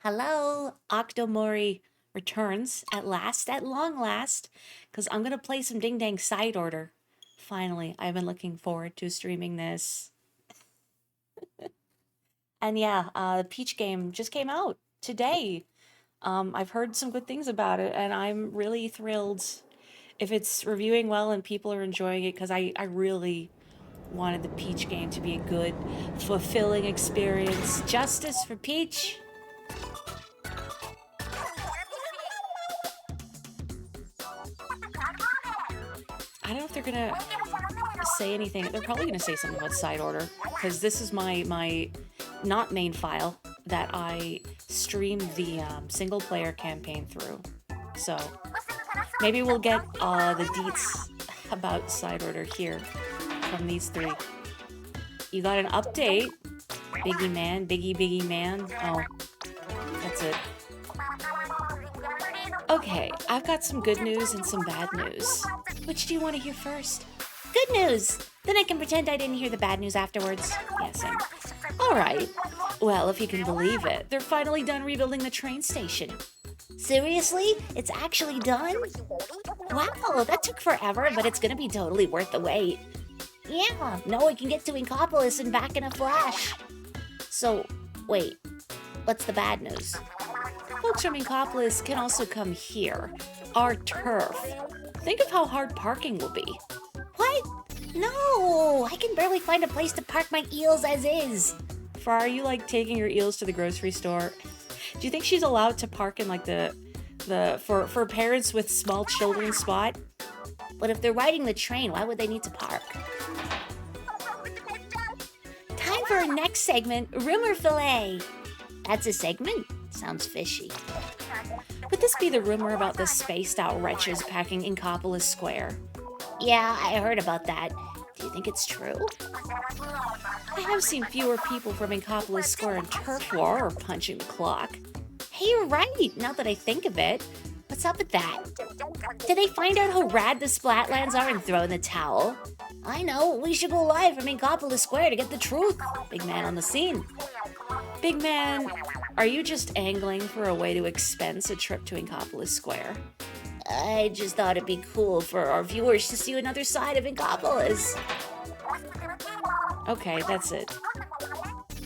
Hello, Morri returns at last, at long last, because I'm gonna play some Ding Dang Side Order. Finally, I've been looking forward to streaming this. And yeah, the Peach game just came out today. I've heard some good things about it, and I'm really thrilled if it's reviewing well and people are enjoying it, because I really wanted the Peach game to be a good, fulfilling experience. Justice for Peach! I don't know if they're gonna say anything. They're probably gonna say something about side order, because this is my not main file that I streamed the single player campaign through. So maybe we'll get the deets about side order here from these three. You got an update, Biggie Man, Biggie Man. Oh, that's it. Okay, I've got some good news and some bad news. Which do you want to hear first? Good news! Then I can pretend I didn't hear the bad news afterwards. Yes, same. Alright. Well, if you can believe it, they're finally done rebuilding the train station. Seriously? It's actually done? Wow, that took forever, but it's gonna be totally worth the wait. Yeah, now we can get to Inkopolis and back in a flash. So, wait, what's the bad news? Folks from Inkopolis can also come here, our turf. Think of how hard parking will be. What? No, I can barely find a place to park my eels as is. Far, are you like taking your eels to the grocery store? Do you think she's allowed to park in like the for parents with small children spot? But if they're riding the train, why would they need to park? Time for our next segment, Rumor Fillet. That's a segment? Sounds fishy. Could this be the rumor about the spaced out wretches packing Inkopolis Square? Yeah, I heard about that. Do you think it's true? I have seen fewer people from Inkopolis Square in Turf War punching the clock. Hey, you're right, now that I think of it. What's up with that? Did they find out how rad the Splatlands are and throw in the towel? I know, we should go live from Inkopolis Square to get the truth. Big man on the scene. Big man, are you just angling for a way to expense a trip to Inkopolis Square? I just thought it'd be cool for our viewers to see another side of Inkopolis. Okay, that's it.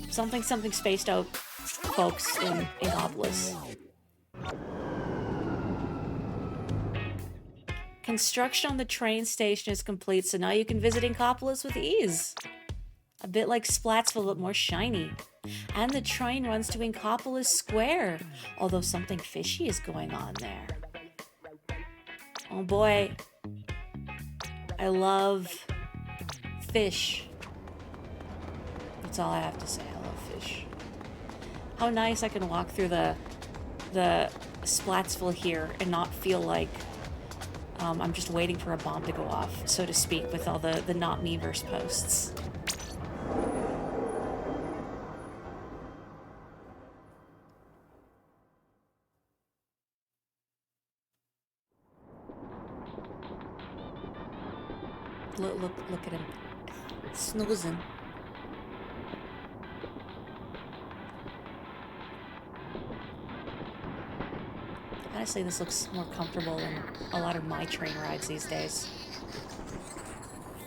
Something spaced out folks in Inkopolis. Construction on the train station is complete, so now you can visit Inkopolis with ease. A bit like Splatsville, but more shiny. And the train runs to Inkopolis Square, although something fishy is going on there. Oh boy. I love fish. That's all I have to say. I love fish. How nice I can walk through the Splatsville here and not feel like I'm just waiting for a bomb to go off, so to speak, with all the not me-verse posts. Look at him. Snoozing. Honestly, this looks more comfortable than a lot of my train rides these days.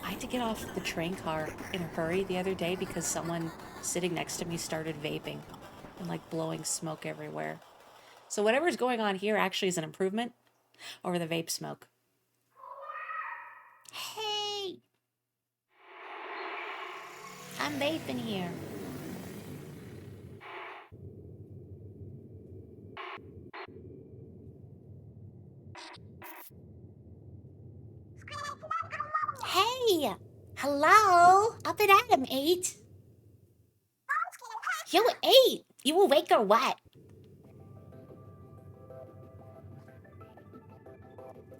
I had to get off the train car in a hurry the other day because someone sitting next to me started vaping and like blowing smoke everywhere. So whatever's going on here actually is an improvement over the vape smoke. Hey! I'm vaping here. Hey! Hello? Up and at 'em, 8. You 8! You awake or what?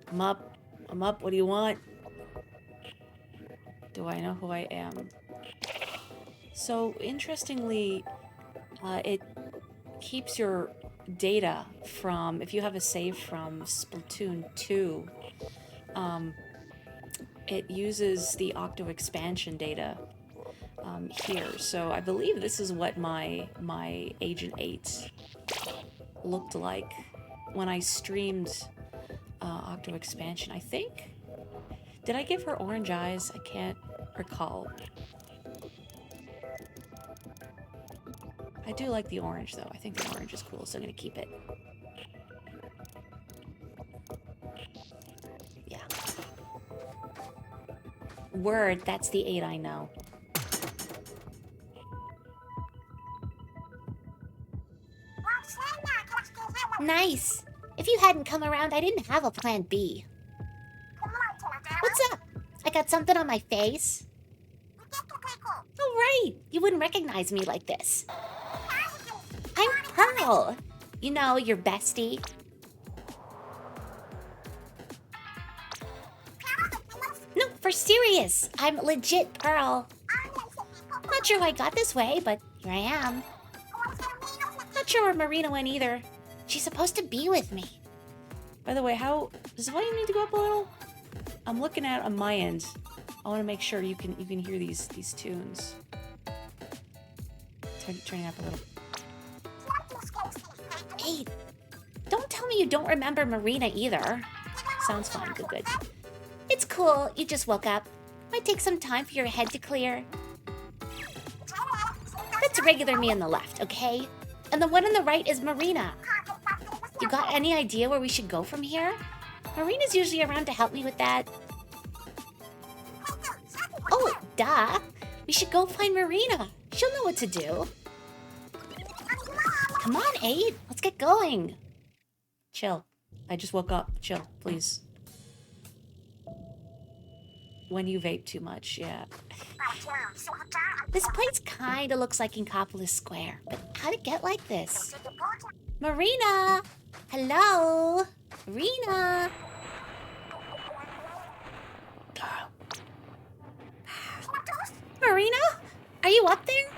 I'm up. I'm up. What do you want? Do I know who I am? So, interestingly, it keeps your data from, if you have a save from Splatoon 2, it uses the Octo expansion data here. So I believe this is what my Agent 8 looked like when I streamed Octo Expansion, I think. Did I give her orange eyes? I can't recall. I do like the orange, though. I think the orange is cool, so I'm gonna keep it. Yeah. Word, that's the 8 I know. Nice! If you hadn't come around, I didn't have a plan B. What's up? I got something on my face? Oh, right! You wouldn't recognize me like this. I'm Pearl! You know, your bestie. No, for serious! I'm legit Pearl. Not sure how I got this way, but here I am. Not sure where Marina went either. She's supposed to be with me. By the way, how does the volume need to go up a little? I'm looking at on my end. I want to make sure you can hear these tunes. Turn it up a little. Hey, don't tell me you don't remember Marina either. Sounds fine. Good. It's cool. You just woke up. Might take some time for your head to clear. That's regular me on the left, okay? And the one on the right is Marina. You got any idea where we should go from here? Marina's usually around to help me with that. Oh, duh. We should go find Marina. She'll know what to do. Come on, 8. Let's get going. Chill. I just woke up. Chill, please. When you vape too much, yeah. This place kinda looks like Inkopolis Square, but how'd it get like this? Marina! Hello? Marina! Marina? Are you up there?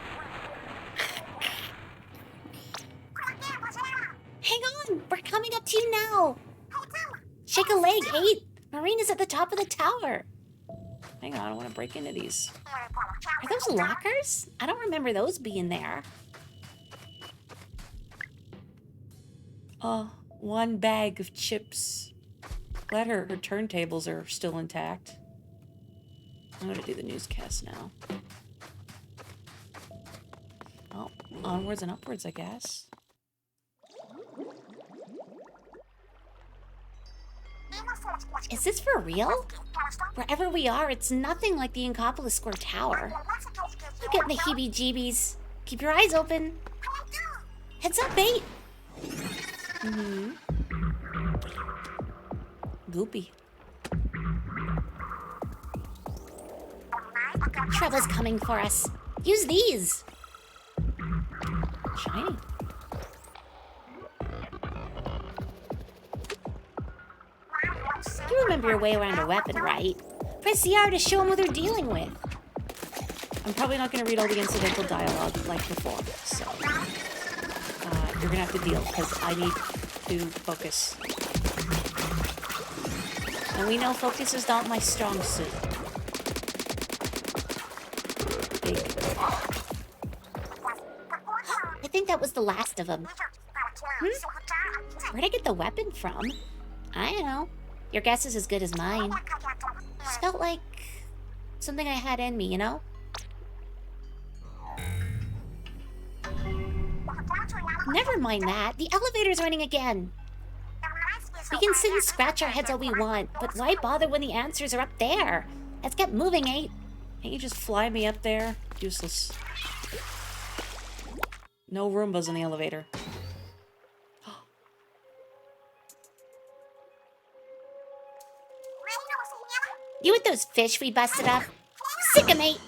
Hang on! We're coming up to you now! Shake a leg, 8! Marina's at the top of the tower! Hang on, I want to break into these. Are those lockers? I don't remember those being there. Oh, 1 bag of chips. Glad her turntables are still intact. I'm gonna do the newscast now. Oh, onwards and upwards, I guess. Is this for real? Wherever we are, it's nothing like the Inkopolis Square Tower. I'm getting the heebie-jeebies. Keep your eyes open. Heads up, 8. Goopy. Trouble's coming for us. Use these. Shiny. You remember your way around a weapon, right? Press the R to show them what they're dealing with. I'm probably not going to read all the incidental dialogue like before, so you're going to have to deal, because I need to focus. And we know focus is not my strong suit. Big. I think that was the last of them. Where'd I get the weapon from? I don't know. Your guess is as good as mine. Just felt like something I had in me, you know? Never mind that. The elevator's running again. We can sit and scratch our heads all we want, but why bother when the answers are up there? Let's get moving, 8. Can't you just fly me up there? Useless. No Roombas in the elevator. You with those fish we busted up? Sick 'em, 8.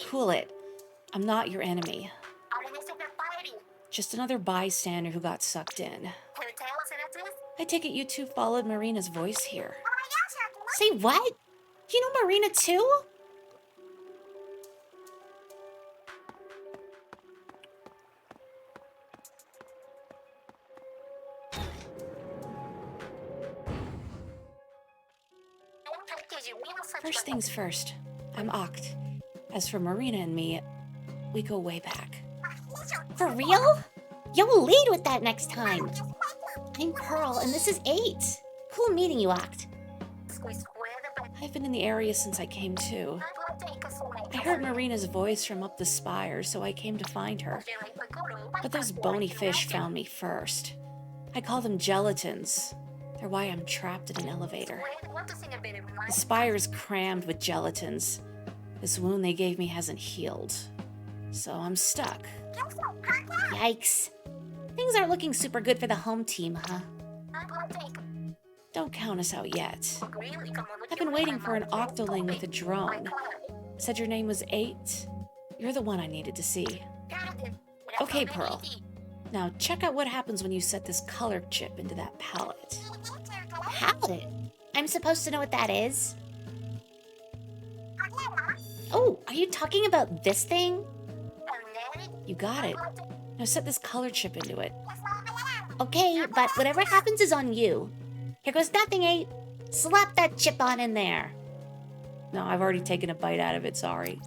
Cool it. I'm not your enemy. Just another bystander who got sucked in. I take it you two followed Marina's voice here. Say what? You know Marina too? First things first. I'm Oct. As for Marina and me, we go way back. For real? Yo, lead with that next time. I'm Pearl, and this is 8. Cool meeting you, Oct. I've been in the area since I came too. I heard Marina's voice from up the spire, so I came to find her. But those bony fish found me first. I call them gelatins. They're why I'm trapped in an elevator. The spire's crammed with gelatins. This wound they gave me hasn't healed, so I'm stuck. Yikes. Things aren't looking super good for the home team, huh? Don't count us out yet. I've been waiting for an octoling with a drone. Said your name was 8? You're the one I needed to see. Okay, Pearl. Now check out what happens when you set this color chip into that palette. Palette? I'm supposed to know what that is? Oh, are you talking about this thing? You got it. Now set this color chip into it. Okay, but whatever happens is on you. Here goes nothing, 8. Slap that chip on in there. No, I've already taken a bite out of it, sorry.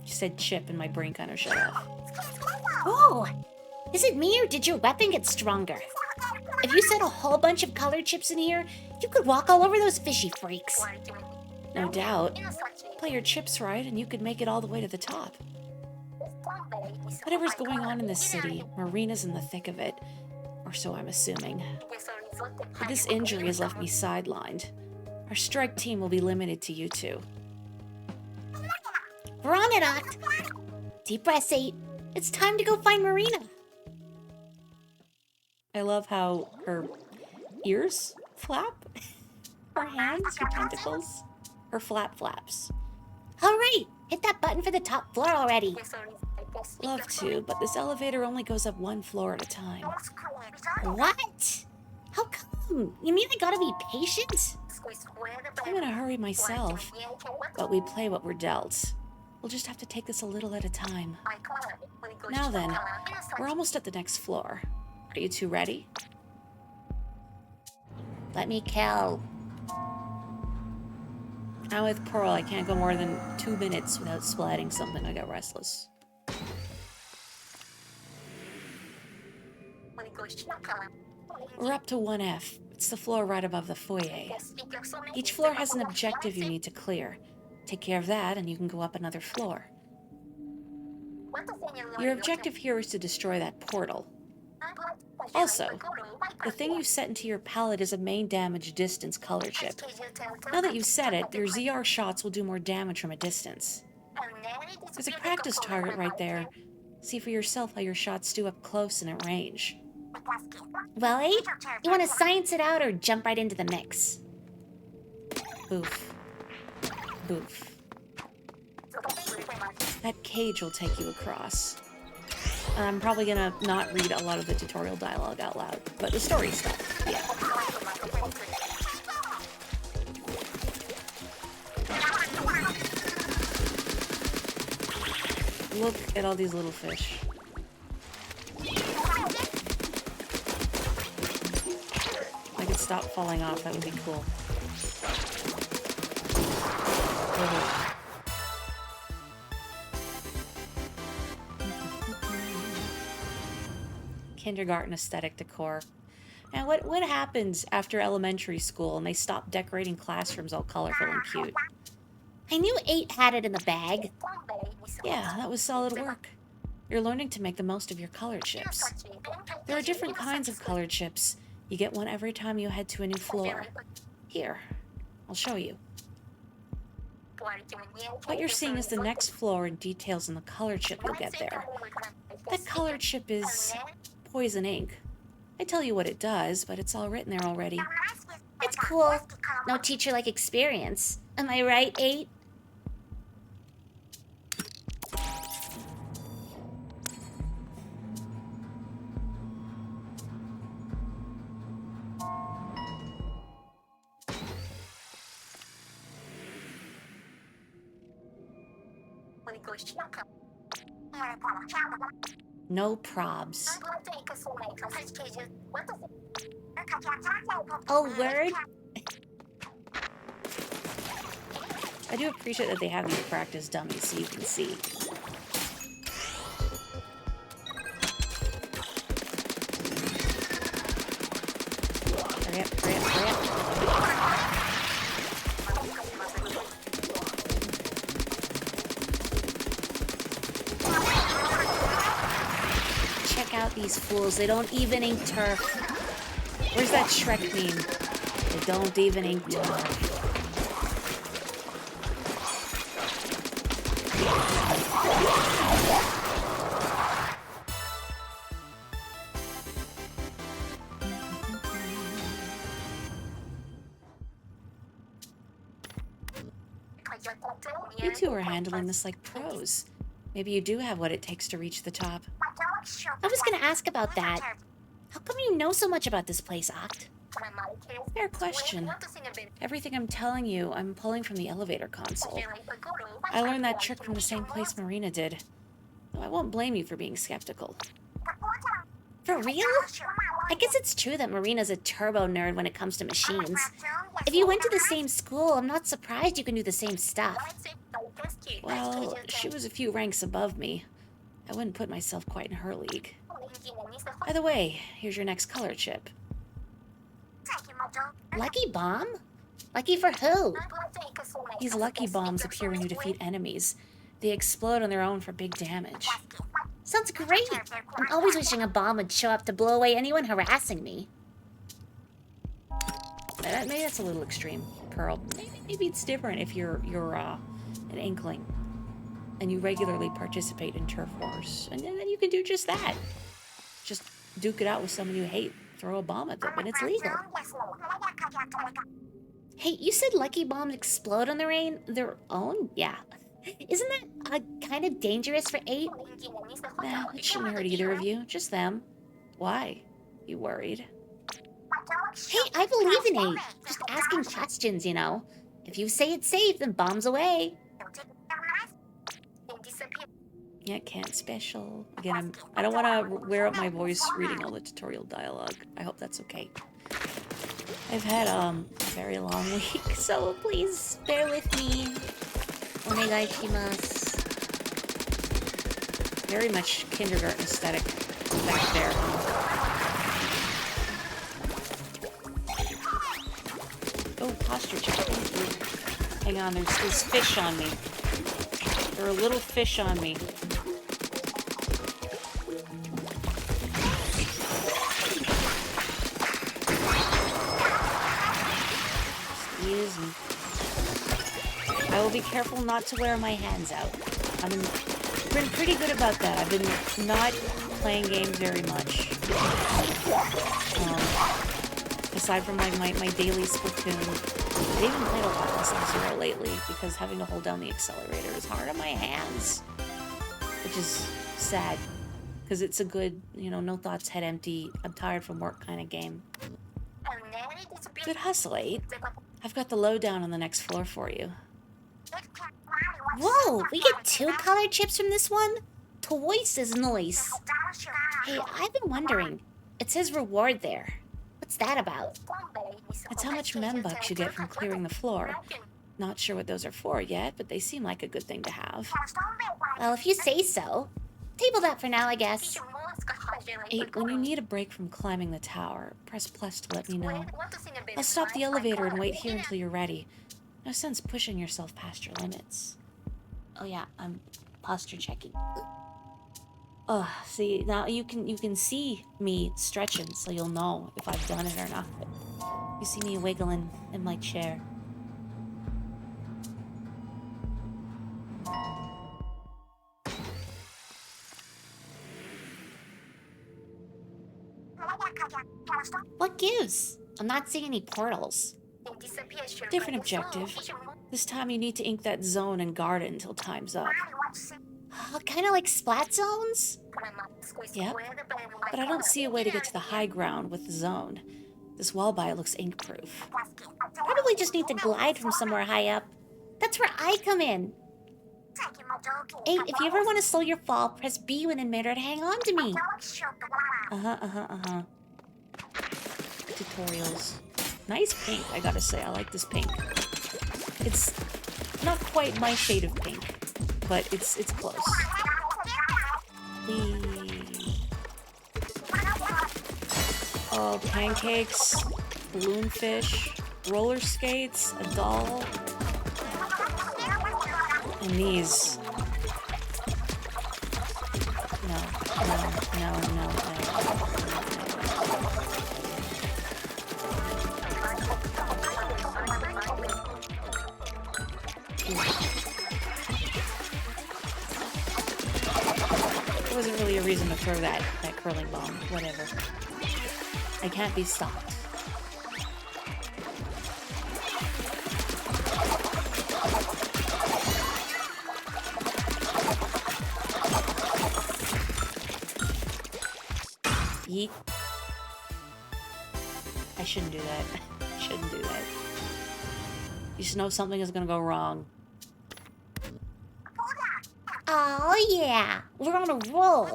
You said chip and my brain kind of shut off. Oh, is it me or did your weapon get stronger? If you set a whole bunch of color chips in here, you could walk all over those fishy freaks. No doubt. Play your chips right and you could make it all the way to the top. Whatever's going on in this city, Marina's in the thick of it. Or so I'm assuming. But this injury has left me sidelined. Our strike team will be limited to you two. We're on it, Oct. Deep breaths, 8. It's time to go find Marina. I love how her ears flap. Her hands, her tentacles, her flaps. All right, hit that button for the top floor already. Love to, but this elevator only goes up 1 floor at a time. What? How come? You mean I gotta be patient? I'm in a hurry myself, but we play what we're dealt. We'll just have to take this a little at a time. Now then, we're almost at the next floor. Are you two ready? Let me kill. I'm with Pearl. I can't go more than 2 minutes without splatting something. I get restless. We're up to 1F. It's the floor right above the foyer. Each floor has an objective you need to clear. Take care of that and you can go up another floor. Your objective here is to destroy that portal. Also, the thing you set into your palette is a main damage distance color chip. Now that you've set it, your ZR shots will do more damage from a distance. There's a practice target right there. See for yourself how your shots do up close and at range. Well, 8, you want to science it out or jump right into the mix? Boof. Boof. That cage will take you across. I'm probably gonna not read a lot of the tutorial dialogue out loud, but the story stuff, yeah. Look at all these little fish. If I could stop falling off, that would be cool. Kindergarten aesthetic decor. Now, what happens after elementary school and they stop decorating classrooms all colorful and cute? I knew 8 had it in the bag. Yeah, that was solid work. You're learning to make the most of your color chips. There are different kinds of color chips. You get one every time you head to a new floor. Here, I'll show you. What you're seeing is the next floor and details in the color chip you'll get there. That color chip is poison ink. I tell you what it does, but it's all written there already. It's cool. No teacher-like experience. Am I right, 8? No probs. Oh, word? I do appreciate that they have these practice dummies so you can see. Hurry up, hurry up, hurry up. Check out these fools. They don't even ink turf. Where's that Shrek meme? They don't even ink turf. You two are handling this like pros. Maybe you do have what it takes to reach the top. I was gonna ask about that. How come you know so much about this place, Oct? Fair question. Everything I'm telling you, I'm pulling from the elevator console. I learned that trick from the same place Marina did. Though I won't blame you for being skeptical. For real? I guess it's true that Marina's a turbo nerd when it comes to machines. If you went to the same school, I'm not surprised you can do the same stuff. Well, she was a few ranks above me. I wouldn't put myself quite in her league. By the way, here's your next color chip. Lucky bomb? Lucky for who? These lucky bombs appear when you defeat enemies. They explode on their own for big damage. Sounds great! I'm always wishing a bomb would show up to blow away anyone harassing me. Maybe that's a little extreme, Pearl. Maybe it's different if you're an inkling and you regularly participate in turf wars, and then you can do just that. Just duke it out with someone you hate, throw a bomb at them, and it's legal. Hey, you said lucky bombs explode on their own? Yeah. Isn't that kind of dangerous for 8? Nah, it shouldn't hurt either of you. Just them. Why? You worried? Hey, I believe in 8. Just asking questions, you know. If you say it's safe, then bombs away. Yeah, can't special. Again, I don't want to wear up my voice reading all the tutorial dialogue. I hope that's okay. I've had a very long week, so please bear with me. Onegaishimasu. Very much kindergarten aesthetic back there. Oh, posture check. Hang on, there's fish on me. There are little fish on me. Excuse me. I will be careful not to wear my hands out. I've been pretty good about that. I've been not playing games very much. Aside from like my daily Splatoon. I haven't played a lot of Sub-Zero lately because having to hold down the accelerator is hard on my hands. Which is sad. Because it's a good, no thoughts, head empty, I'm tired from work kind of game. Good hustle, 8. I've got the lowdown on the next floor for you. Whoa, we get 2 color chips from this one? Twice as nice. Hey, I've been wondering. It says reward there. What's that about? It's how much membucks you get from clearing the floor. Not sure what those are for yet, but they seem like a good thing to have. Well, if you say so. Table that for now, I guess. 8, when you need a break from climbing the tower, press plus to let me know. I'll stop the elevator and wait here until you're ready. No sense pushing yourself past your limits. Oh yeah, I'm posture checking. Oh, see, now you can see me stretching, so you'll know if I've done it or not. You see me wiggling in my chair. What gives? I'm not seeing any portals. Different objective. This time you need to ink that zone and guard it until time's up. Kind of like splat zones? Yep. But I don't see a way to get to the high ground with the zone. This wall by it looks ink-proof. Probably just need to glide from somewhere high up. That's where I come in. 8, if you ever want to slow your fall, press B when in midair to hang on to me. Tutorials. Nice pink, I gotta say. I like this pink. It's Not quite my shade of pink, but it's close. Oh, pancakes, balloon fish, roller skates, a doll, and these. No. There wasn't really a reason to throw that curling bomb. Whatever. I can't be stopped. Yeet. I shouldn't do that. I shouldn't do that. You just know something is gonna go wrong. Oh yeah, we're on a roll.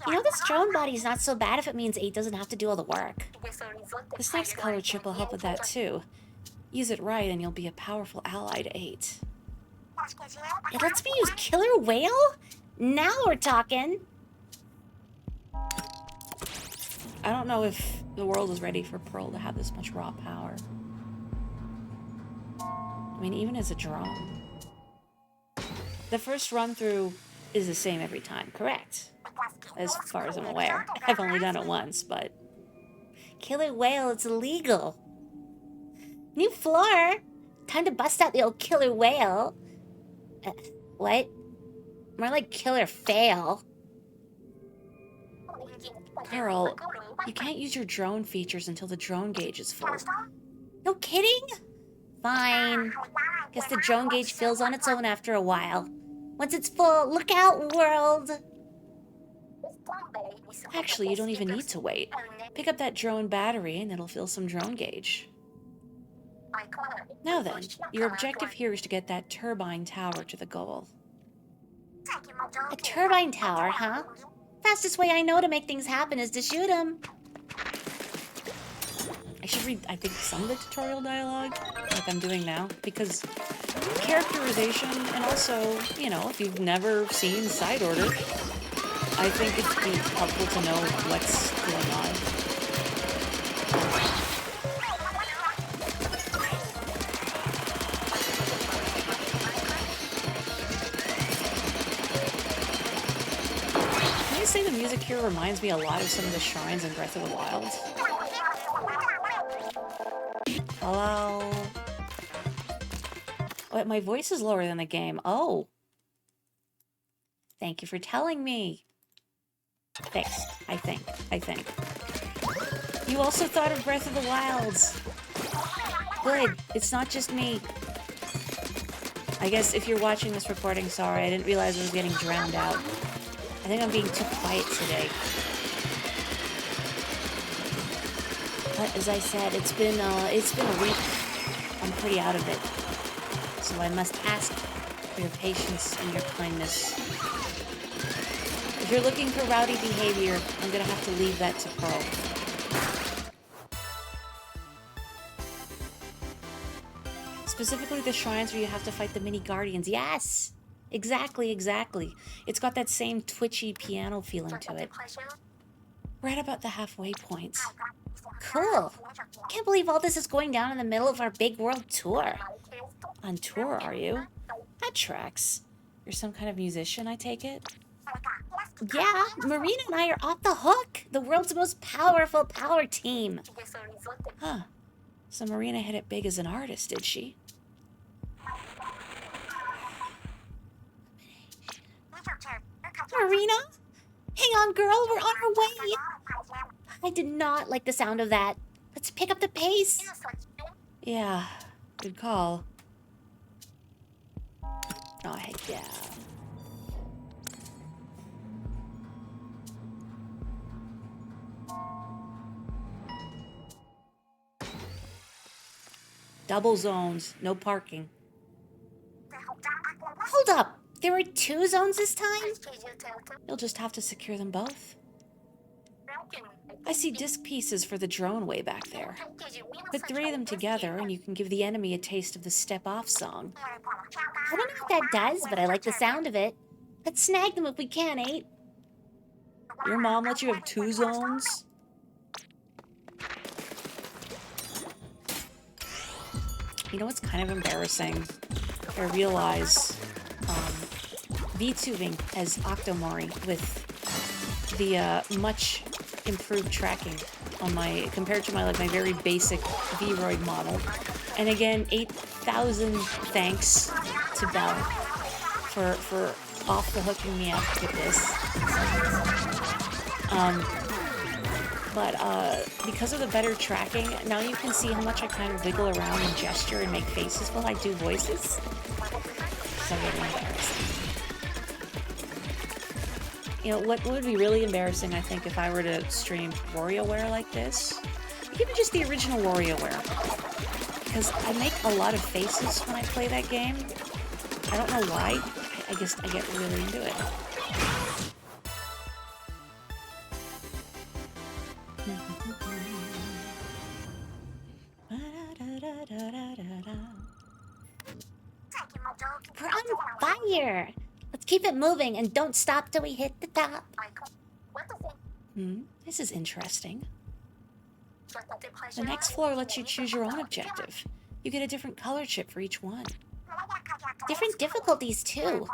You know, this drone body's not so bad if it means 8 doesn't have to do all the work. This next color chip will help with that too. Use it right and you'll be a powerful ally to 8. It lets me use killer whale? Now we're talking. I don't know if the world is ready for Pearl to have this much raw power. I mean, even as a drone. The first run-through is the same every time, correct? As far as I'm aware. I've only done it once, but... Killer whale, it's illegal. New floor! Time to bust out the old killer whale. What? More like killer fail. Pearl, you can't use your drone features until the drone gauge is full. No kidding? Fine. Guess the drone gauge fills on its own after a while. Once it's full, look out, world! Actually, you don't even need to wait. Pick up that drone battery and it'll fill some drone gauge. Now then, your objective here is to get that turbine tower to the goal. A turbine tower, huh? Fastest way I know to make things happen is to shoot them. I should read, I think, some of the tutorial dialogue, like I'm doing now, because characterization, and also, you know, if you've never seen Side Order, I think it'd be helpful to know what's going on. Can I say the music here reminds me a lot of some of the shrines in Breath of the Wild? Hello? Wait, my voice is lower than the game. Oh. Thank you for telling me. Thanks. I think. You also thought of Breath of the Wilds. Good. It's not just me. I guess if you're watching this recording, sorry, I didn't realize I was getting drowned out. I think I'm being too quiet today. But as I said, it's been a week. I'm pretty out of it. So I must ask for your patience and your kindness. If you're looking for rowdy behavior, I'm gonna have to leave that to Pearl. Specifically the shrines where you have to fight the mini guardians. Yes! Exactly. It's got that same twitchy piano feeling to it. Right about the halfway point. Cool. Can't believe all this is going down in the middle of our big world tour. On tour, are you? That tracks. You're some kind of musician, I take it? Yeah, Marina and I are off the hook. The world's most powerful power team. Huh. So Marina hit it big as an artist, did she? Marina? Hang on, girl. We're on our way. I did not like the sound of that. Let's pick up the pace. Yeah, good call. Oh, heck yeah. Double zones, no parking. Hold up! There were 2 zones this time? You'll just have to secure them both. I see disc pieces for the drone way back there. Put 3 of them together and you can give the enemy a taste of the Step Off song. I don't know what that does, but I like the sound of it. Let's snag them if we can, 8. Your mom lets you have 2 zones? You know what's kind of embarrassing? I realize VTubing as Octomori with the much improved tracking on my compared to my very basic Vroid model. And again, 8,000 thanks to Belle for off the hooking me up with this. But because of the better tracking, now you can see how much I kind of wiggle around and gesture and make faces while I do voices. So really embarrassing. You know, what would be really embarrassing, I think, if I were to stream WarioWare like this? Even just the original WarioWare. Because I make a lot of faces when I play that game. I don't know why. I guess I get really into it. We're on fire! Let's keep it moving and don't stop till we hit the top. This is interesting. The next floor lets you choose your own objective. You get a different color chip for each one. Different difficulties, too.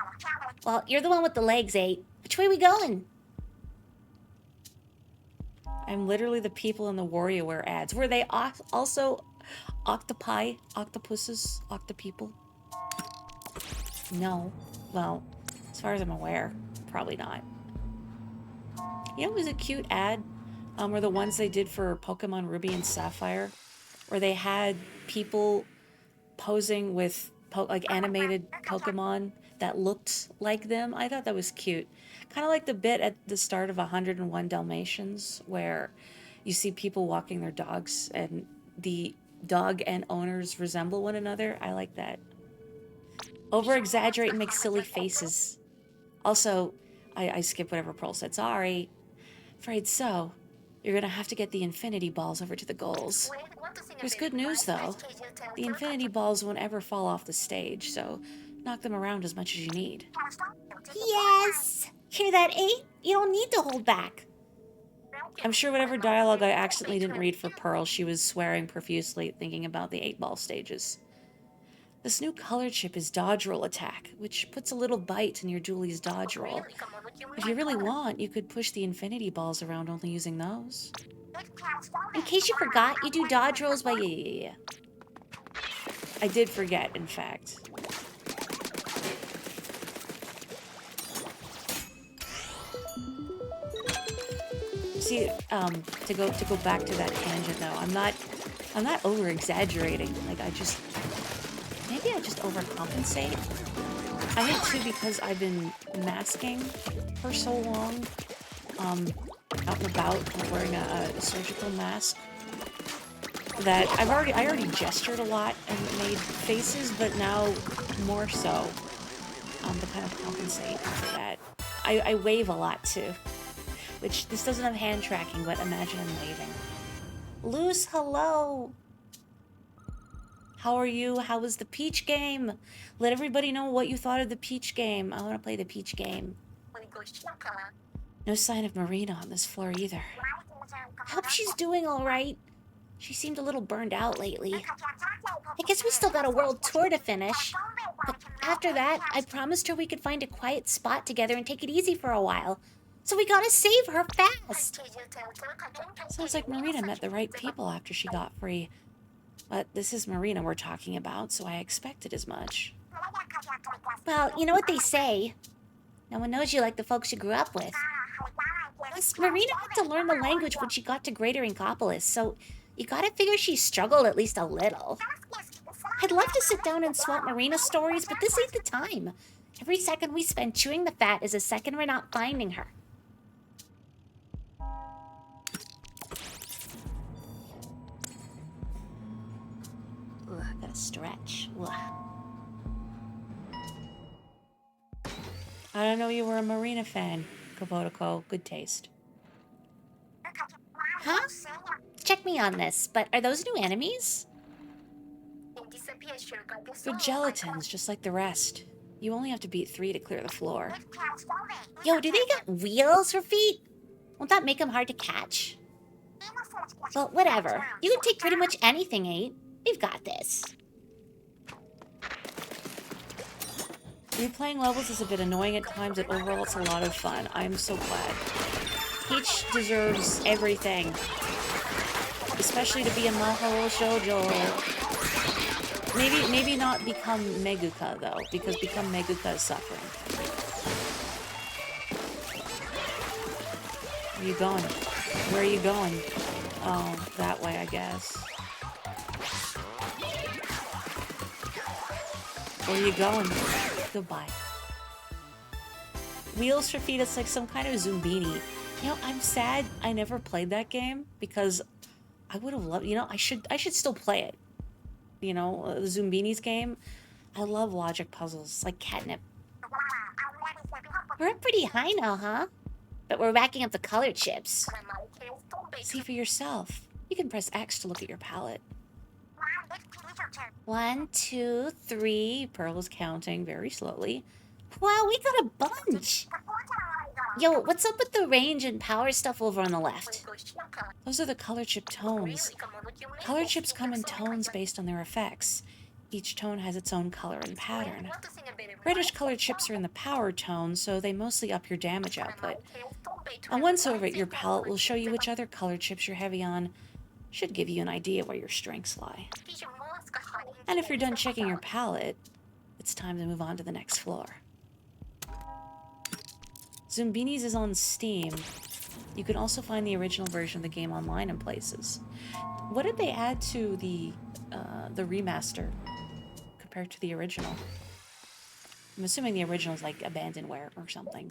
Well, you're the one with the legs, 8. Which way we going? I'm literally the people in the WarioWare ads. Were they also octopi, octopuses, octopeople? No. Well, as far as I'm aware, probably not. You know, it was a cute ad, were the ones they did for Pokemon Ruby and Sapphire, where they had people posing with like animated Pokemon that looked like them. I thought that was cute. Kind of like the bit at the start of 101 Dalmatians, where you see people walking their dogs and the dog and owners resemble one another. I like that. Over-exaggerate and make silly faces. Also, I skipped whatever Pearl said. Sorry. Afraid so. You're gonna have to get the infinity balls over to the goals. There's good news, though. The infinity balls won't ever fall off the stage, so knock them around as much as you need. Yes! Hear that, 8? You don't need to hold back. I'm sure whatever dialogue I accidentally didn't read for Pearl, she was swearing profusely, thinking about the 8-ball stages. This new color chip is dodge roll attack, which puts a little bite in your Julie's dodge roll. If you really want, you could push the infinity balls around only using those. In case you forgot, you do dodge rolls by... Yeah. I did forget, in fact. See, to go back to that tangent though, I'm not over exaggerating. Like maybe I just overcompensate. I think too because I've been masking for so long, out and about wearing a surgical mask, that I already gestured a lot and made faces, but now more so, to kind of compensate for that. I wave a lot too. Which, this doesn't have hand tracking, but imagine I'm waving. Luce, hello! How are you? How was the Peach game? Let everybody know what you thought of the Peach game. I want to play the Peach game. No sign of Marina on this floor either. I hope she's doing alright. She seemed a little burned out lately. I guess we still got a world tour to finish. But after that, I promised her we could find a quiet spot together and take it easy for a while. So we gotta save her fast. Sounds like Marina met the right people after she got free. But this is Marina we're talking about, so I expected as much. Well, you know what they say. No one knows you like the folks you grew up with. Plus, Marina had to learn the language when she got to Greater Inkopolis, so you gotta figure she struggled at least a little. I'd love to sit down and swap Marina's stories, but this ain't the time. Every second we spend chewing the fat is a second we're not finding her. Ugh, gotta stretch. Ugh. I don't know you were a Marina fan, Kobotoko. Good taste. Huh? Check me on this, but are those new enemies? They're gelatins, just like the rest. You only have to beat 3 to clear the floor. Yo, do they got wheels for feet? Won't that make them hard to catch? Well, whatever. You can take pretty much anything, 8. We've got this. Replaying levels is a bit annoying at times, but overall it's a lot of fun. I'm so glad. Peach deserves everything. Especially to be a Mahou Shoujo. Maybe not become Meguka, though, because become Meguka is suffering. Where are you going? Where are you going? Oh, that way, I guess. Where are you going? Goodbye. Wheels for feet, it's like some kind of Zumbini. You know, I'm sad I never played that game because I would have loved, you know, I should still play it. You know, the Zumbini's game. I love logic puzzles. It's like catnip. We're up pretty high now, huh? But we're racking up the color chips. See for yourself. You can press X to look at your palette. 1, 2, 3. Pearl is counting very slowly. Wow, we got a bunch. Yo, what's up with the range and power stuff over on the left? Those are the color chip tones. Color chips come in tones based on their effects. Each tone has its own color and pattern. Reddish color chips are in the power tone, so they mostly up your damage output. And once over it, your palette will show you which other color chips you're heavy on. Should give you an idea where your strengths lie. And if you're done checking your palette, it's time to move on to the next floor. Zumbini's is on Steam. You can also find the original version of the game online in places. What did they add to the remaster compared to the original? I'm assuming the original is like abandonware or something.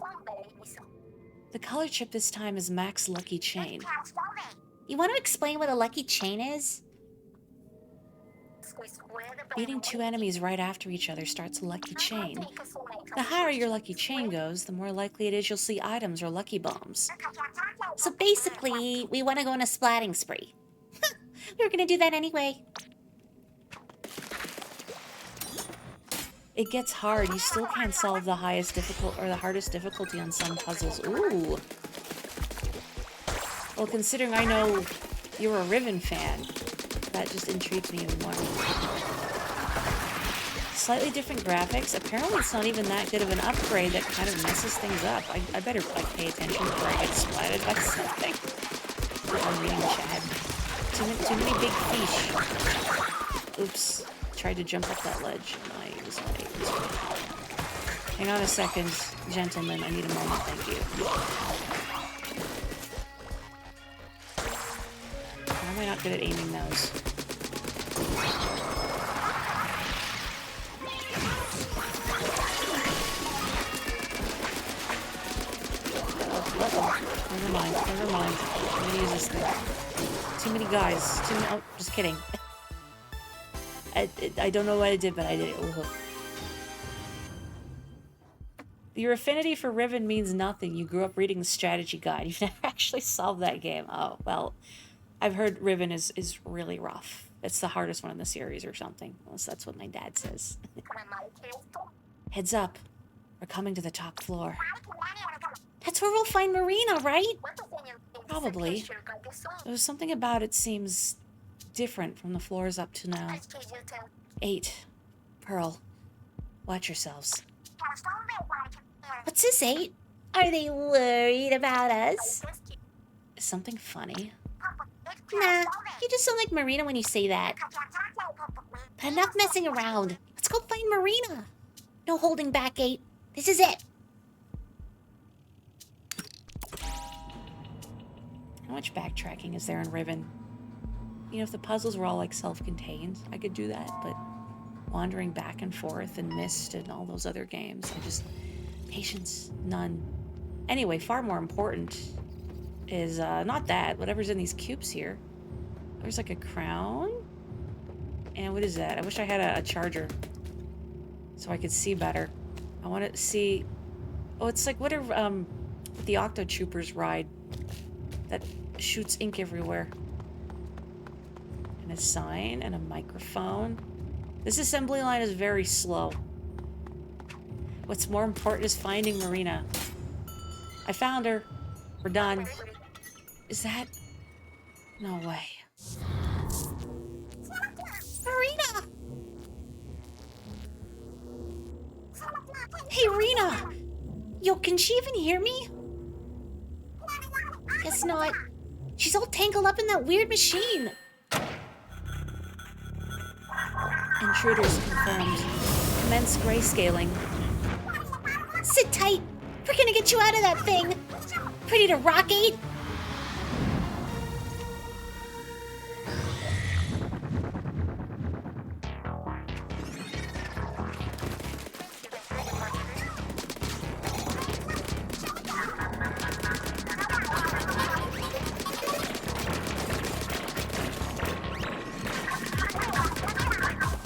The color chip this time is Max Lucky Chain. You want to explain what a lucky chain is? Beating 2 enemies right after each other starts a lucky chain. The higher your lucky chain goes, the more likely it is you'll see items or lucky bombs. So basically, we want to go on a splatting spree. We were going to do that anyway. It gets hard. You still can't solve the highest or the hardest difficulty on some puzzles. Ooh. Well, considering I know you're a Riven fan, that just intrigues me even more. Slightly different graphics. Apparently it's not even that good of an upgrade. That kind of messes things up. I better like pay attention before I get splatted by something. I'm reading Chad. Too many big fish. Oops. Tried to jump up that ledge. Nice. Hang on a second, gentlemen. I need a moment. Thank you. Why am I not good at aiming those? Never mind. I'm gonna use this thing. Too many guys. Oh, just kidding. I don't know what I did, but I did it. Ooh. Your affinity for Riven means nothing. You grew up reading the strategy guide. You've never actually solved that game. Oh, well, I've heard Riven is really rough. It's the hardest one in the series or something. Unless that's what my dad says. Heads up. We're coming to the top floor. That's where we'll find Marina, right? Probably. There's something about it seems different from the floors up to now. 8. Pearl. Watch yourselves. What's this, 8? Are they worried about us? Is something funny? Nah, you just sound like Marina when you say that. But enough messing around. Let's go find Marina. No holding back, 8. This is it. How much backtracking is there in Riven? You know, if the puzzles were all like self-contained, I could do that, but wandering back and forth and Myst and all those other games, patience, none. Anyway, far more important is, not that, whatever's in these cubes here. There's like a crown. And what is that? I wish I had a charger so I could see better. I want to see, oh, it's like whatever, the Octo Troopers ride. that shoots ink everywhere. And a sign and a microphone. This assembly line is very slow. What's more important is finding Marina. I found her. We're done. Is that... No way. Marina! Hey, Rena! Yo, can she even hear me? Guess not. She's all tangled up in that weird machine. Intruders confirmed. Commence grayscaling. Sit tight. We're gonna get you out of that thing. Ready to rocket?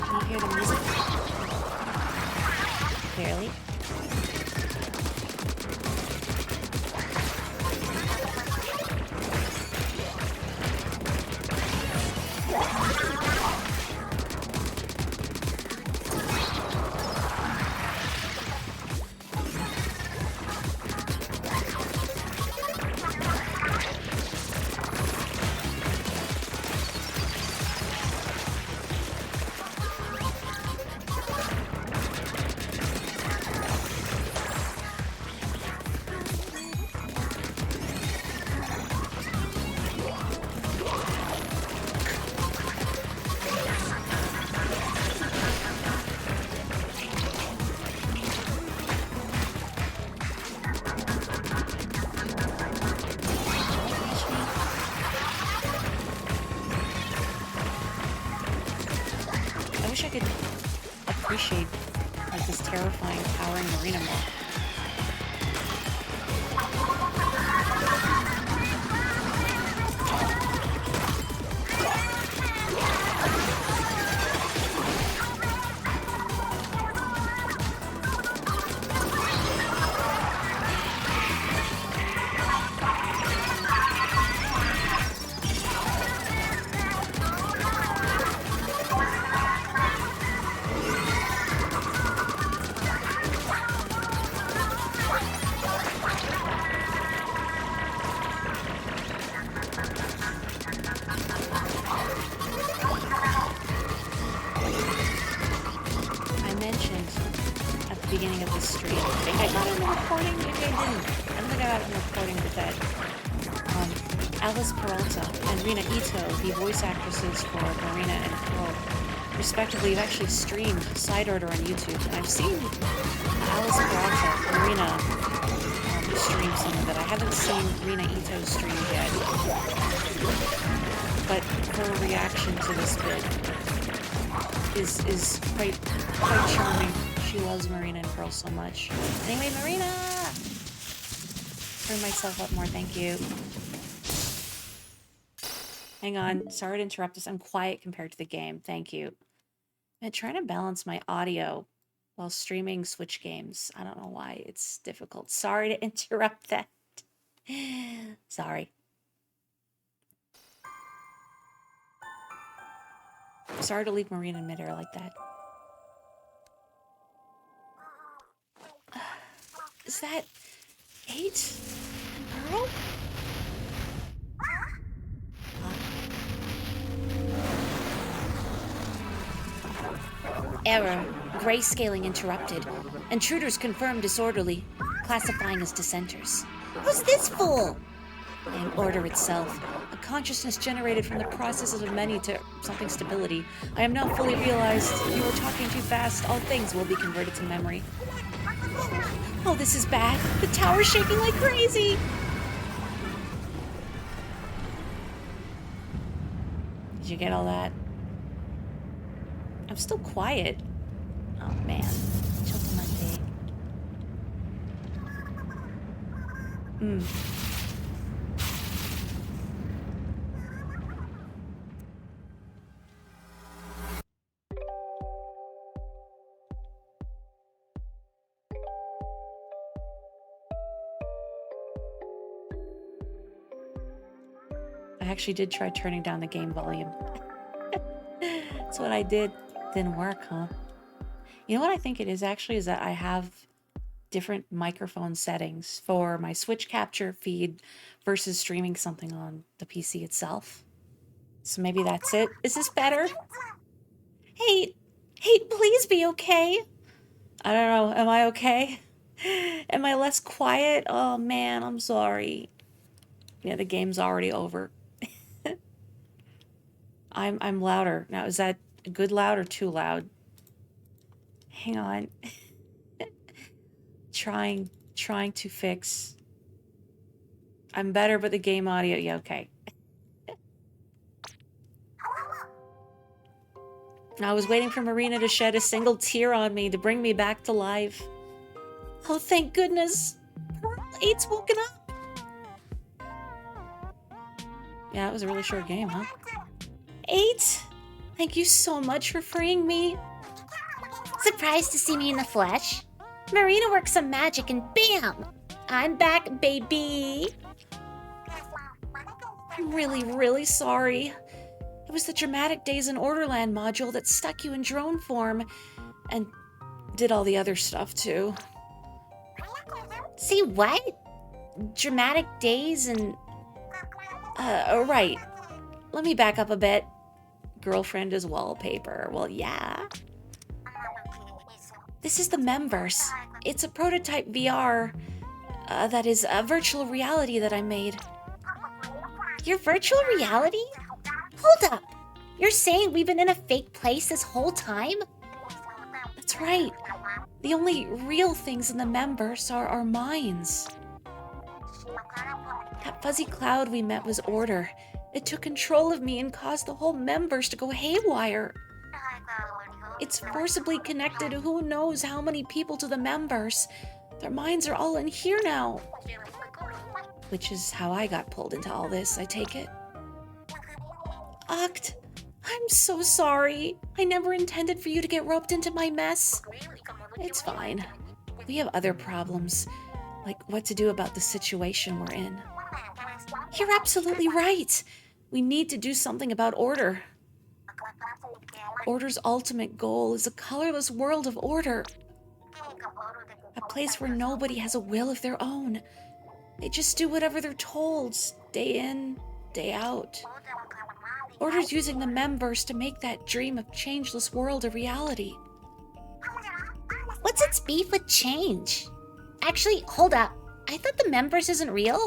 Can you hear the music? Barely. I wish I could appreciate like this terrifying, towering marina more. I mentioned at the beginning of this stream, I think I got it in the recording, maybe I didn't. I don't think I got it in the recording, but that Alice Peralta and Rina Ito, the voice actresses for Marina and Pearl, respectively, have actually streamed Side Order on YouTube, and I've seen Alice Peralta and Rina stream some of it. I haven't seen Rina Ito stream yet, but her reaction to this bit is quite charming. She loves Marina and Pearl so much. Anyway, Marina! Turn myself up more, thank you. Hang on, sorry to interrupt us. I'm quiet compared to the game, thank you. I'm trying to balance my audio while streaming Switch games. I don't know why, it's difficult. Sorry to interrupt that. Sorry. Sorry to leave Marina in midair like that. Is that 8 and Pearl? Error. Grayscaling interrupted. Intruders confirmed disorderly. Classifying as dissenters. Who's this fool? I am order itself. A consciousness generated from the processes of many to something stability. I am now fully realized. You are talking too fast. All things will be converted to memory. Oh, this is bad. The tower's shaking like crazy. Did you get all that? I'm still quiet. Oh man. Chocolate. I actually did try turning down the game volume. That's what I did. Didn't work, huh? You know what I think it is actually is that I have different microphone settings for my Switch capture feed versus streaming something on the PC itself. So maybe that's it. Is this better? Hey, please be okay. I don't know. Am I okay? Am I less quiet? Oh man, I'm sorry. Yeah, the game's already over. I'm louder. Now, is that good loud or too loud? Hang on. trying to fix. I'm better, but the game audio, yeah, okay. I was waiting for Marina to shed a single tear on me to bring me back to life. Oh, thank goodness. Pearl 8's woken up. Yeah, it was a really short game, huh? 8, thank you so much for freeing me. Surprised to see me in the flesh? Marina works some magic and bam! I'm back, baby! I'm really, really sorry. It was the Dramatic Days in Orderland module that stuck you in drone form and did all the other stuff too. See what? Dramatic Days and... right. Let me back up a bit. Girlfriend is wallpaper. Well, yeah. This is the Memverse. It's a prototype VR, that is a virtual reality that I made. Your virtual reality? Hold up! You're saying we've been in a fake place this whole time? That's right. The only real things in the Memverse are our minds. That fuzzy cloud we met was Order. It took control of me and caused the whole Memverse to go haywire. It's forcibly connected who knows how many people to the Memverse. Their minds are all in here now. Which is how I got pulled into all this, I take it. Oct, I'm so sorry. I never intended for you to get roped into my mess. It's fine. We have other problems, like what to do about the situation we're in. You're absolutely right. We need to do something about Order. Order's ultimate goal is a colorless world of order. A place where nobody has a will of their own. They just do whatever they're told, day in, day out. Order's using the Memverse to make that dream of changeless world a reality. What's its beef with change? Actually, hold up. I thought the Memverse isn't real.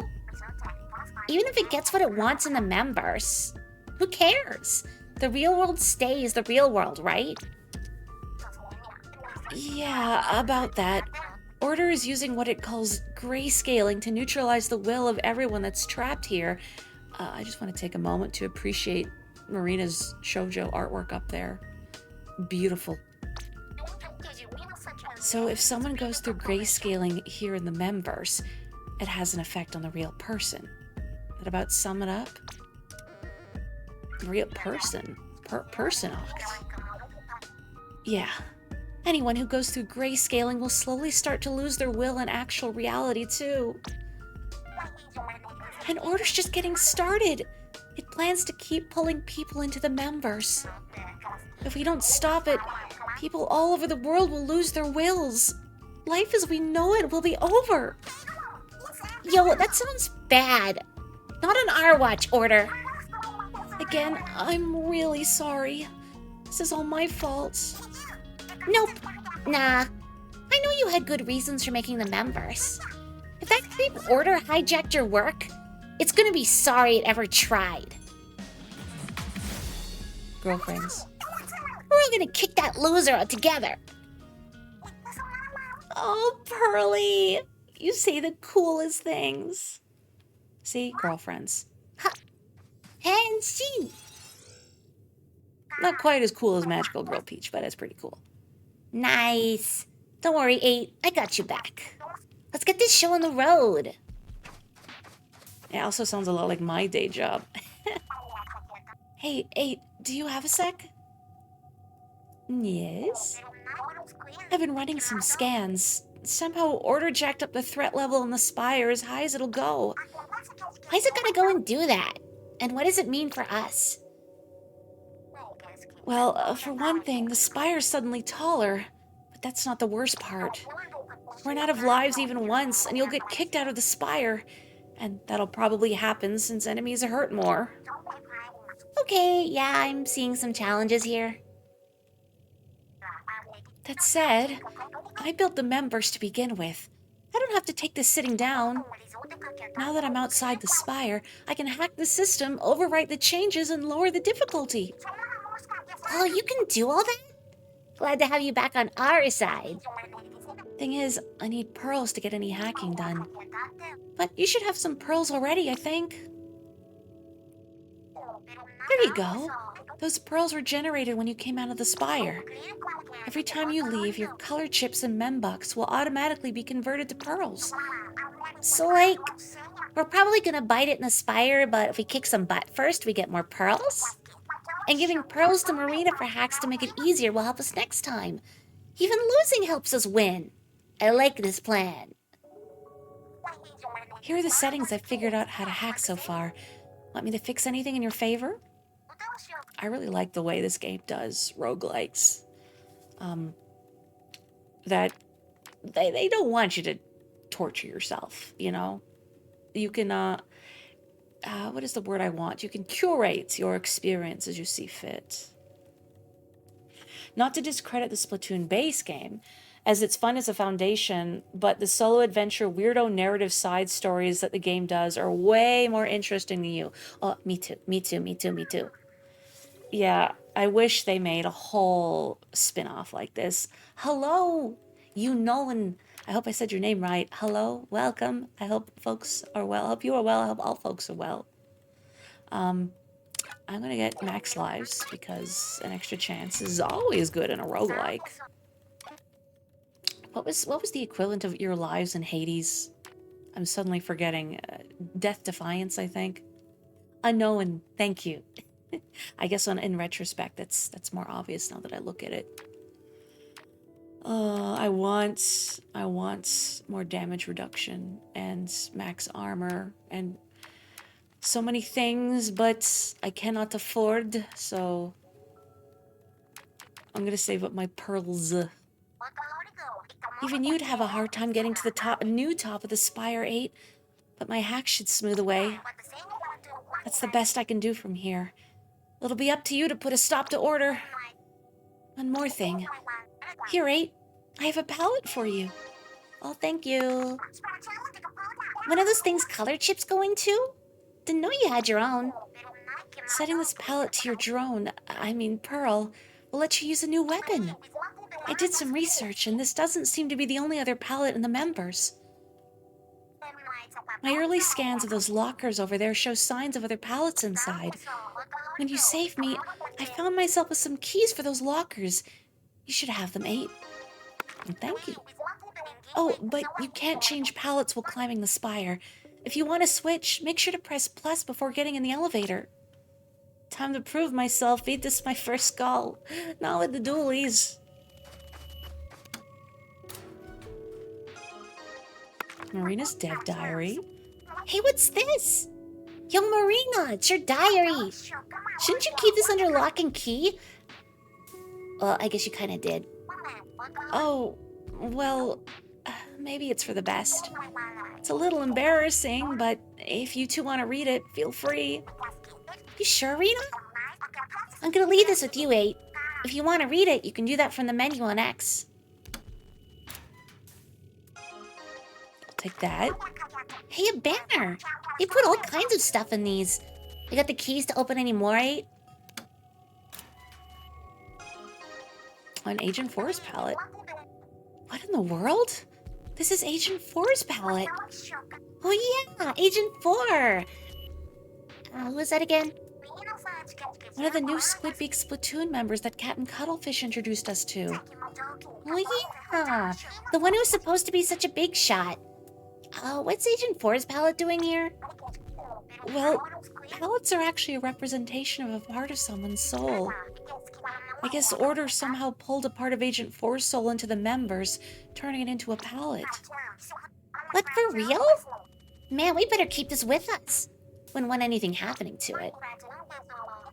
Even if it gets what it wants in the Memverse, who cares? The real world stays the real world, right? Yeah, about that. Order is using what it calls grayscaling to neutralize the will of everyone that's trapped here. I just want to take a moment to appreciate Marina's shoujo artwork up there. Beautiful. So if someone goes through grayscaling here in the Memverse, it has an effect on the real person. That about sum it up? Real person? Person Oct. Yeah. Anyone who goes through grayscaling will slowly start to lose their will and actual reality too. And Order's just getting started. It plans to keep pulling people into the Memverse. If we don't stop it, people all over the world will lose their wills. Life as we know it will be over. Yo, that sounds bad. Not on our watch, Order. Again, I'm really sorry. This is all my fault. Nope. Nah. I know you had good reasons for making the Memverse. If that creep Order hijacked your work, it's gonna be sorry it ever tried. Girlfriends. We're all gonna kick that loser out together. Oh, Pearly. You say the coolest things. See? Girlfriends. Henshin! Not quite as cool as Magical Girl Peach, but it's pretty cool. Nice. Don't worry, 8. I got you back. Let's get this show on the road. It also sounds a lot like my day job. Hey, 8, do you have a sec? Yes? I've been running some scans. Somehow Order jacked up the threat level in the Spire as high as it'll go. Why's it gotta go and do that? And what does it mean for us? Well, for one thing, the spire's suddenly taller. But that's not the worst part. Run out of lives even once, and you'll get kicked out of the spire. And that'll probably happen since enemies are hurt more. Okay, yeah, I'm seeing some challenges here. That said, I built the members to begin with. I don't have to take this sitting down. Now that I'm outside the spire, I can hack the system, overwrite the changes, and lower the difficulty. Oh, you can do all that? Glad to have you back on our side. Thing is, I need pearls to get any hacking done. But you should have some pearls already, I think. There you go. Those pearls were generated when you came out of the spire. Every time you leave, your color chips and membucks will automatically be converted to pearls. So, like, we're probably gonna bite it in the spire, but if we kick some butt first, we get more pearls? And giving pearls to Marina for hacks to make it easier will help us next time. Even losing helps us win. I like this plan. Here are the settings I've figured out how to hack so far. Want me to fix anything in your favor? I really like the way this game does roguelikes. That they don't want you to torture yourself, you know? You can, what is the word I want? You can curate your experience as you see fit. Not to discredit the Splatoon base game, as it's fun as a foundation, but the solo adventure weirdo narrative side stories that the game does are way more interesting than you. Oh, me too. Yeah, I wish they made a whole spin-off like this. Hello, you Nolan. I hope I said your name right. Hello, welcome. I hope folks are well. I hope you are well. I hope all folks are well. I'm gonna get max lives because an extra chance is always good in a roguelike. What was the equivalent of your lives in Hades? I'm suddenly forgetting. Death Defiance, I think. Unknown. Thank you. I guess in retrospect, that's more obvious now that I look at it. I want more damage reduction and max armor and so many things, but I cannot afford, so I'm gonna save up my pearls. Even you'd have a hard time getting to the new top of the Spire 8, but my hack should smooth away. That's the best I can do from here. It'll be up to you to put a stop to order. One more thing. Here, 8. I have a palette for you. Oh, thank you. One of those things color chips go into? Didn't know you had your own. Setting this palette to your drone, Pearl, will let you use a new weapon. I did some research, and this doesn't seem to be the only other palette in the members. My early scans of those lockers over there show signs of other palettes inside. When you saved me, I found myself with some keys for those lockers. You should have them, 8. And thank you. Oh, but you can't change palettes while climbing the spire. If you want to switch, make sure to press plus before getting in the elevator. Time to prove myself. Beat this my first skull. Not with the dualies. Marina's dev diary. Hey, what's this? Yo, Marina, it's your diary. Shouldn't you keep this under lock and key? Well, I guess you kind of did. Oh, well, maybe it's for the best. It's a little embarrassing, but if you two want to read it, feel free. You sure, Rena? I'm gonna leave this with you, 8. If you want to read it, you can do that from the menu on X. I'll take that. Hey, a banner! They put all kinds of stuff in these. You got the keys to open any more, 8? An Agent 4's palette. What in the world? This is Agent 4's palette. Oh yeah, Agent 4! Who is that again? One of the new Squidbeak Splatoon members that Captain Cuttlefish introduced us to. Oh yeah, the one who's supposed to be such a big shot. What's Agent 4's palette doing here? Well, palettes are actually a representation of a part of someone's soul. I guess Order somehow pulled a part of Agent 4's soul into the members, turning it into a palette. What, for real? Man, we better keep this with us. Wouldn't want anything happening to it.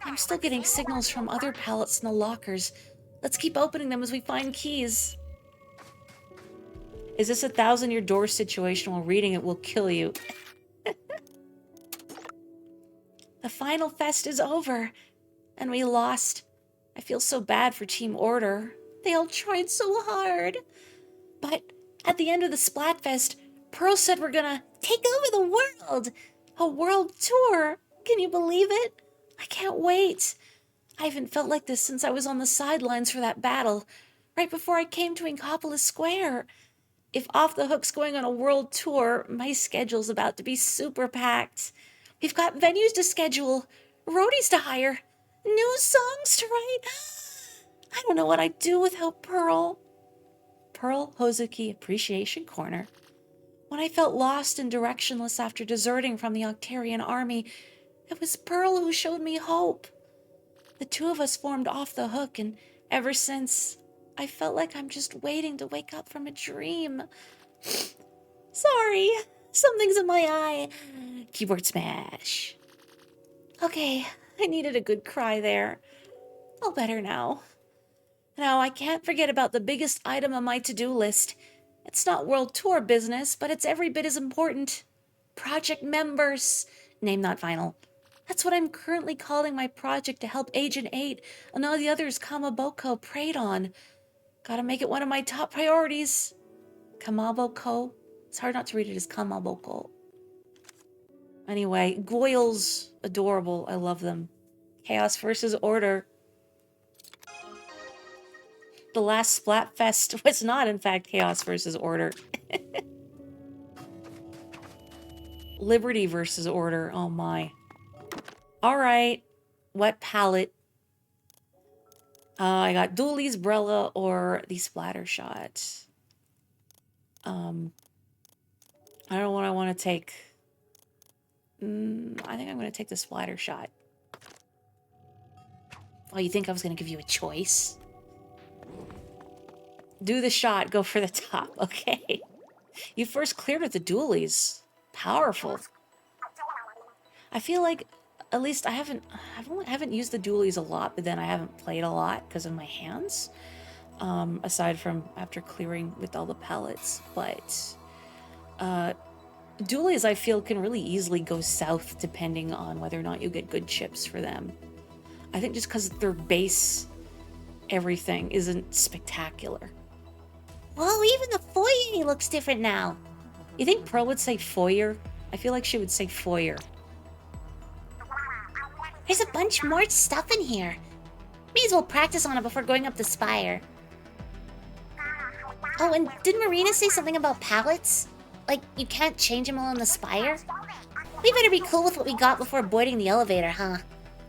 I'm still getting signals from other pallets in the lockers. Let's keep opening them as we find keys. Is this a 1,000-year door situation while reading it will kill you? The final fest is over, and we lost. I feel so bad for Team Order. They all tried so hard. But at the end of the Splatfest, Pearl said we're gonna take over the world. A world tour. Can you believe it? I can't wait. I haven't felt like this since I was on the sidelines for that battle, right before I came to Inkopolis Square. If Off the Hook's going on a world tour, my schedule's about to be super packed. We've got venues to schedule, roadies to hire, new songs to write. I don't know what I'd do without Pearl. Pearl Hozuki Appreciation Corner. When I felt lost and directionless after deserting from the Octarian army, it was Pearl who showed me hope. The two of us formed Off the Hook, and ever since, I felt like I'm just waiting to wake up from a dream. Sorry, something's in my eye. Keyboard smash. Okay, I needed a good cry there. All better now. Now, I can't forget about the biggest item on my to-do list. It's not world tour business, but it's every bit as important. Project members. Name not final. That's what I'm currently calling my project to help Agent 8 and all the others Kamaboko preyed on. Gotta make it one of my top priorities. Kamaboko. It's hard not to read it as Kamaboko. Anyway, Goyles. Adorable. I love them. Chaos versus Order. The last Splatfest was not, in fact, Chaos versus Order. Liberty versus Order. Oh my. Alright. Wet palette. I got Dooley's Brella or the Splatter Shot. I don't know what I want to take. I think I'm going to take the Splatter Shot. Oh, you think I was going to give you a choice? Do the shot, go for the top. Okay. You first cleared with the Doolies. Powerful. I feel like, at least I haven't used the Doolies a lot, but then I haven't played a lot because of my hands. Aside from after clearing with all the pellets. But Doolies, I feel, can really easily go south depending on whether or not you get good chips for them. I think just because their base everything isn't spectacular. Whoa, even the foyer looks different now. You think Pearl would say foyer? I feel like she would say foyer. There's a bunch more stuff in here. May as well practice on it before going up the spire. Oh, and did Marina say something about pallets? Like, you can't change them all on the spire? We better be cool with what we got before boarding the elevator, huh?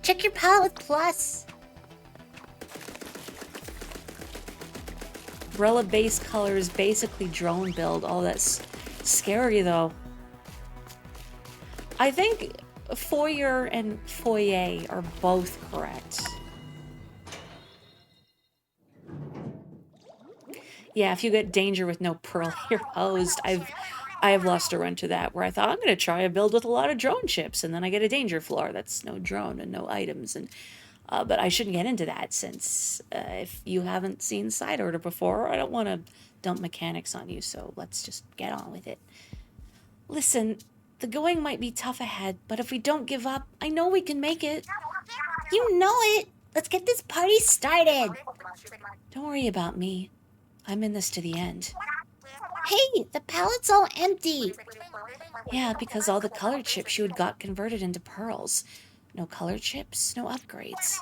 Check your pallet with plus. Umbrella base color is basically drone build. Oh, that's scary, though. I think foyer and foyer are both correct. Yeah, if you get danger with no Pearl, you're hosed. I have lost a run to that where I thought I'm going to try a build with a lot of drone chips, and then I get a danger floor that's no drone and no items. And but I shouldn't get into that since if you haven't seen Side Order before, I don't want to dump mechanics on you, so let's just get on with it. Listen, the going might be tough ahead, but if we don't give up, I know we can make it. You know it! Let's get this party started! Don't worry about me. I'm in this to the end. Hey, the pallet's all empty! Yeah, because all the color chips you had got converted into pearls. No color chips, no upgrades.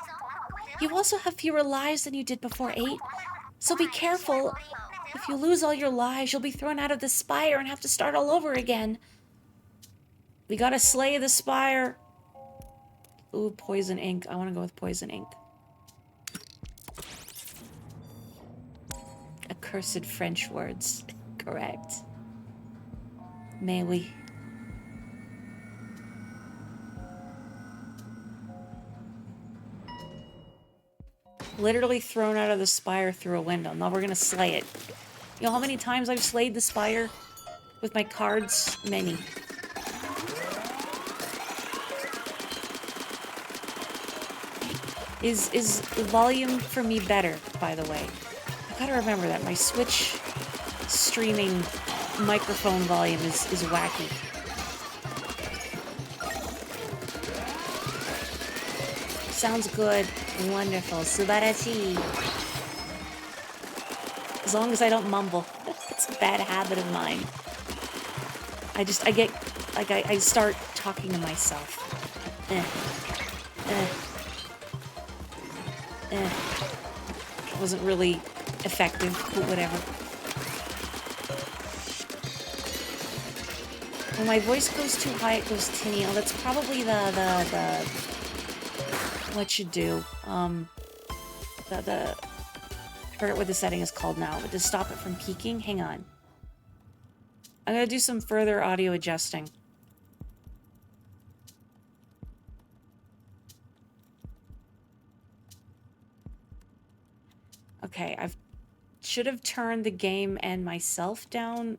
You also have fewer lives than you did before 8, so be careful. If you lose all your lives, you'll be thrown out of the spire and have to start all over again. We gotta slay the spire. Ooh, poison ink. I want to go with poison ink. Accursed French words. Correct. May we? Literally thrown out of the spire through a window. Now we're gonna slay it. You know how many times I've slayed the spire with my cards? Many. Is volume for me better, by the way? I gotta remember that. My Switch streaming microphone volume is wacky. Sounds good. Wonderful. Subarashi. As long as I don't mumble. It's a bad habit of mine. I get, like, I start talking to myself. It wasn't really effective, but whatever. When my voice goes too high, it goes tinny. Oh, that's probably the what you do. I forget what the setting is called now, but to stop it from peaking, hang on. I'm gonna do some further audio adjusting. Okay, should have turned the game and myself down.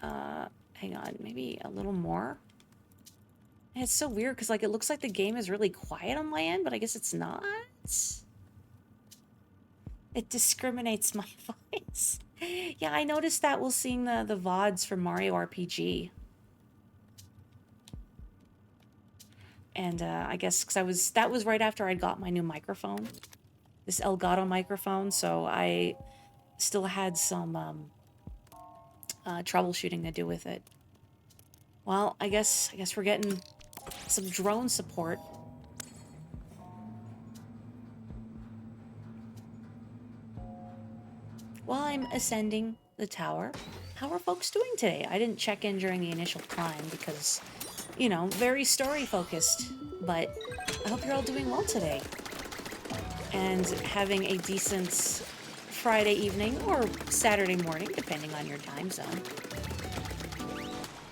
Hang on, maybe a little more. And it's so weird because, like, it looks like the game is really quiet on my end, but I guess it's not. It discriminates my voice. Yeah, I noticed that while seeing the VODs from Mario RPG. And I guess because that was right after I got my new microphone, this Elgato microphone, so I still had some troubleshooting to do with it. Well, I guess we're getting some drone support. While I'm ascending the tower, how are folks doing today? I didn't check in during the initial climb because, you know, very story focused, but I hope you're all doing well today. And having a decent Friday evening or Saturday morning, depending on your time zone.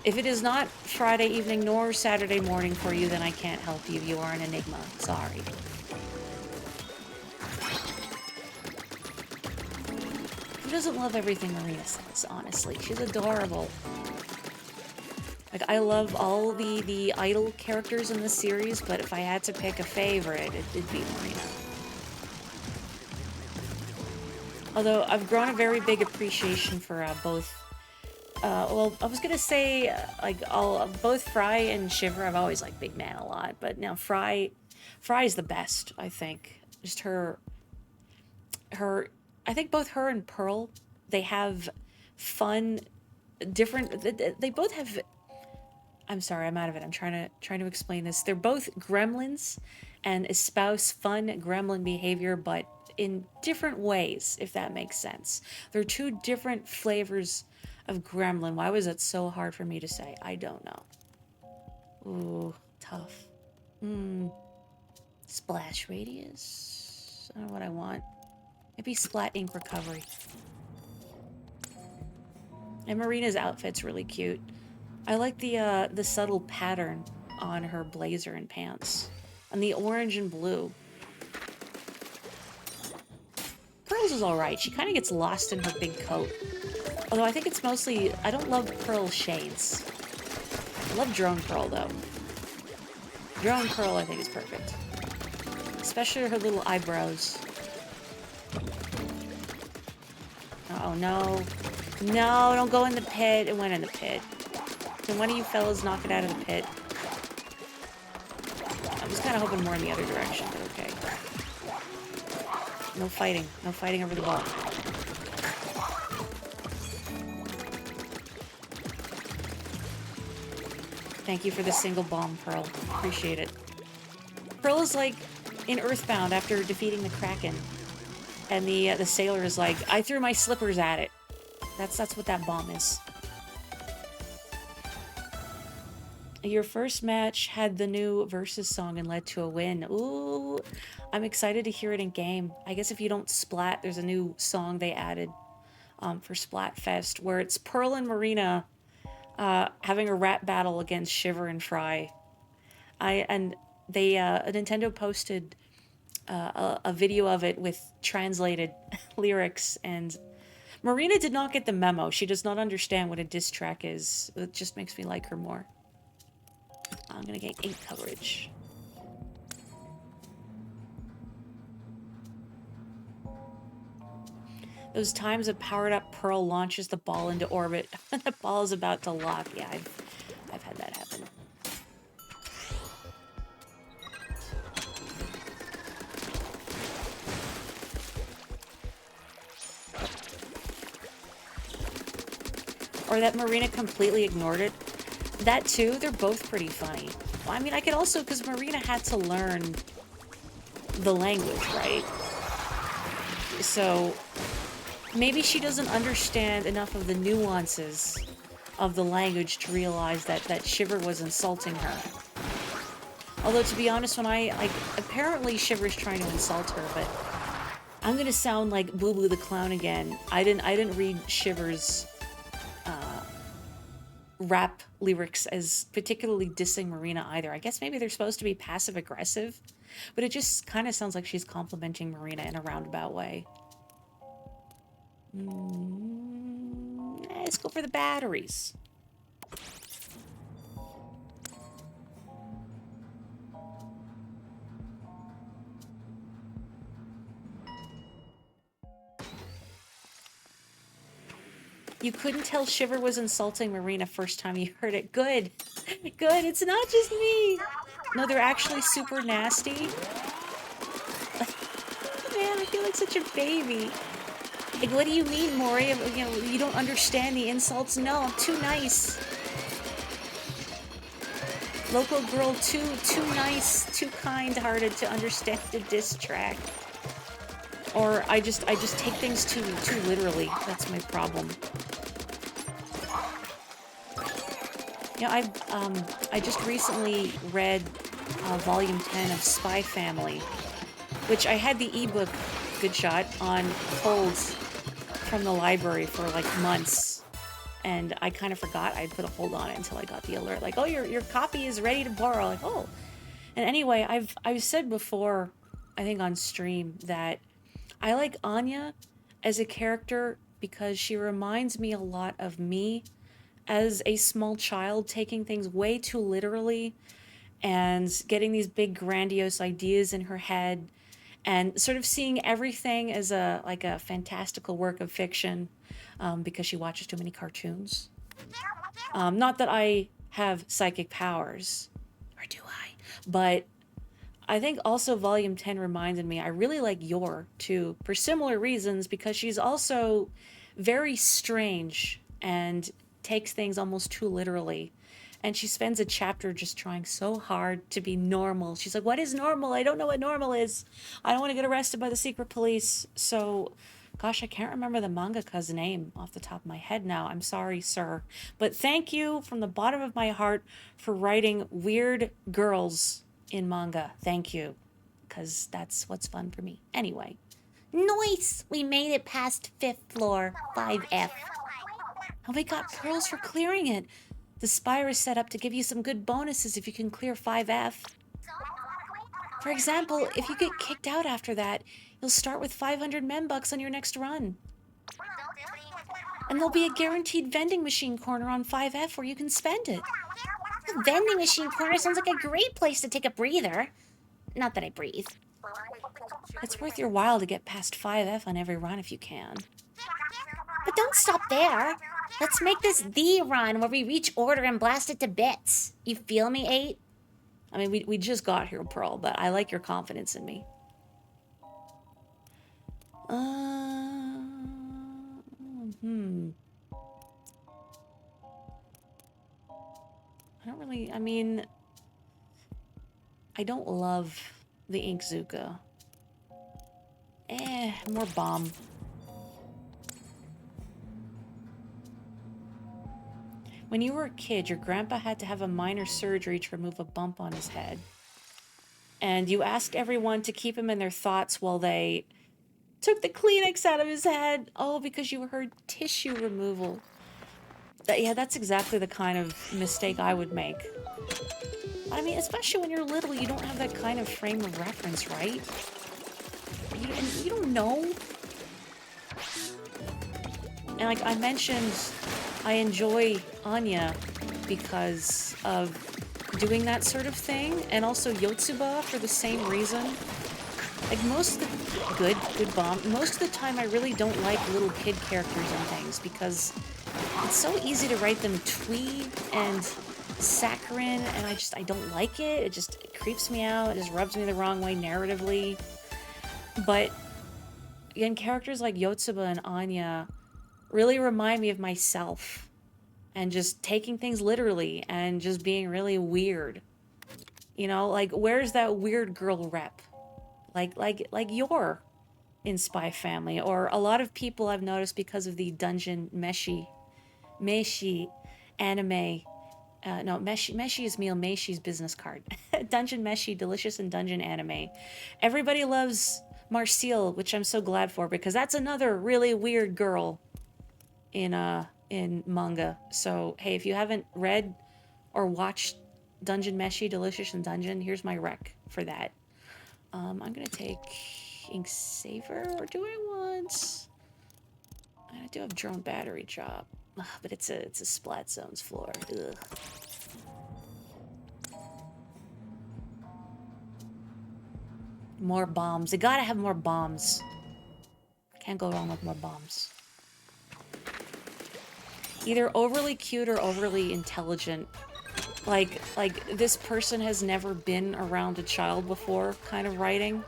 If it is not Friday evening nor Saturday morning for you, then I can't help you. You are an enigma. Sorry. Who doesn't love everything Marina says, honestly? She's adorable. Like, I love all the idol characters in the series, but if I had to pick a favorite, it'd be Marina. Although I've grown a very big appreciation for both. Well, I was gonna say both Fry and Shiver. I've always liked Big Man a lot, but now Fry's the best. I think just her. I think both her and Pearl, they have fun, different. They both have. I'm sorry, I'm out of it. I'm trying to explain this. They're both gremlins, and espouse fun gremlin behavior, but in different ways, if that makes sense. They're two different flavors of gremlin. Why was that so hard for me to say? I don't know. Ooh, tough. Splash radius? I don't know what I want. Maybe Splat Ink Recovery. And Marina's outfit's really cute. I like the subtle pattern on her blazer and pants. And the orange and blue. Pearl's is alright. She kind of gets lost in her big coat. Although I think it's mostly... I don't love Pearl shades. I love Drone Pearl, though. Drone Pearl, I think, is perfect. Especially her little eyebrows. Oh, no. No, don't go in the pit. It went in the pit. Can one of you fellas knock it out of the pit? I was kind of hoping more in the other direction, but okay. No fighting. No fighting over the ball. Thank you for the single bomb, Pearl. Appreciate it. Pearl is like in Earthbound after defeating the Kraken. And the sailor is like, I threw my slippers at it. That's what that bomb is. Your first match had the new Versus song and led to a win. Ooh, I'm excited to hear it in game. I guess if you don't Splat, there's a new song they added for Splatfest where it's Pearl and Marina having a rap battle against Shiver and Fry. Nintendo posted a video of it with translated lyrics, and Marina did not get the memo. She does not understand what a diss track is. It just makes me like her more. I'm gonna get 8 coverage. Those times a powered-up Pearl launches the ball into orbit when the ball is about to lock. Yeah, I've had that happen. Or that Marina completely ignored it. That too, they're both pretty funny. Well, I mean, I could also, because Marina had to learn the language, right? So maybe she doesn't understand enough of the nuances of the language to realize that Shiver was insulting her. Although, to be honest, when apparently Shiver's trying to insult her, but I'm gonna sound like Boo Boo the Clown again. I didn't read Shiver's rap lyrics as particularly dissing Marina either. I guess maybe they're supposed to be passive-aggressive, but it just kind of sounds like she's complimenting Marina in a roundabout way. Let's go for the batteries. You couldn't tell Shiver was insulting Marina first time you heard it. Good. Good. It's not just me. No, they're actually super nasty. Man, I feel like such a baby. Like, what do you mean, Morri? You know, you don't understand the insults? No, I'm too nice. Local girl, too nice, too kind-hearted to understand the diss track. Or I just take things too literally. That's my problem. You know, I just recently read Volume 10 of Spy Family, which I had the ebook, good shot, on hold from the library for like months, and I kind of forgot I'd put a hold on it until I got the alert, like, oh, your copy is ready to borrow. Like, oh. And anyway, I've said before, I think on stream, that I like Anya as a character because she reminds me a lot of me as a small child, taking things way too literally and getting these big grandiose ideas in her head and sort of seeing everything as a fantastical work of fiction, because she watches too many cartoons. Not that I have psychic powers, or do I? But I think also Volume 10 reminded me I really like Yor too, for similar reasons, because she's also very strange and takes things almost too literally. And she spends a chapter just trying so hard to be normal. She's like, what is normal? I don't know what normal is. I don't want to get arrested by the secret police. So, gosh, I can't remember the mangaka's name off the top of my head now. I'm sorry, sir. But thank you from the bottom of my heart for writing weird girls in manga. Thank you. Because that's what's fun for me. Anyway. Nice! We made it past 5th floor, 5F. And we got pearls for clearing it. The spire is set up to give you some good bonuses if you can clear 5F. For example, if you get kicked out after that, you'll start with 500 membucks on your next run. And there'll be a guaranteed vending machine corner on 5F where you can spend it. The vending machine corner sounds like a great place to take a breather. Not that I breathe. It's worth your while to get past 5F on every run if you can. But don't stop there. Let's make this the run where we reach order and blast it to bits. You feel me, 8? I mean, we just got here, Pearl, but I like your confidence in me. I don't really, I mean, I don't love the Inkzuka. More bomb. When you were a kid, your grandpa had to have a minor surgery to remove a bump on his head. And you asked everyone to keep him in their thoughts while they took the Kleenex out of his head. Oh, because you heard tissue removal. Yeah, that's exactly the kind of mistake I would make. I mean, especially when you're little, you don't have that kind of frame of reference, right? You don't know. And like I mentioned, I enjoy Anya because of doing that sort of thing, and also Yotsuba for the same reason. Like, most of the... Good bomb. Most of the time, I really don't like little kid characters and things, because it's so easy to write them twee and saccharine, and I don't like it. It creeps me out. It just rubs me the wrong way narratively. But, again, characters like Yotsuba and Anya really remind me of myself. And just taking things literally and just being really weird. You know, like, where's that weird girl rep? Like you're in Spy Family, or a lot of people I've noticed because of the Dungeon Meshi anime. No, Meshi is meal, Meshi's business card. Dungeon Meshi, delicious and dungeon anime. Everybody loves Marcille, which I'm so glad for, because that's another really weird girl in manga. So, hey, if you haven't read or watched Dungeon Meshi, Delicious and Dungeon, here's my rec for that. I'm gonna take Ink Saver, or do I want... I do have Drone Battery Drop, but it's a Splat Zones floor. Ugh. More bombs. I gotta have more bombs. Can't go wrong with more bombs. Either overly cute or overly intelligent. Like this person has never been around a child before kind of writing.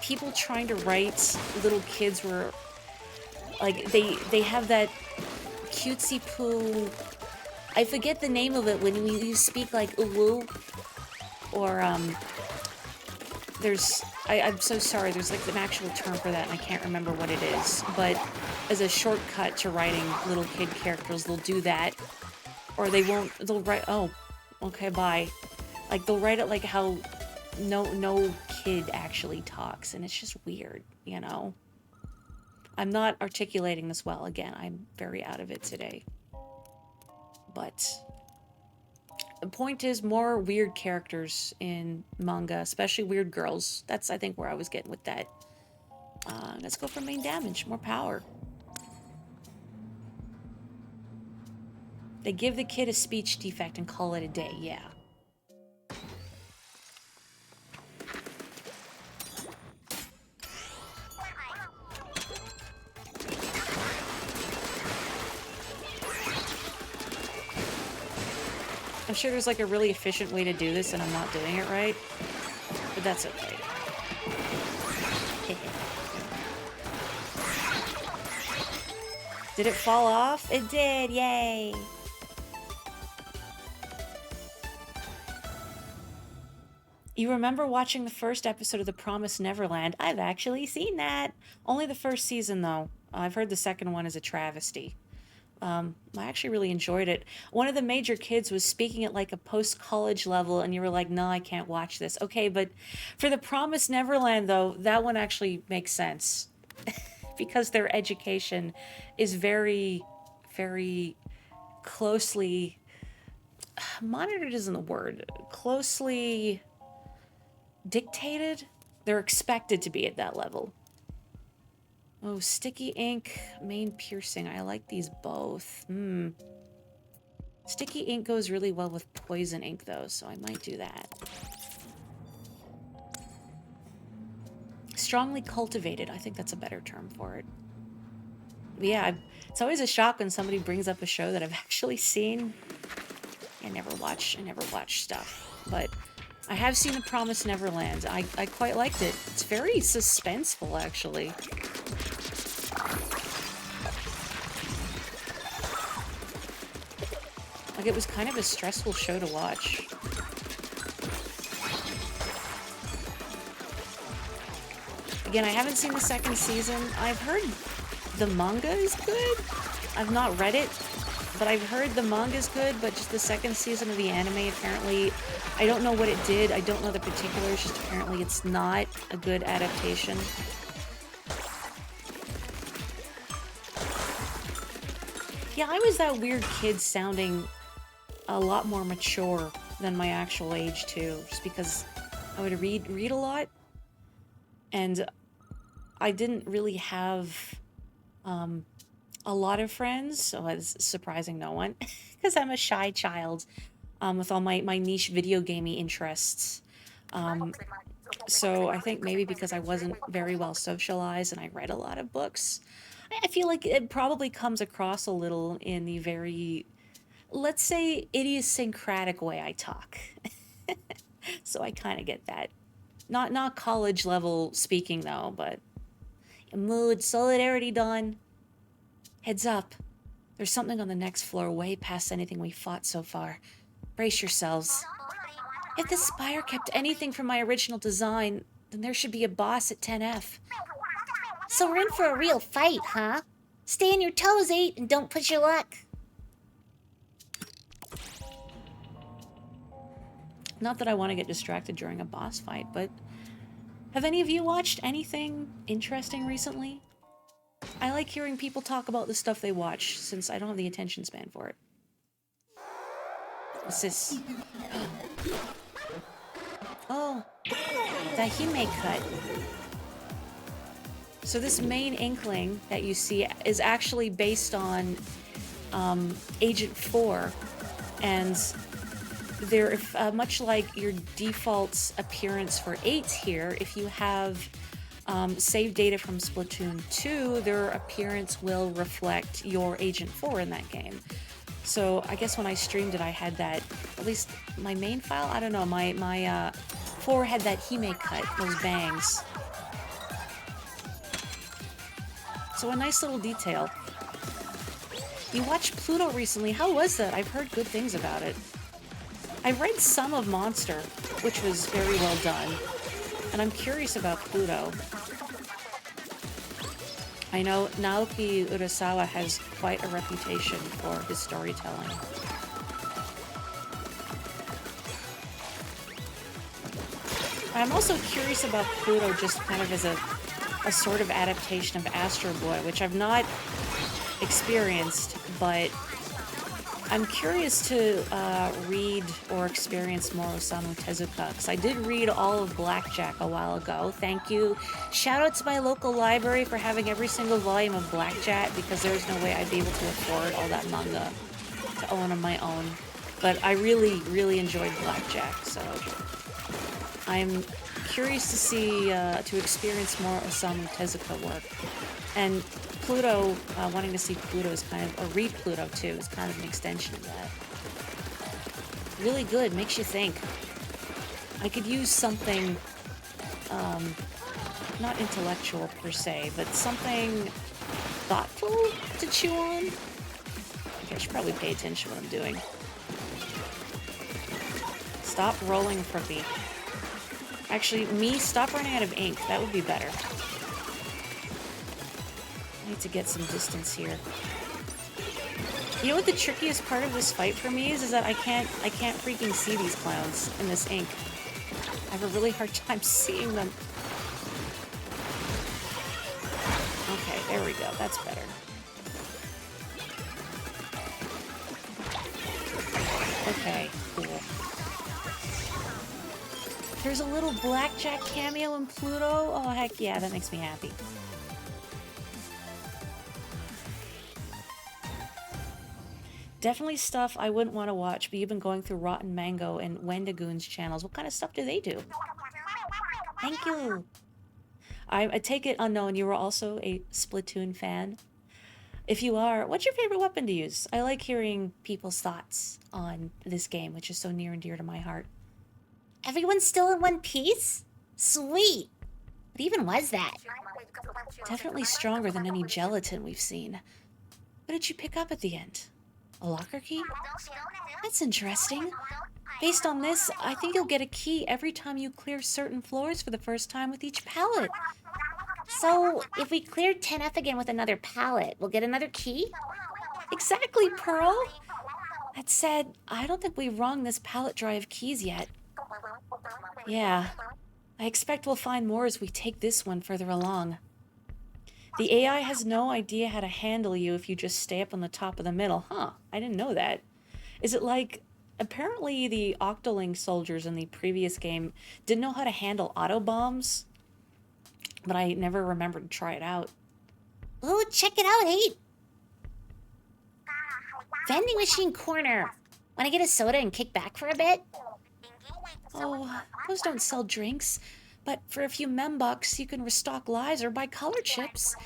People trying to write little kids where, like, they have that cutesy poo... I forget the name of it when you speak like uwu, or I'm so sorry, there's like an actual term for that and I can't remember what it is, but as a shortcut to writing little kid characters, they'll do that, or they'll write, oh, okay, bye. Like, they'll write it like how no kid actually talks, and it's just weird, you know? I'm not articulating this well, again, I'm very out of it today. But the point is, more weird characters in manga, especially weird girls. That's, I think, where I was getting with that. Let's go for main damage, more power. They give the kid a speech defect and call it a day, yeah. I'm sure there's like a really efficient way to do this and I'm not doing it right, but that's okay. Did it fall off? It did, yay! You remember watching the first episode of The Promised Neverland? I've actually seen that. Only the first season, though. I've heard the second one is a travesty. I actually really enjoyed it. One of the major kids was speaking at like a post-college level, and you were like, no, I can't watch this. Okay, but for The Promised Neverland, though, that one actually makes sense. Because their education is very, very closely... monitored isn't the word. Closely dictated? They're expected to be at that level. Oh, sticky ink, main piercing. I like these both. Sticky ink goes really well with poison ink, though, so I might do that. Strongly cultivated. I think that's a better term for it. But yeah, it's always a shock when somebody brings up a show that I've actually seen. I never watch stuff, but I have seen The Promised Neverland. I quite liked it. It's very suspenseful, actually. Like, it was kind of a stressful show to watch. Again, I haven't seen the second season. I've heard the manga is good. I've not read it, but I've heard the manga is good, but just the second season of the anime, apparently, I don't know what it did. I don't know the particulars, just apparently it's not a good adaptation. Yeah, I was that weird kid sounding a lot more mature than my actual age, too, just because I would read a lot, and I didn't really have a lot of friends, so it's surprising no one, because I'm a shy child. with all my niche video gaming interests. So I think maybe because I wasn't very well socialized and I read a lot of books, I feel like it probably comes across a little in the very, let's say, idiosyncratic way I talk. So I kind of get that. Not college level speaking though, but mood, solidarity done. Heads up. There's something on the next floor way past anything we fought so far. Brace yourselves. If this spire kept anything from my original design, then there should be a boss at 10F. So we're in for a real fight, huh? Stay on your toes, 8, and don't push your luck. Not that I want to get distracted during a boss fight, but have any of you watched anything interesting recently? I like hearing people talk about the stuff they watch, since I don't have the attention span for it. What's this? Oh, the Hime cut. So this main inkling that you see is actually based on Agent 4, and they're much like your default appearance for 8s here. If you have save data from Splatoon 2, their appearance will reflect your Agent 4 in that game. So I guess when I streamed it, I had that, at least my main file, I don't know, my 4 had that Hime cut, those bangs. So a nice little detail. You watched Pluto recently. How was that? I've heard good things about it. I've read some of Monster, which was very well done. And I'm curious about Pluto. I know Naoki Urasawa has quite a reputation for his storytelling. I'm also curious about Pluto just kind of as a sort of adaptation of Astro Boy, which I've not experienced, but I'm curious to read or experience more Osamu Tezuka, because I did read all of Blackjack a while ago. Thank you. Shout out to my local library for having every single volume of Blackjack, because there's no way I'd be able to afford all that manga to own on my own. But I really, really enjoyed Blackjack, so I'm curious to see, to experience more Osamu Tezuka work. And Pluto, wanting to see Pluto is kind of, or read Pluto too, is kind of an extension of that. Really good, makes you think. I could use something, not intellectual per se, but something thoughtful to chew on. Okay, I should probably pay attention to what I'm doing. Stop rolling, Frookie. Actually, stop running out of ink. That would be better. I need to get some distance here. You know what the trickiest part of this fight for me is that I can't freaking see these clowns in this ink. I have a really hard time seeing them. Okay, there we go. That's better. Okay, cool. There's a little Blackjack cameo in Pluto. Oh, heck yeah, that makes me happy. Definitely stuff I wouldn't want to watch, but you've been going through Rotten Mango and Wendigoon's channels. What kind of stuff do they do? Thank you. I take it unknown you were also a Splatoon fan. If you are, what's your favorite weapon to use? I like hearing people's thoughts on this game, which is so near and dear to my heart. Everyone's still in one piece? Sweet. What even was that? Definitely stronger than any gelatin we've seen. What did you pick up at the end? A locker key? That's interesting. Based on this, I think you'll get a key every time you clear certain floors for the first time with each pallet. So, if we cleared 10F again with another pallet, we'll get another key? Exactly, Pearl! That said, I don't think we've rung this pallet dry of keys yet. Yeah, I expect we'll find more as we take this one further along. The AI has no idea how to handle you if you just stay up on the top of the middle. Huh, I didn't know that. Is it like, apparently the Octoling soldiers in the previous game didn't know how to handle auto bombs, but I never remembered to try it out. Ooh, check it out, 8. Vending machine corner. Want to get a soda and kick back for a bit? Oh, those don't sell drinks. But for a few membucks, you can restock lives or buy color chips.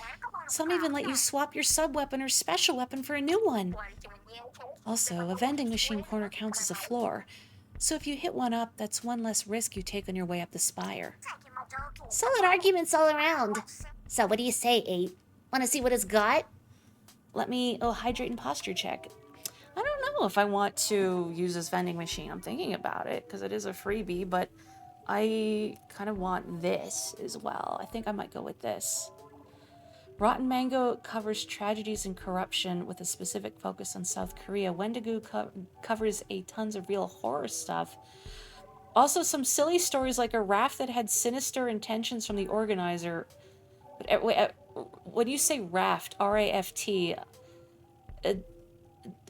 Some even let you swap your sub-weapon or special weapon for a new one. Also, a vending machine corner counts as a floor. So if you hit one up, that's one less risk you take on your way up the spire. Solid arguments all around. So what do you say, 8? Want to see what it's got? Let me hydrate and posture check. I don't know if I want to use this vending machine. I'm thinking about it because it is a freebie, but I kind of want this as well. I think I might go with this. Rotten Mango covers tragedies and corruption with a specific focus on South Korea. Wendigo covers tons of real horror stuff. Also, some silly stories like a raft that had sinister intentions from the organizer. But wait, when you say raft, R-A-F-T,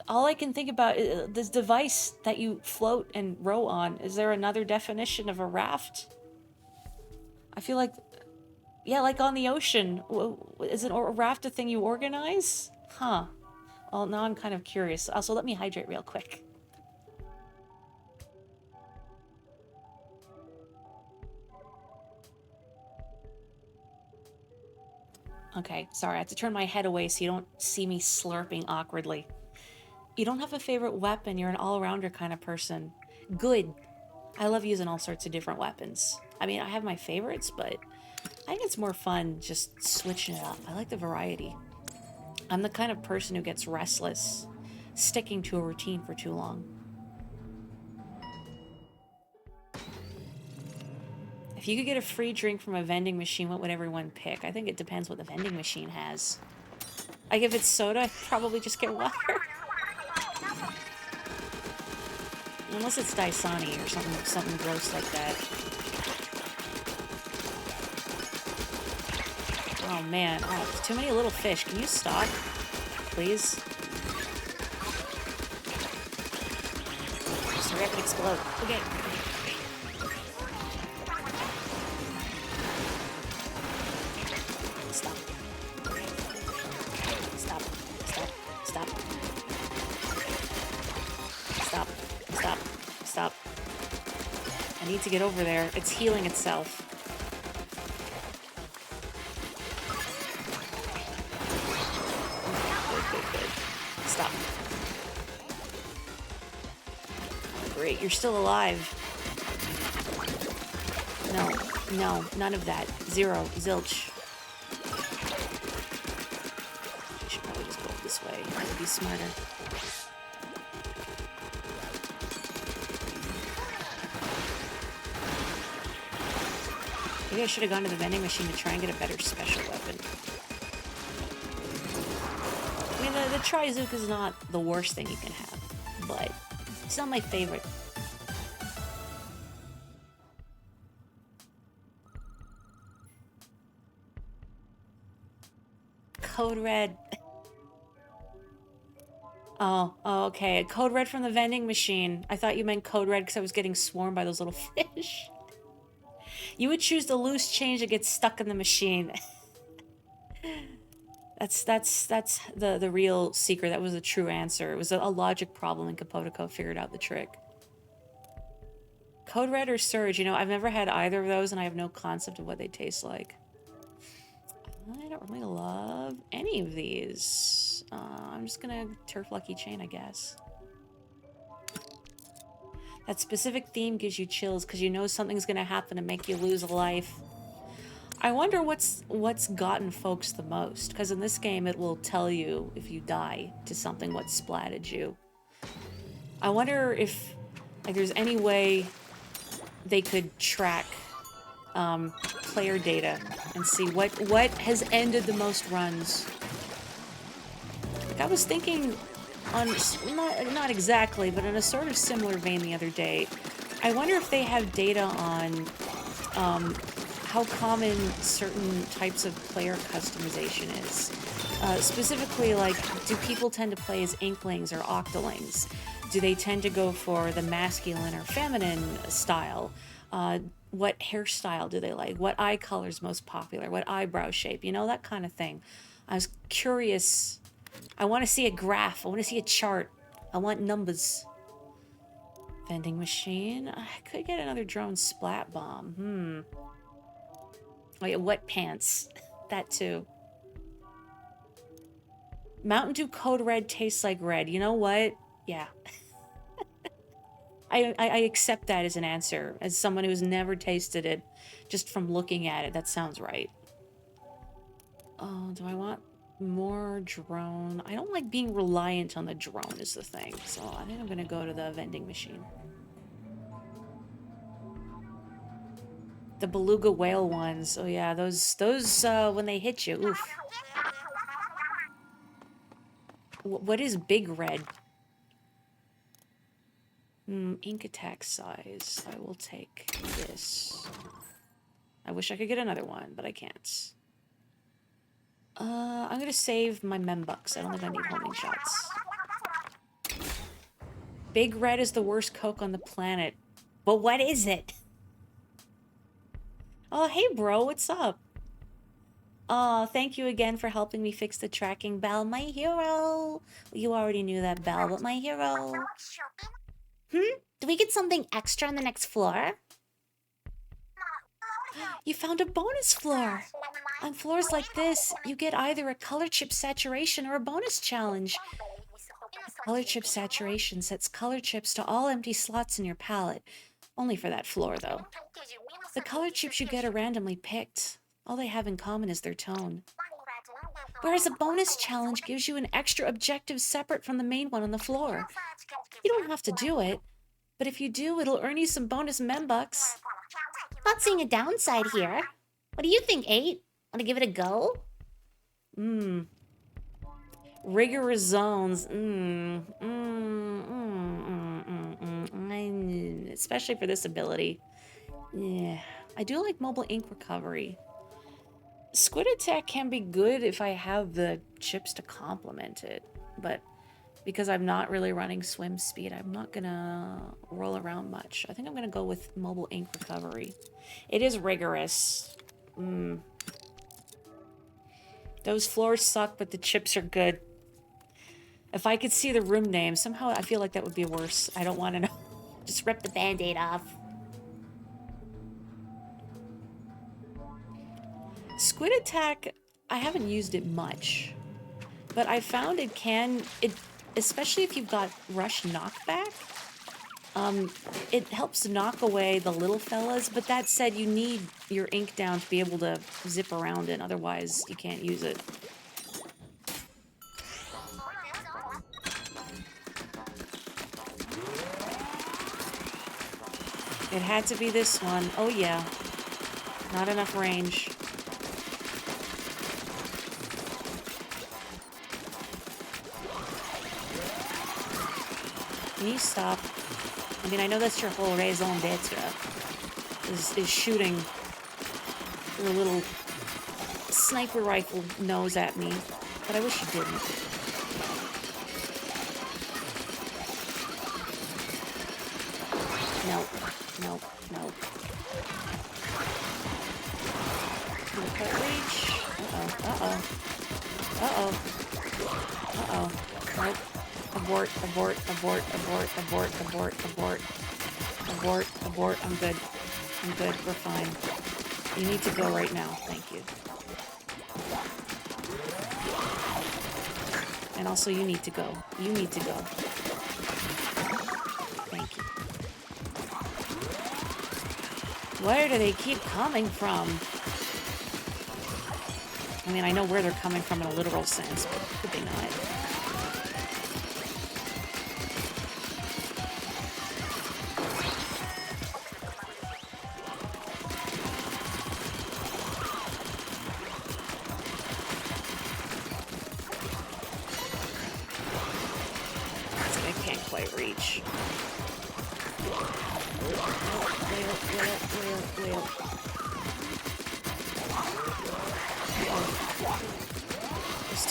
all I can think about is this device that you float and row on. Is there another definition of a raft? I feel like, yeah, like on the ocean. Is it a raft a thing you organize? Huh. Well, now I'm kind of curious. Also, let me hydrate real quick. Okay, sorry, I have to turn my head away so you don't see me slurping awkwardly. You don't have a favorite weapon, you're an all-rounder kind of person. Good. I love using all sorts of different weapons. I mean, I have my favorites, but I think it's more fun just switching it up. I like the variety. I'm the kind of person who gets restless, sticking to a routine for too long. If you could get a free drink from a vending machine, what would everyone pick? I think it depends what the vending machine has. Like if it's soda, I'd probably just get water. Unless it's Dasani or something gross like that. Oh man, oh, too many little fish. Can you stop, please? Just hurry up and explode. Okay. Stop. Stop. Stop. Stop. Stop. Stop. Stop. I need to get over there. It's healing itself. Good. Stop. Great, you're still alive. No, none of that. Zero. Zilch. I should probably just go this way. That would be smarter. Maybe I should have gone to the vending machine to try and get a better special weapon. I mean, the Trizuka is not the worst thing you can have, but it's not my favorite. Code Red. Oh, okay. Code Red from the vending machine. I thought you meant Code Red because I was getting swarmed by those little fish. You would choose the loose change that gets stuck in the machine. That's the real secret. That was the true answer. It was a logic problem, and Kapotiko figured out the trick. Code Red or Surge, you know, I've never had either of those, and I have no concept of what they taste like. I don't really love any of these. I'm just gonna turf Lucky Chain, I guess. That specific theme gives you chills because you know something's gonna happen to make you lose a life. I wonder what's gotten folks the most, because in this game it will tell you if you die to something what splatted you. I wonder if like there's any way they could track player data and see what has ended the most runs. Like I was thinking on not exactly, but in a sort of similar vein the other day. I wonder if they have data on how common certain types of player customization is. Specifically, like, do people tend to play as Inklings or Octolings? Do they tend to go for the masculine or feminine style? What hairstyle do they like? What eye color is most popular? What eyebrow shape? You know, that kind of thing. I was curious. I want to see a graph. I want to see a chart. I want numbers. Vending machine. I could get another drone splat bomb. Oh yeah, wet pants. That too. Mountain Dew Code Red tastes like red. You know what? Yeah. I accept that as an answer. As someone who's never tasted it, just from looking at it, that sounds right. Oh, do I want more drone? I don't like being reliant on the drone is the thing. So I think I'm gonna go to the vending machine. The beluga whale ones. Oh yeah, those when they hit you, oof. What is big red? Ink attack size. I will take this. I wish I could get another one, but I can't. I'm gonna save my membucks. I don't think I need homing shots. Big Red is the worst Coke on the planet. But what is it? Oh, hey bro, what's up? Oh, thank you again for helping me fix the tracking bell. My hero! You already knew that bell, but my hero. Do we get something extra on the next floor? You found a bonus floor! On floors like this, you get either a color chip saturation or a bonus challenge. Color chip saturation sets color chips to all empty slots in your palette. Only for that floor, though. The color chips you get are randomly picked. All they have in common is their tone. Whereas a bonus challenge gives you an extra objective separate from the main one on the floor. You don't have to do it, but if you do, it'll earn you some bonus membucks. Not seeing a downside here. What do you think, 8? Want to give it a go? Rigorous zones. Especially for this ability. Yeah. I do like mobile ink recovery. Squid attack can be good if I have the chips to complement it, but because I'm not really running swim speed, I'm not gonna roll around much. I think I'm gonna go with mobile ink recovery. It is rigorous. Those floors suck, but the chips are good. If I could see the room name, somehow I feel like that would be worse. I don't want to know. Just rip the band-aid off. Squid attack, I haven't used it much, but I found it especially if you've got rush knockback, it helps knock away the little fellas, but that said, you need your ink down to be able to zip around it, otherwise you can't use it. It had to be this one. Oh yeah. Not enough range. Can you stop? I mean, I know that's your whole raison d'etre, is shooting your little sniper rifle nose at me, but I wish you didn't. Nope, nope, nope. Can I cut reach? Uh-oh, uh-oh. Uh-oh. Uh-oh. Nope. Abort, abort, abort, abort, abort, abort, abort. Abort, abort. I'm good. I'm good. We're fine. You need to go right now. Thank you. And also, you need to go. You need to go. Thank you. Where do they keep coming from? I mean, I know where they're coming from in a literal sense, but could they not?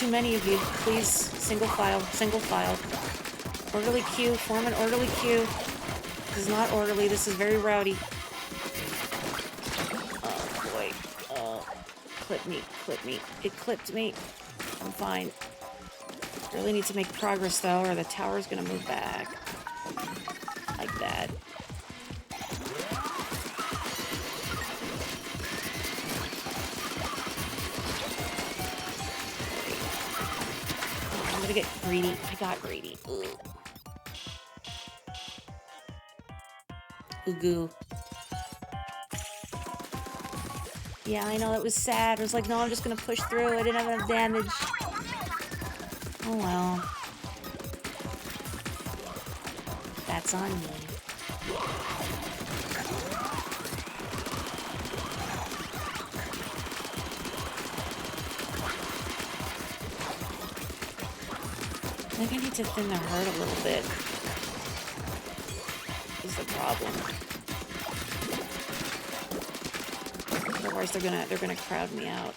Many of you, please, single file, single file. Orderly queue, form an orderly queue. This is not orderly, this is very rowdy. Oh boy, oh, clip me, it clipped me. I'm fine. Really need to make progress though, or the tower's gonna move back. Like that. gotta get greedy. I got greedy. Ugh. Ugu. Yeah, I know, it was sad. I was like, no, I'm just gonna push through. I didn't have enough damage. Oh well. That's on me. I think I need to thin the herd a little bit. Is the problem. Otherwise they're gonna crowd me out.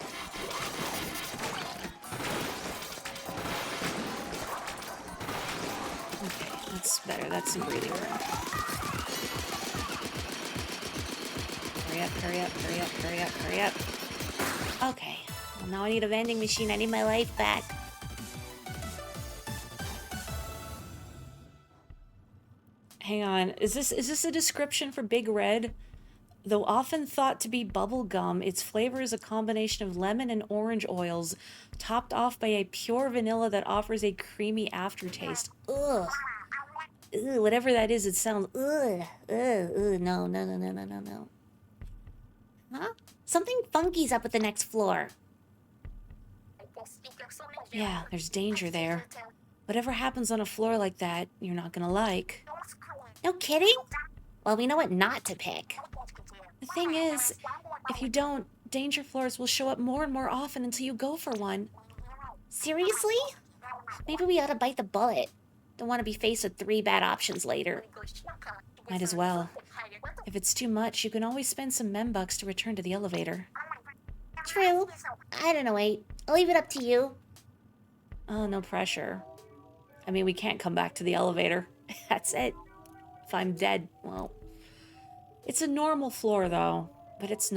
Okay, that's better. That's some breathing room. Hurry up, hurry up, hurry up, hurry up, hurry up. Okay. Well, now I need a vending machine. I need my life back. Hang on. Is this a description for Big Red? Though often thought to be bubble gum, its flavor is a combination of lemon and orange oils, topped off by a pure vanilla that offers a creamy aftertaste. Ugh. Ugh, whatever that is, it sounds ugh. Ugh, no, no, no, no, no, no, no. Huh? Something funky's up at the next floor. Yeah, there's danger there. Whatever happens on a floor like that, you're not gonna like. No kidding? Well, we know what not to pick. The thing is, if you don't, danger floors will show up more and more often until you go for one. Seriously? Maybe we ought to bite the bullet. Don't want to be faced with 3 bad options later. Might as well. If it's too much, you can always spend some membucks to return to the elevator. True. I don't know, wait. I'll leave it up to you. Oh, no pressure. I mean, we can't come back to the elevator. That's it. If I'm dead, well... It's a normal floor, though. But it's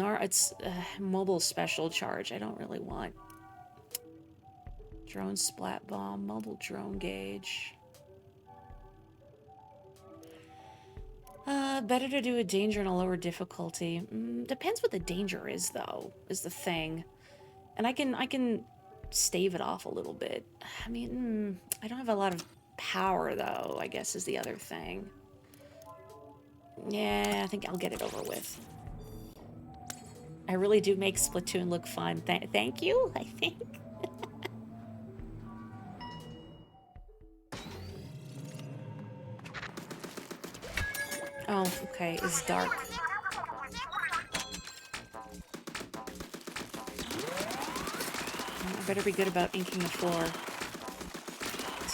mobile special charge I don't really want. Drone splat bomb, mobile drone gauge. Better to do a danger in a lower difficulty. Depends what the danger is, though, is the thing. And I can stave it off a little bit. I mean, I don't have a lot of power, though, I guess is the other thing. Yeah, I think I'll get it over with. I really do make Splatoon look fun. Thank you, I think. Oh, okay, it's dark. I better be good about inking the floor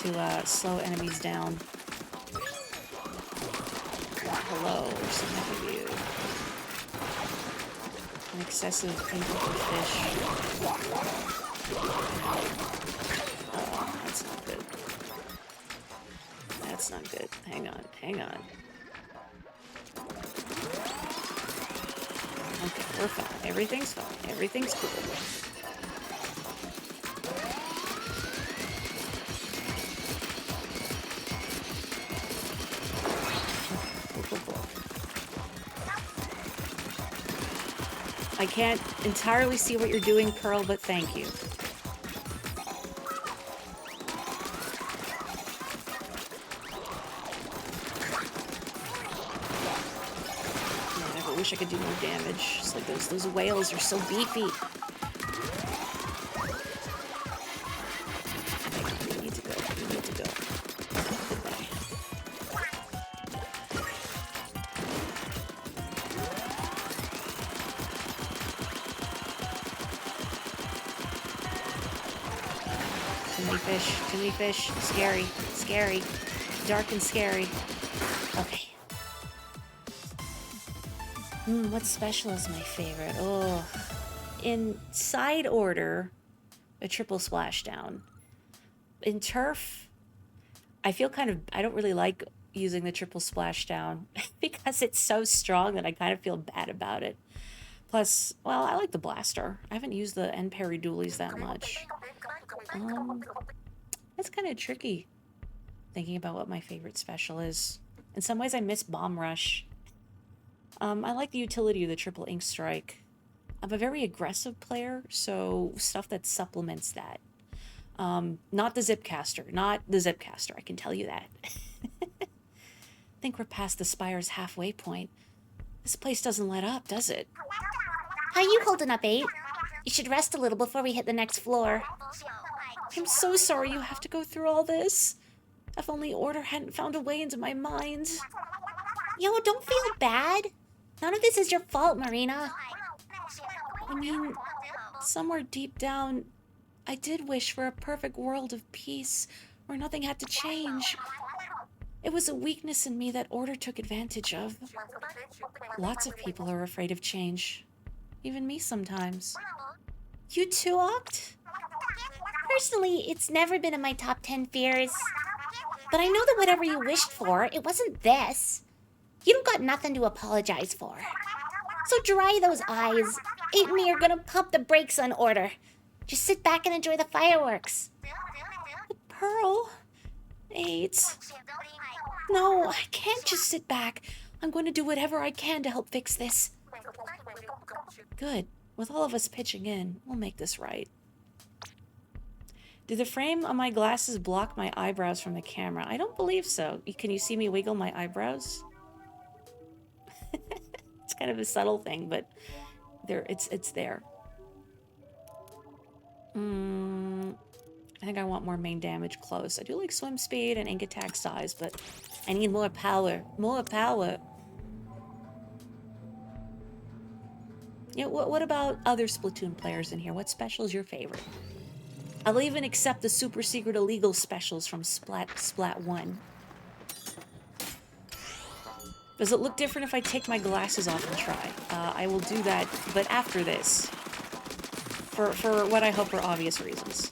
to slow enemies down. Hello, there's some of you. An excessive input for fish. Oh, that's not good. That's not good. Hang on, hang on. Okay, we're fine. Everything's fine. Everything's cool. I can't entirely see what you're doing, Pearl, but thank you. Man, I wish I could do more damage. It's like those whales are so beefy. You need to go. You need to go. Goodbye. Too many fish. Scary. Scary. Dark and scary. Okay. What special is my favorite? Oh. In side order, a triple splashdown. In turf, I feel I don't really like using the triple splashdown because it's so strong that I kind of feel bad about it. Plus, well, I like the blaster. I haven't used the end parry dualies that much. That's kind of tricky, thinking about what my favorite special is. In some ways, I miss Bomb Rush. I like the utility of the triple ink strike. I'm a very aggressive player, so stuff that supplements that. Not the Zipcaster. Not the Zipcaster, I can tell you that. I think we're past the Spire's halfway point. This place doesn't let up, does it? How you holding up, 8? You should rest a little before we hit the next floor. I'm so sorry you have to go through all this. If only Order hadn't found a way into my mind. Yo, don't feel bad. None of this is your fault, Marina. I mean, somewhere deep down, I did wish for a perfect world of peace where nothing had to change. It was a weakness in me that Order took advantage of. Lots of people are afraid of change. Even me sometimes. You too, Oct? Personally, it's never been in my top 10 fears. But I know that whatever you wished for, it wasn't this. You don't got nothing to apologize for. So dry those eyes. 8 and me are gonna pump the brakes on Order. Just sit back and enjoy the fireworks. Pearl? 8. No, I can't just sit back. I'm going to do whatever I can to help fix this. Good. With all of us pitching in, we'll make this right. Did the frame on my glasses block my eyebrows from the camera? I don't believe so. Can you see me wiggle my eyebrows? It's kind of a subtle thing, but it's there. I think I want more main damage close. I do like swim speed and ink attack size, but I need more power. More power. Yeah, what about other Splatoon players in here? What special is your favorite? I'll even accept the super secret illegal specials from Splat 1. Does it look different if I take my glasses off and try? I will do that, but after this. For what I hope are obvious reasons.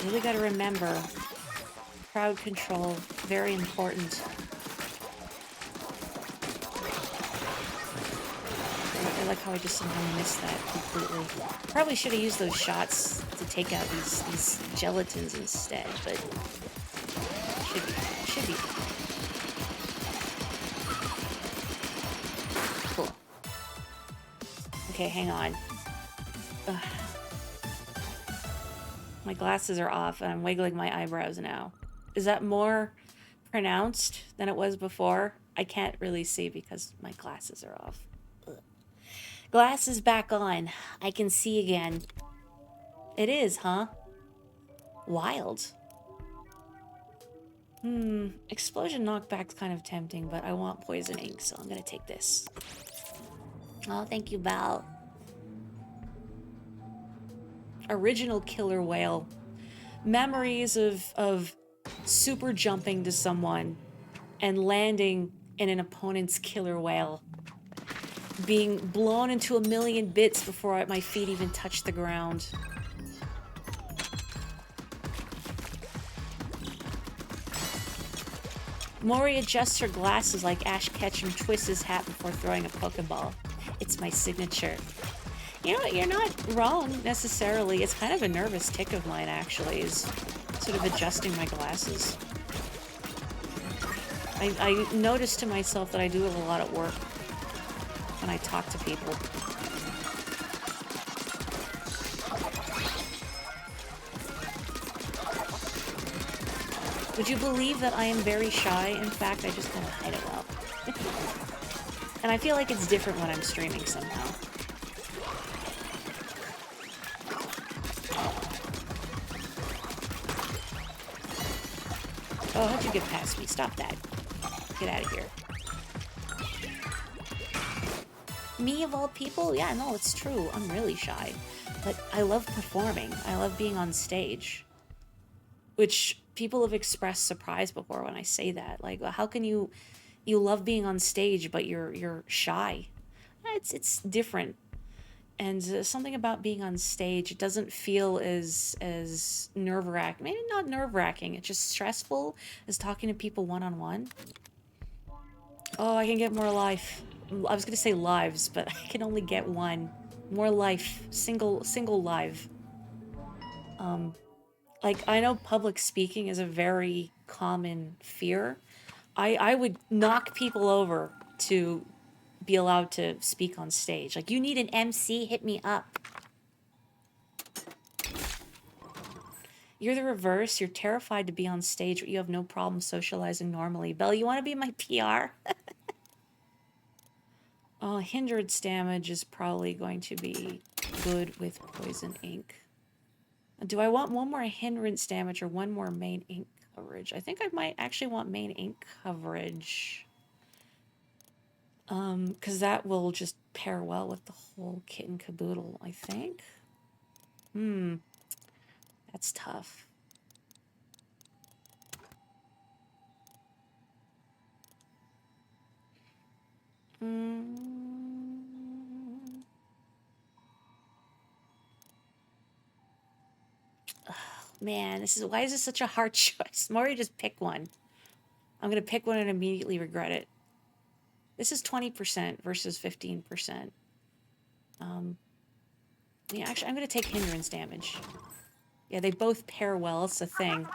Really got to remember, crowd control, very important. I like how I just somehow missed that completely. Probably should have used those shots to take out these gelatins instead, but should be. Cool. Okay, hang on. Ugh. My glasses are off and I'm wiggling my eyebrows now. Is that more pronounced than it was before? I can't really see because my glasses are off. Ugh. Glasses back on. I can see again. It is, huh? Wild. Explosion knockback's kind of tempting, but I want poison ink, so I'm gonna take this. Oh, thank you, Bal. Original killer whale. Memories of super jumping to someone and landing in an opponent's killer whale. Being blown into a million bits before my feet even touched the ground. Morri adjusts her glasses like Ash Ketchum twists his hat before throwing a Pokeball. It's my signature. You know what, you're not wrong, necessarily. It's kind of a nervous tick of mine, actually, is sort of adjusting my glasses. I notice to myself that I do have a lot of work when I talk to people. Would you believe that I am very shy? In fact, I just kind of hide it well. And I feel like it's different when I'm streaming somehow. Oh, how'd you get past me? Stop that. Get out of here. Me of all people? Yeah, no, it's true. I'm really shy. But I love performing. I love being on stage. Which people have expressed surprise before when I say that. Like, how can you love being on stage, but you're shy? It's different. And something about being on stage, it doesn't feel as nerve-wracking. Maybe not nerve-wracking. It's just stressful as talking to people one-on-one. Oh, I can get more life. I was going to say lives, but I can only get one. More life. Single live. Like, I know public speaking is a very common fear. I would knock people over to be allowed to speak on stage. Like, you need an MC, hit me up. You're the reverse. You're terrified to be on stage, but you have no problem socializing normally. Belle, you want to be my PR? Oh, hindrance damage is probably going to be good with poison ink. Do I want one more hindrance damage or one more main ink coverage? I think I might actually want main ink coverage. Because that will just pair well with the whole kit and caboodle, I think. That's tough. Man, why is this such a hard choice? Morri, just pick one. I'm gonna pick one and immediately regret it. This is 20% versus 15%. Yeah, actually, I'm gonna take hindrance damage. Yeah, they both pair well, it's a thing.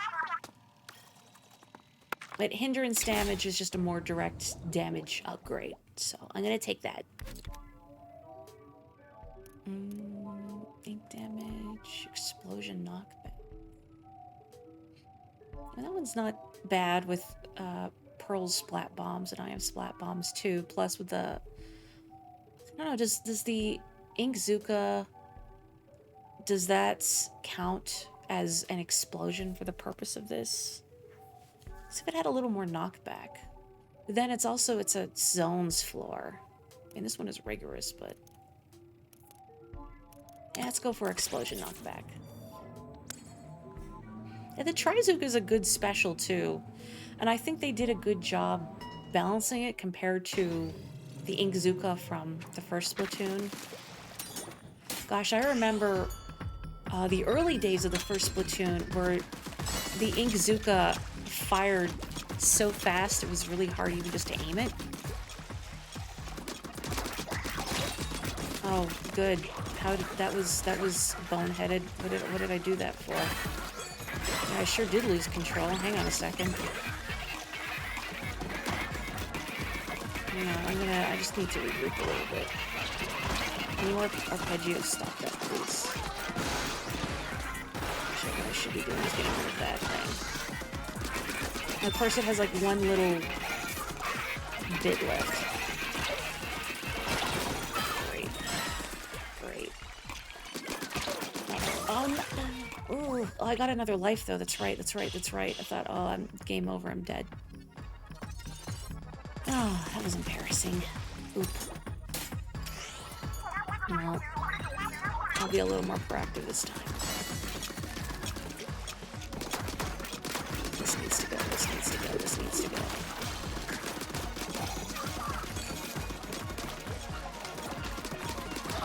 But hindrance damage is just a more direct damage upgrade, so I'm gonna take that. Ink damage, explosion knockback. And that one's not bad with Pearl's splat bombs, and I have splat bombs too. Plus with the, I don't know, does the Ink Zuka, does that count as an explosion for the purpose of this? So if it had a little more knockback. Then it's a zones floor. I mean, this one is rigorous, but yeah, let's go for explosion knockback. Yeah, the Trizuka is a good special too, and I think they did a good job balancing it compared to the Inkzuka from the first Splatoon. Gosh, I remember the early days of the first Splatoon where the Inkzuka fired so fast it was really hard even just to aim it. Oh, good. That was boneheaded. What did I do that for? Yeah, I sure did lose control. Hang on a second. Hang on, I just need to regroup a little bit. Any more arpeggios? Stop that, please. Actually, what I should be doing is getting rid of that thing. And of course, it has like one little bit left. Great. Oh, no. Ooh, oh, I got another life, though. That's right. I thought, oh, I'm game over. I'm dead. Oh, that was embarrassing. Oop. Well, I'll be a little more proactive this time. This needs to go.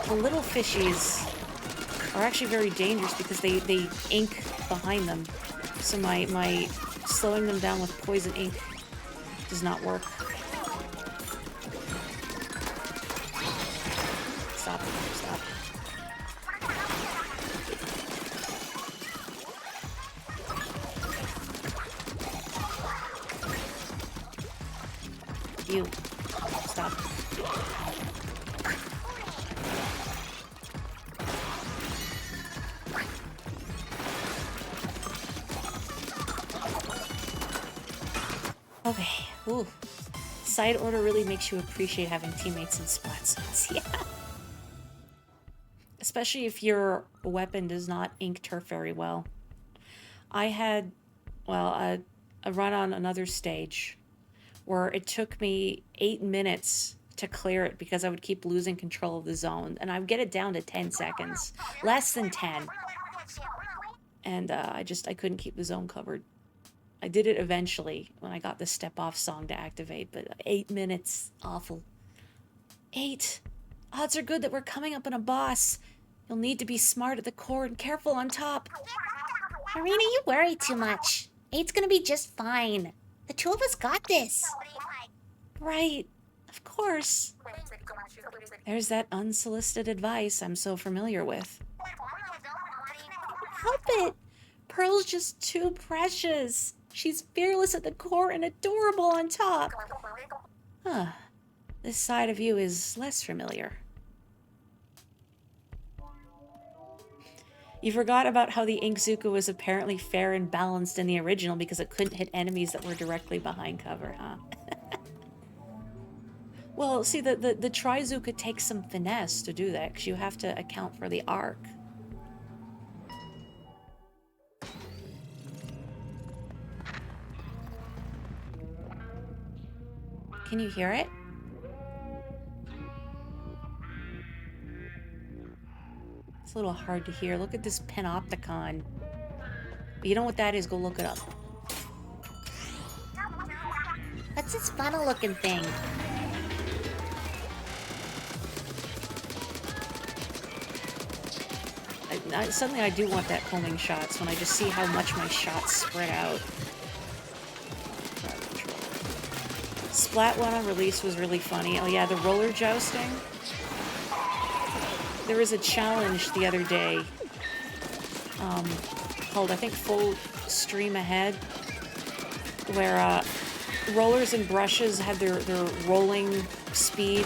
The little fishies are actually very dangerous because they ink behind them. So my slowing them down with poison ink does not work. Stop. You. Stop. Okay. Ooh. Side order really makes you appreciate having teammates in splat zones. Yeah. Especially if your weapon does not ink turf very well. I had, well, a run on another stage where it took me 8 minutes to clear it because I would keep losing control of the zone, and I would get it down to 10 seconds. Less than 10. And I couldn't keep the zone covered. I did it eventually when I got the step-off song to activate, but 8 minutes, awful. 8. Odds are good that we're coming up on a boss. You'll need to be smart at the core and careful on top. Marina, you worry too much. 8's gonna be just fine. The two of us got this. Right. Of course. There's that unsolicited advice I'm so familiar with. Help it. Pearl's just too precious. She's fearless at the core and adorable on top. Huh. This side of you is less familiar. You forgot about how the Inkzuka was apparently fair and balanced in the original because it couldn't hit enemies that were directly behind cover, huh? Well, see, the Trizuka takes some finesse to do that, because you have to account for the arc. Can you hear it? It's a little hard to hear. Look at this panopticon. But you know what that is? Go look it up. What's this funnel-looking thing? Suddenly I do want that homing shots when I just see how much my shots spread out. Splat 1 on release was really funny. Oh yeah, the roller jousting. There was a challenge the other day called, I think, Full Stream Ahead, where rollers and brushes had their rolling speed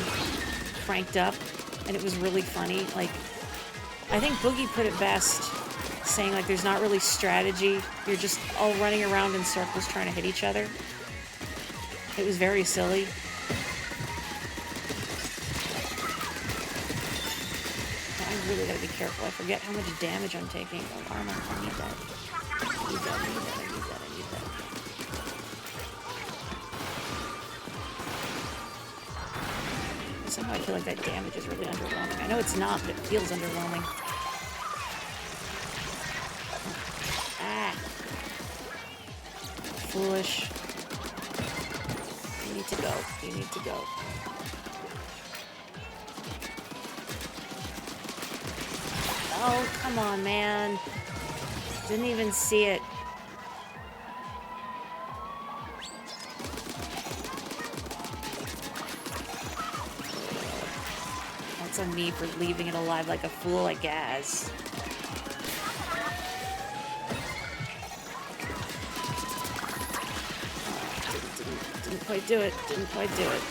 cranked up, and it was really funny. Like, I think Boogie put it best, saying, like, there's not really strategy. You're just all running around in circles trying to hit each other. It was very silly. I really gotta be careful. I forget how much damage I'm taking. Oh, armor. I need that. I need that, I need that, I need that, I need that. Somehow I feel like that damage is really underwhelming. I know it's not, but it feels underwhelming. Ah. Foolish. You need to go. You need to go. Oh, come on, man. Didn't even see it. That's on me for leaving it alive like a fool, I guess. Didn't quite do it. Didn't quite do it.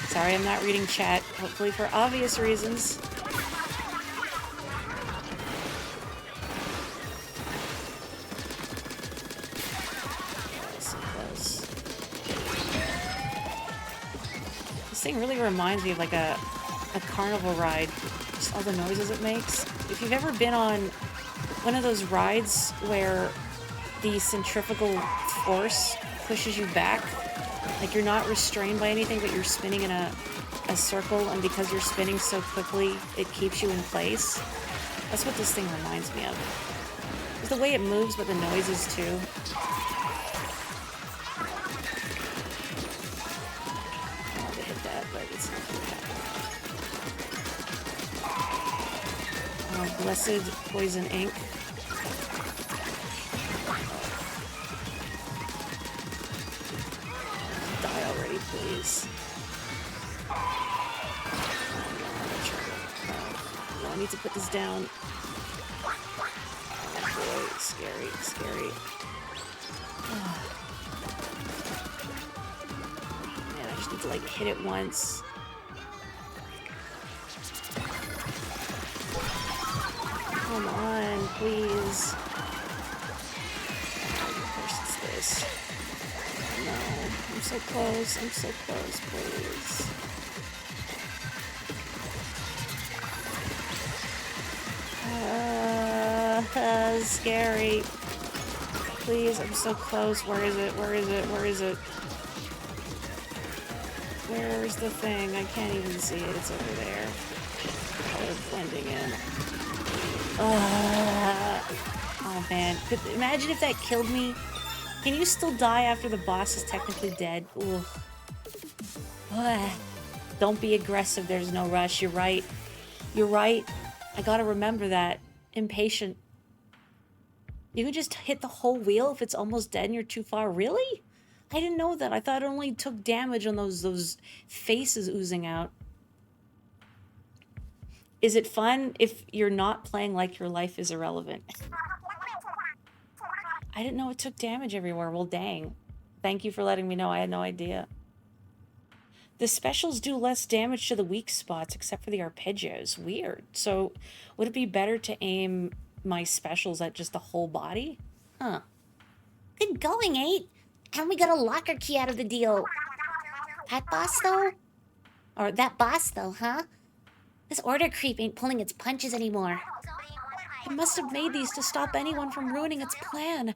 Sorry, I'm not reading chat, hopefully for obvious reasons. This thing really reminds me of like a carnival ride, just all the noises it makes. If you've ever been on one of those rides where the centrifugal force pushes you back, like you're not restrained by anything, but you're spinning in a circle, and because you're spinning so quickly, it keeps you in place. That's what this thing reminds me of. It's the way it moves, but the noises too. I wanted to hit that, but it's not gonna happen. Blessed Poison Ink. Please. No, I need to put this down. Oh boy, scary, scary. Oh. Man, I just need to like hit it once. Come on, please. Of course it's this. No, I'm so close, please. Scary. Please, I'm so close. Where is it? Where is it? Where is it? Where's the thing? I can't even see it. It's over there. Oh, it's blending in. Oh man. Imagine if that killed me. Can you still die after the boss is technically dead? Ugh. Don't be aggressive. There's no rush. You're right. You're right. I gotta remember that. Impatient. You can just hit the whole wheel if it's almost dead and you're too far. Really? I didn't know that. I thought it only took damage on those faces oozing out. Is it fun if you're not playing like your life is irrelevant? I didn't know it took damage everywhere. Well, dang. Thank you for letting me know. I had no idea. The specials do less damage to the weak spots except for the arpeggios. Weird. So would it be better to aim my specials at just the whole body? Huh. Good going, 8. And we got a locker key out of the deal. That boss, though? Or that boss, though, huh? This order creep ain't pulling its punches anymore. It must have made these to stop anyone from ruining its plan.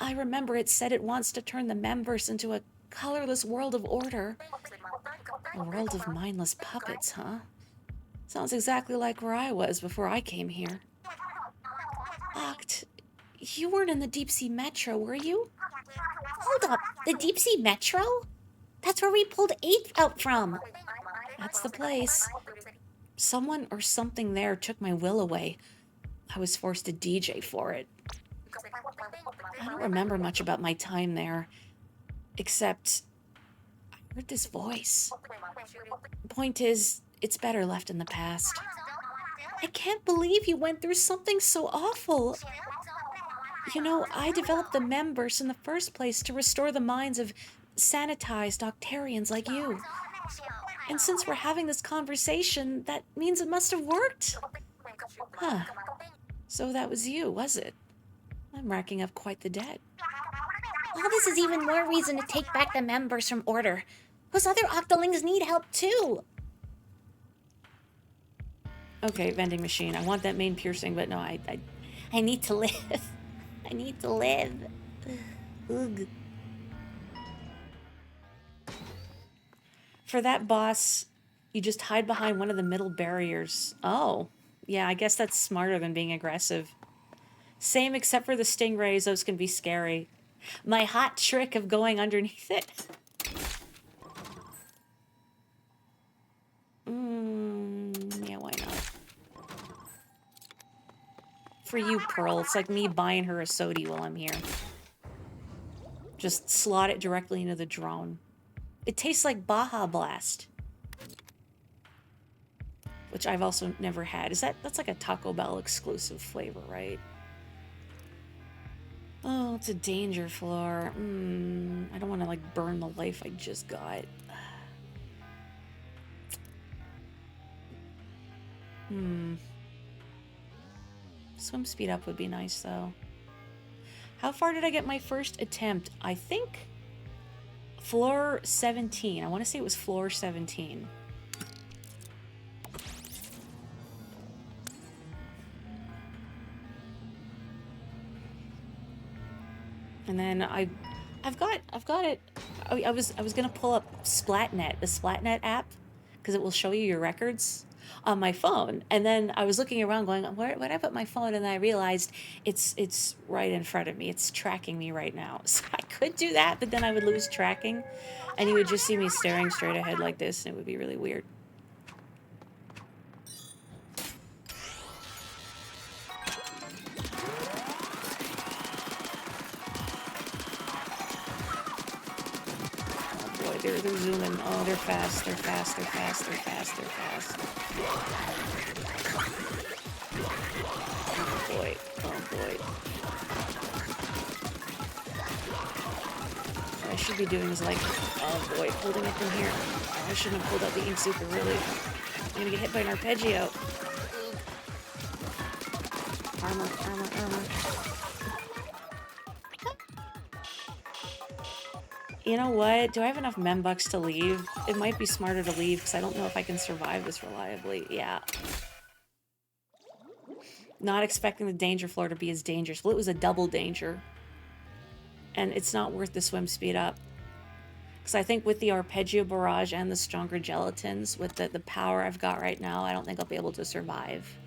I remember it said it wants to turn the members into a colorless world of order. A world of mindless puppets, huh? Sounds exactly like where I was before I came here. Oct, you weren't in the Deep Sea Metro, were you? Hold up, the Deep Sea Metro? That's where we pulled 8 out from. That's the place. Someone or something there took my will away. I was forced to DJ for it. I don't remember much about my time there, except I heard this voice. Point is, it's better left in the past. I can't believe you went through something so awful. You know, I developed the members in the first place to restore the minds of sanitized Octarians like you. And since we're having this conversation, that means it must have worked. Huh. So that was you, was it? I'm racking up quite the debt. All this is even more reason to take back the members from Order. Those other Octolings need help too. Okay, vending machine. I want that main piercing, but no, I need to live. I need to live. Ugh. For that boss, you just hide behind one of the middle barriers. Oh, yeah, I guess that's smarter than being aggressive. Same except for the stingrays, those can be scary. My hot trick of going underneath it. Yeah, why not? For you, Pearl, it's like me buying her a sody while I'm here. Just slot it directly into the drone. It tastes like Baja Blast. Which I've also never had. That's like a Taco Bell exclusive flavor, right? Oh, it's a danger floor. I don't want to like burn the life I just got. Swim speed up would be nice though. How far did I get my first attempt? I think floor 17. I want to say it was floor 17. And then I've got it. I was gonna pull up Splatnet, the Splatnet app, because it will show you your records on my phone. And then I was looking around going, where'd I put my phone? And then I realized it's right in front of me. It's tracking me right now. So I could do that, but then I would lose tracking. And you would just see me staring straight ahead like this, and it would be really weird. They're zooming. Oh, they're fast. They're fast. They're fast. They're fast. They're fast. Oh boy. Oh boy. What I should be doing is like, oh boy, holding up in here. Oh, I shouldn't have pulled out the ink super really. I'm gonna get hit by an arpeggio. Armor, armor, armor. You know what? Do I have enough membucks to leave? It might be smarter to leave because I don't know if I can survive this reliably. Yeah. Not expecting the danger floor to be as dangerous. Well, it was a double danger. And it's not worth the swim speed up. Because I think with the arpeggio barrage and the stronger gelatins, with the power I've got right now, I don't think I'll be able to survive.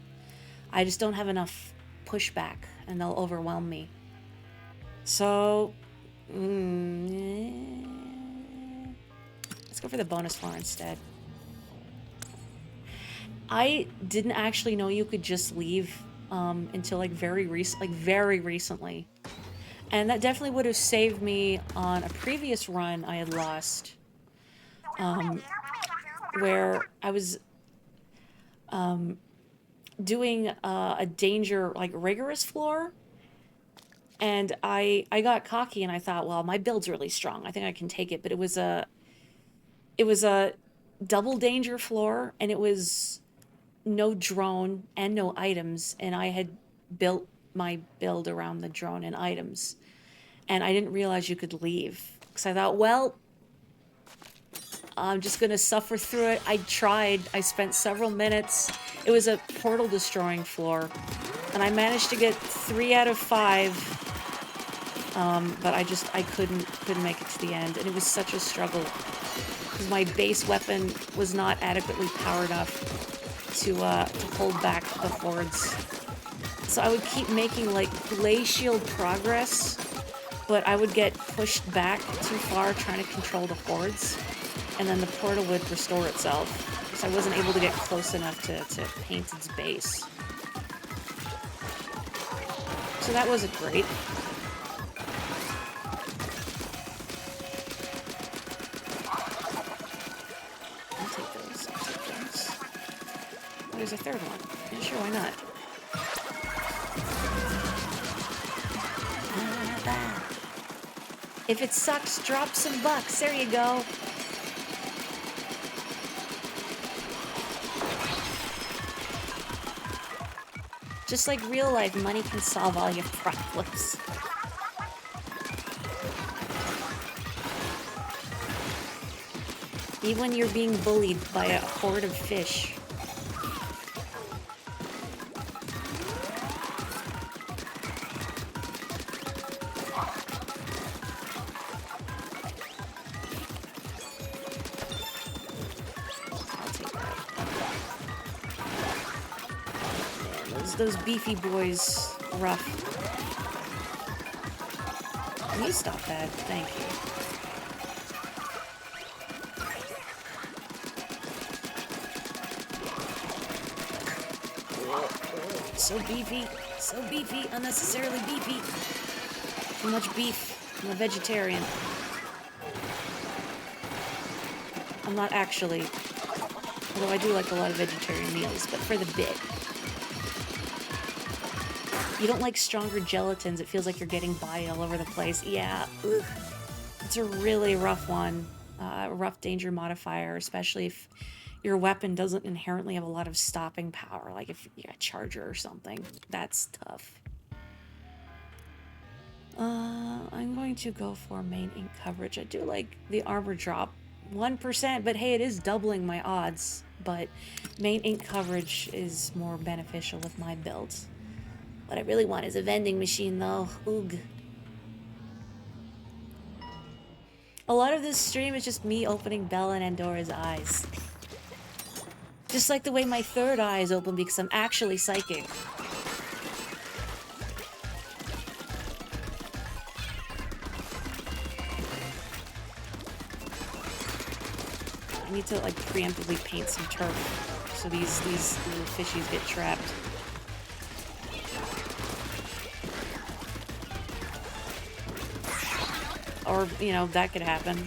I just don't have enough pushback and they'll overwhelm me. So... let's go for the bonus floor instead. I didn't actually know you could just leave until like very recently. And that definitely would have saved me on a previous run I had lost, where I was doing a danger, like, rigorous floor, and I got cocky and I thought, well, my build's really strong. I think I can take it. But it was a double danger floor, and it was no drone and no items, and I had built my build around the drone and items. And I didn't realize you could leave. Because I thought, well, I'm just gonna suffer through it. I tried. I spent several minutes. It was a portal destroying floor. And I managed to get 3 out of 5. But I couldn't make it to the end. And it was such a struggle. Because my base weapon was not adequately powered up to hold back the hordes. So I would keep making, like, glacial progress, but I would get pushed back too far trying to control the hordes, and then the portal would restore itself. So I wasn't able to get close enough to paint its base. So that wasn't great. I'll take those. Oh, there's a third one. Yeah, sure, why not? If it sucks, drop some bucks. There you go. Just like real life, money can solve all your problems. Even when you're being bullied by a horde of fish. Those beefy boys rough. Can you stop that? Thank you. So beefy, unnecessarily beefy. Too much beef. I'm a vegetarian. I'm not actually, although I do like a lot of vegetarian meals, but for the bit. You don't like stronger gelatins. It feels like you're getting body all over the place. Yeah, ugh. It's a really rough one. Rough danger modifier, especially if your weapon doesn't inherently have a lot of stopping power, like if you're a charger or something. That's tough. I'm going to go for main ink coverage. I do like the armor drop. 1%, but hey, it is doubling my odds. But main ink coverage is more beneficial with my builds. What I really want is a vending machine, though. Oog. A lot of this stream is just me opening Bella and Andora's eyes. Just like the way my third eye is open because I'm actually psychic. I need to, like, preemptively paint some turf so these little fishies get trapped. Or, you know, that could happen.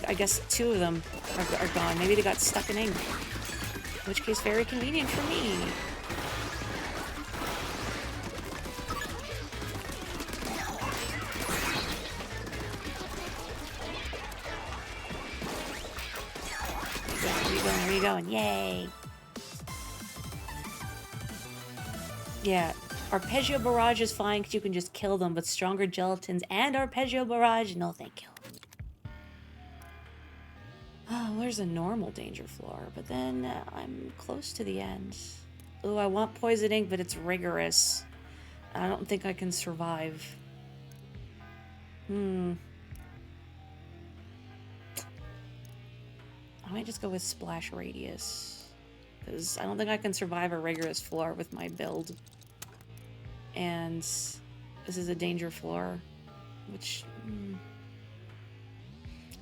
I guess 2 of them are gone. Maybe they got stuck in ink. In which case, very convenient for me. Where are you going? Yay! Yeah. Arpeggio Barrage is fine because you can just kill them, but stronger gelatins and Arpeggio Barrage? No, thank you. Oh, there's a normal danger floor, but then I'm close to the end. Ooh, I want poison ink, but it's rigorous. I don't think I can survive. I might just go with Splash Radius, because I don't think I can survive a rigorous floor with my build. And this is a danger floor, which, I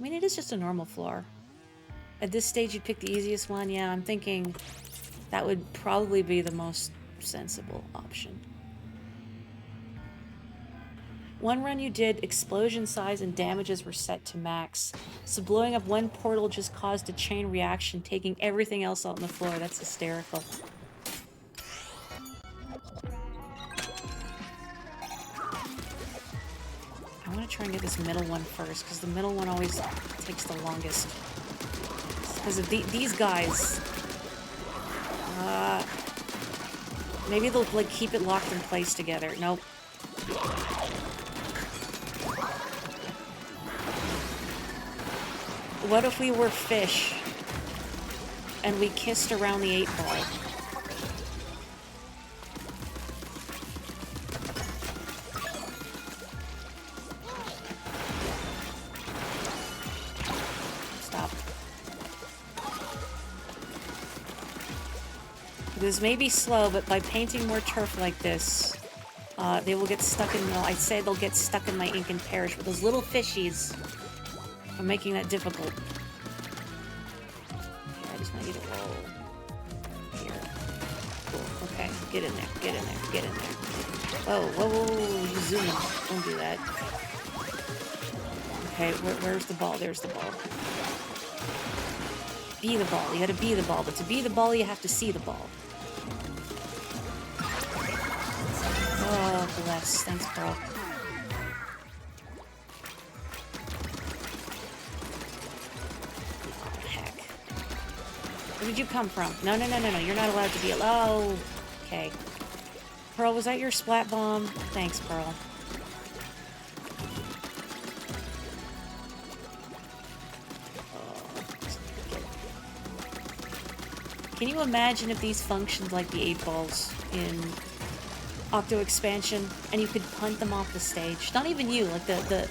mean, it is just a normal floor. At this stage, you'd pick the easiest one. Yeah, I'm thinking That would probably be the most sensible option. One run you did, explosion size and damages were set to max. So blowing up one portal just caused a chain reaction, taking everything else out on the floor. That's hysterical. I want to try and get this middle one first, because the middle one always takes the longest. Because of these guys. Maybe they'll, like, keep it locked in place together. Nope. What if we were fish and we kissed around the 8-ball? Stop. This may be slow, but by painting more turf like this, they will get stuck in, well, I'd say they'll get stuck in my ink and perish, but those little fishies are making that difficult. Here, I just want you to roll. Here. Cool. Okay, get in there, get in there, get in there. Whoa, whoa, whoa, whoa, you zoom in. Don't do that. Okay, where's the ball? There's the ball. Be the ball. You gotta be the ball, but to be the ball, you have to see the ball. Oh, bless. Thanks, Pearl. Where did you come from? No, no, no, no, no. You're not allowed to be... Oh, okay. Pearl, was that your splat bomb? Thanks, Pearl. Can you imagine if these functioned like the 8-balls in Octo Expansion, and you could punt them off the stage? Not even you, like the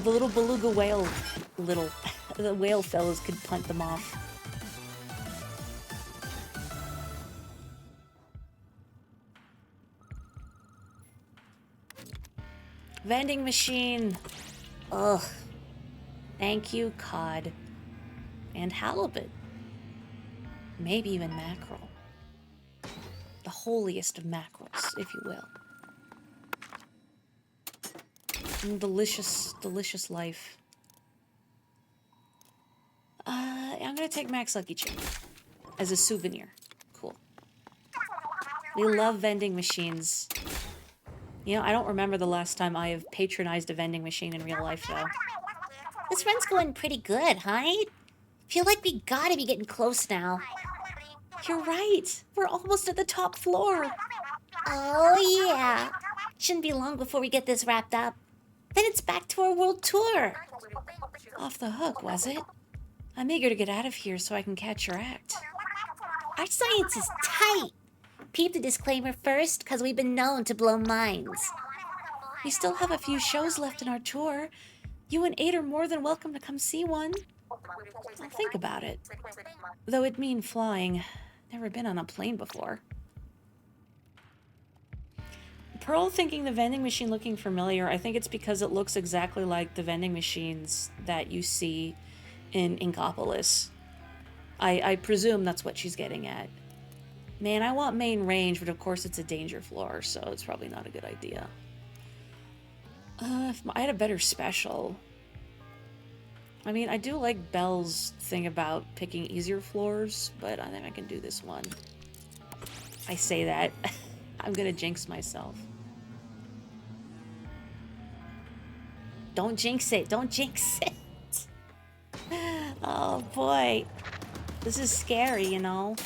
little beluga whale, the whale fellows could punt them off. Vending machine. Ugh. Thank you, cod. And halibut. Maybe even mackerel. The holiest of mackerels, if you will. Delicious, delicious life. I'm gonna take Max Lucky Charm as a souvenir. Cool. We love vending machines. You know, I don't remember the last time I have patronized a vending machine in real life, though. This run's going pretty good, huh? Feel like we gotta be getting close now. You're right. We're almost at the top floor. Oh, yeah. Shouldn't be long before we get this wrapped up. Then it's back to our world tour. Off the hook, was it? I'm eager to get out of here so I can catch your act. Our science is tight. Peep the disclaimer first, because we've been known to blow minds. We still have a few shows left in our tour. You and 8 are more than welcome to come see one. I'll think about it. Though it'd mean flying. Never been on a plane before. Pearl thinking the vending machine looking familiar. I think it's because it looks exactly like the vending machines that you see in Inkopolis. I presume that's what she's getting at. Man, I want main range, but of course it's a danger floor, so it's probably not a good idea. If I had a better special... I mean, I do like Belle's thing about picking easier floors, but I think I can do this one. I say that. I'm gonna jinx myself. Don't jinx it. Don't jinx it. Oh, boy. This is scary, you know?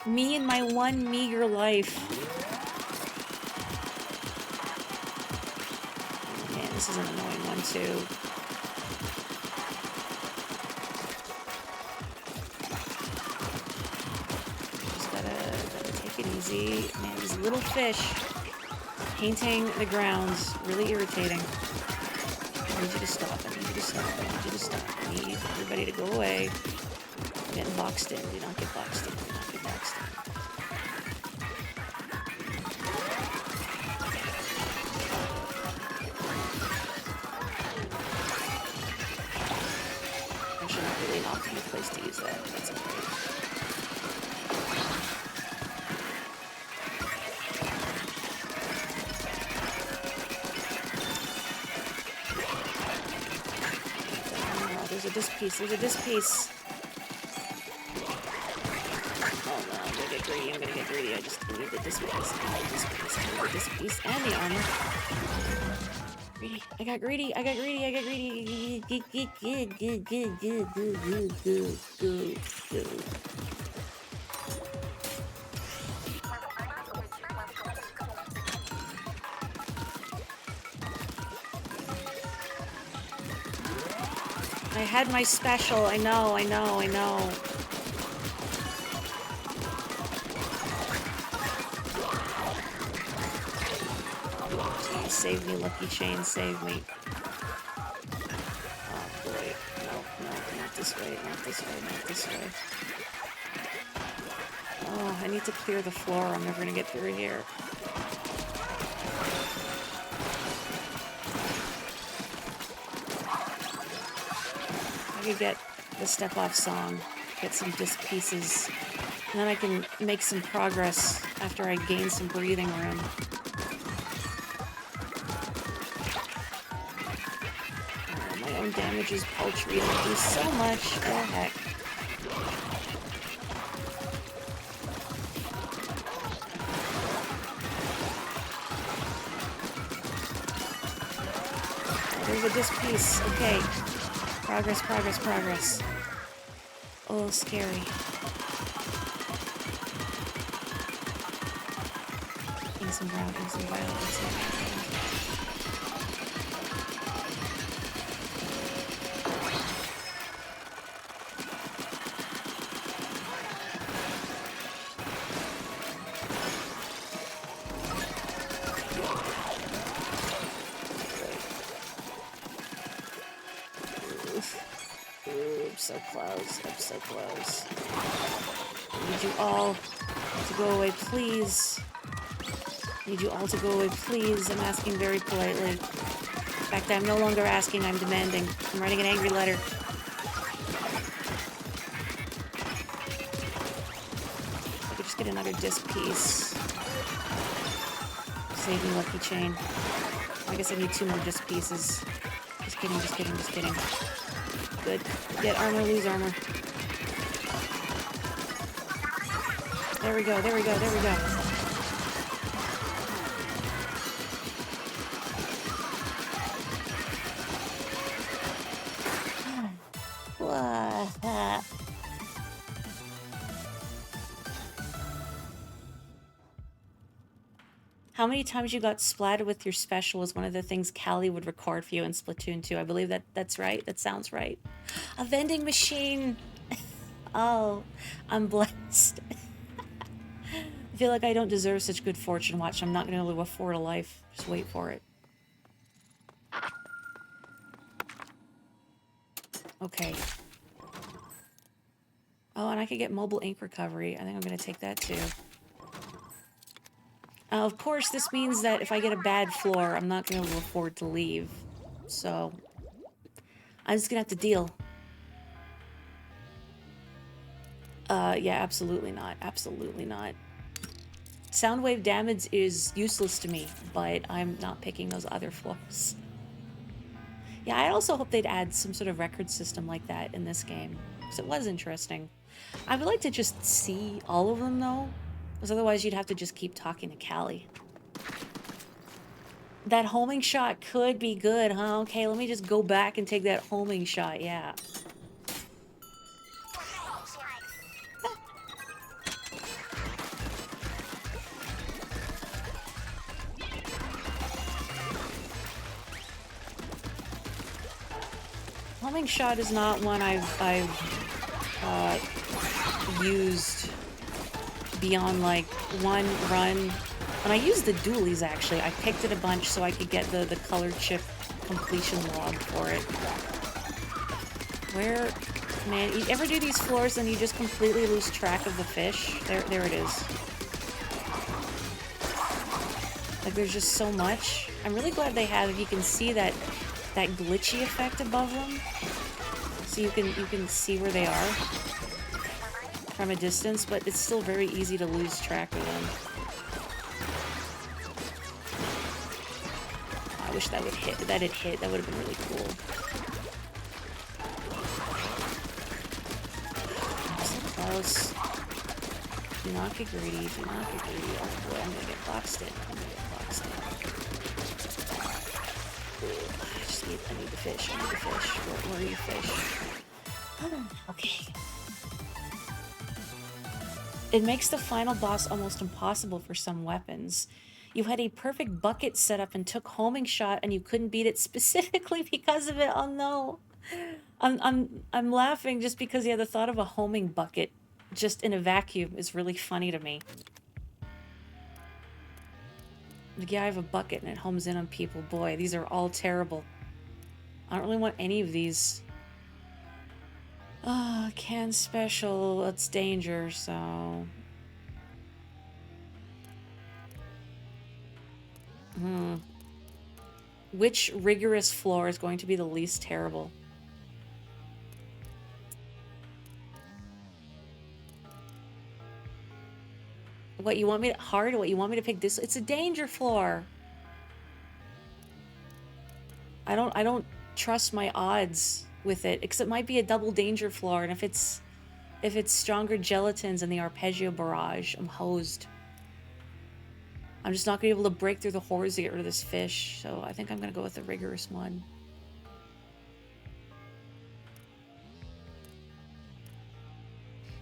Me and my one meager life. Man, this is an annoying one, too. Easy. Man, these little fish painting the grounds. Really irritating. I need you to stop. I need you to stop. I need you to stop. I need everybody to go away. I'm getting boxed in. Do not get boxed in. Do not get boxed in. Actually, not really an optimal place to use that. That's okay. a disc piece. There's a disc piece. Oh no, I'm gonna get greedy. I'm gonna get greedy. I just need the disc piece. I need the disc piece. I need the disc piece and the armor. Greedy. I got greedy. I got greedy. I got greedy. I had my special. I know. Please save me, Lucky Chain. Save me. Oh boy. No, not this way. Not this way. Not this way. Oh, I need to clear the floor. I'm never gonna get through here. I could get the step-off song, get some disc pieces, and then I can make some progress after I gain some breathing room. Oh, my own damage is paltry and I do so much. Oh, heck. There's a disc piece. Okay. Progress, progress, progress. Oh, scary. Getting some ground, getting some violence. So close. I'm so close. I need you all to go away, please. I need you all to go away, please. I'm asking very politely. In fact, I'm no longer asking, I'm demanding. I'm writing an angry letter. I could just get another disc piece. Save me, Lucky Chain. I guess I need 2 more disc pieces. Just kidding, just kidding, just kidding. Good. Get armor, lose armor. There we go, there we go, there we go. How many times you got splatted with your special was one of the things Callie would record for you in Splatoon 2. I believe that's right. That sounds right. A vending machine. Oh, I'm blessed. I feel like I don't deserve such good fortune. Watch, I'm not going to be able to afford a life. Just wait for it. Okay. Oh, and I could get mobile ink recovery. I think I'm going to take that too. Of course, this means that if I get a bad floor, I'm not going to be able to afford to leave. So, I'm just going to have to deal. Yeah, absolutely not. Absolutely not. Sound wave damage is useless to me, but I'm not picking those other floors. Yeah, I also hope they'd add some sort of record system like that in this game, because it was interesting. I would like to just see all of them, though, because otherwise you'd have to just keep talking to Callie. That homing shot could be good, huh? Okay, let me just go back and take that homing shot, yeah. Homing shot is not one I've used beyond like one run. When I used the dualies, actually, I picked it a bunch so I could get the colored chip completion log for it. Where, man, you ever do these floors and you just completely lose track of the fish? There it is. Like, there's just so much. I'm really glad they have, if you can see that glitchy effect above them, so you can see where they are from a distance, but it's still very easy to lose track of them. I wish that would hit. That had hit. That would have been really cool. close. Do not get greedy. Do not get greedy. Oh boy, I'm gonna get boxed in. I'm gonna get boxed in. I need the fish. I need the fish. Where are you, fish? Okay. It makes the final boss almost impossible for some weapons. You had a perfect bucket set up and took homing shot, and you couldn't beat it specifically because of it. Oh no. I'm laughing just because, yeah, the thought of a homing bucket just in a vacuum is really funny to me. Like, yeah, I have a bucket and it homes in on people. Boy, these are all terrible. I don't really want any of these. Can special. It's danger, so... Which rigorous floor is going to be the least terrible? What, you want me to... Hard? What, you want me to pick this? It's a danger floor! I don't trust my odds with it, because it might be a double danger floor, and if it's stronger gelatins and the arpeggio barrage, I'm hosed. I'm just not gonna be able to break through the horrors to get rid of this fish, so I think I'm gonna go with the rigorous one.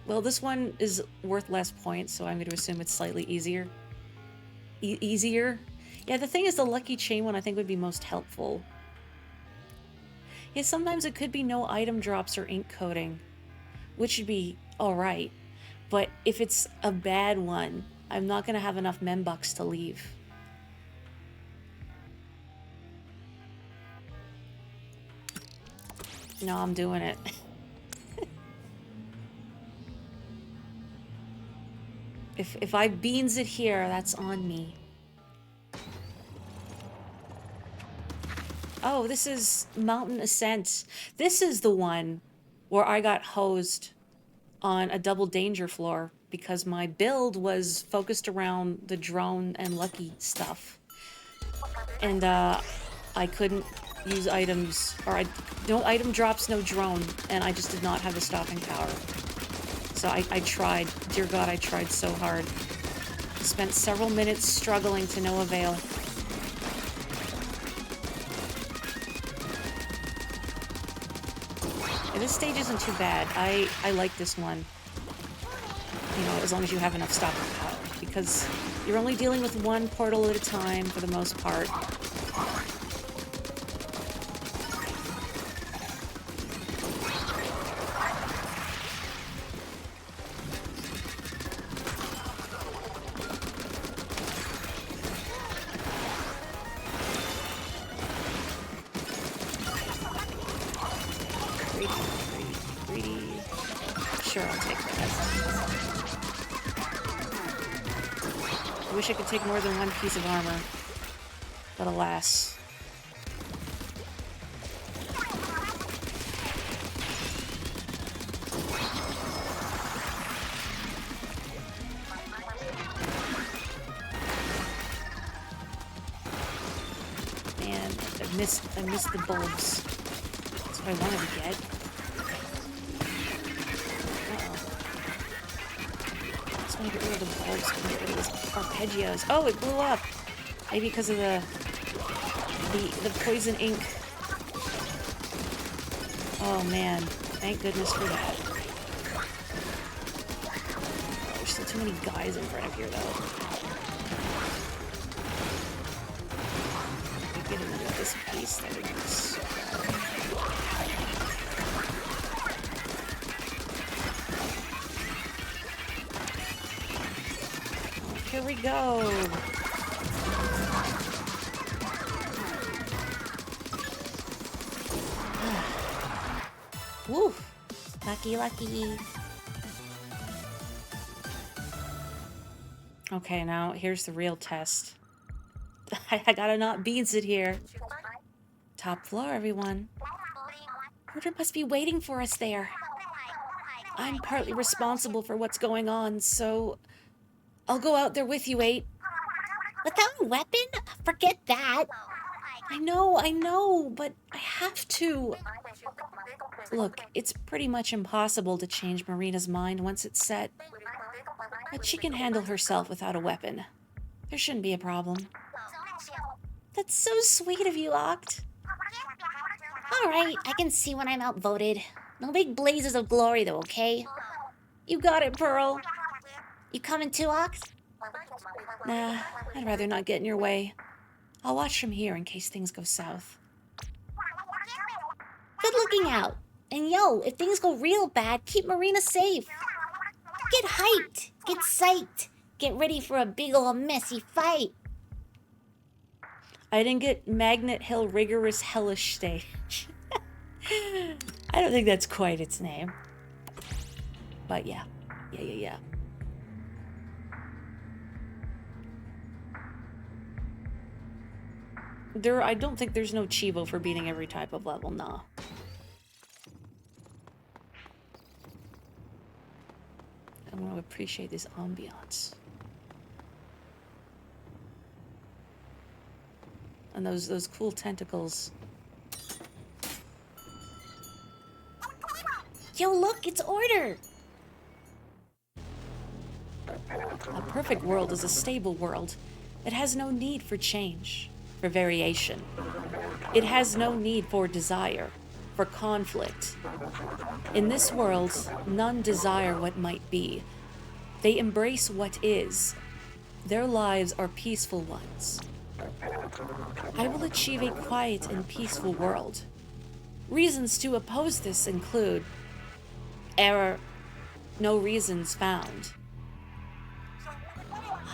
Well, this one is worth less points, so I'm going to assume it's slightly easier. Easier? Yeah, the thing is, the lucky chain one I think would be most helpful. Yeah, sometimes it could be no item drops or ink coating, which would be alright. But if it's a bad one, I'm not going to have enough membucks to leave. No, I'm doing it. If I beans it here, that's on me. Oh, this is Mountain Ascent. This is the one where I got hosed on a double danger floor because my build was focused around the drone and lucky stuff. And I couldn't use items, or no item drops, no drone, and I just did not have the stopping power. So I tried. Dear God, I tried so hard. Spent several minutes struggling to no avail. And this stage isn't too bad. I like this one. You know, as long as you have enough stopping power. Because you're only dealing with one portal at a time for the most part. I could take more than one piece of armor, but alas. Man, I missed the bulbs. That's what I wanted to get. I want to get rid of the bulbs. I want to get rid of those arpeggios. Oh, it blew up! Maybe because of the poison ink. Oh man, thank goodness for that. Oh, there's still too many guys in front of here, though. Getting rid of this piece, that would be so bad. Here we go. Woo! Lucky, lucky. Okay, now here's the real test. I gotta not beans it here. Top floor, everyone. Murder must be waiting for us there. I'm partly responsible for what's going on, so I'll go out there with you, 8. Without a weapon? Forget that. I know, but I have to. Look, it's pretty much impossible to change Marina's mind once it's set. But she can handle herself without a weapon. There shouldn't be a problem. That's so sweet of you, Oct. Alright, I can see when I'm outvoted. No big blazes of glory though, okay? You got it, Pearl. You coming too, Oct? Nah, I'd rather not get in your way. I'll watch from here in case things go south. Good looking out. And yo, if things go real bad, keep Marina safe. Get hyped. Get psyched. Get ready for a big ol' messy fight. I didn't get Magnet Hill Rigorous Hellish Stage. I don't think that's quite its name. But yeah. Yeah. I don't think there's no Chivo for beating every type of level, nah. I want to appreciate this ambiance. And those cool tentacles. Yo, look, it's order. A perfect world is a stable world. It has no need for change, for variation. It has no need for desire, for conflict. In this world, none desire what might be. They embrace what is. Their lives are peaceful ones. I will achieve a quiet and peaceful world. Reasons to oppose this include error, no reasons found.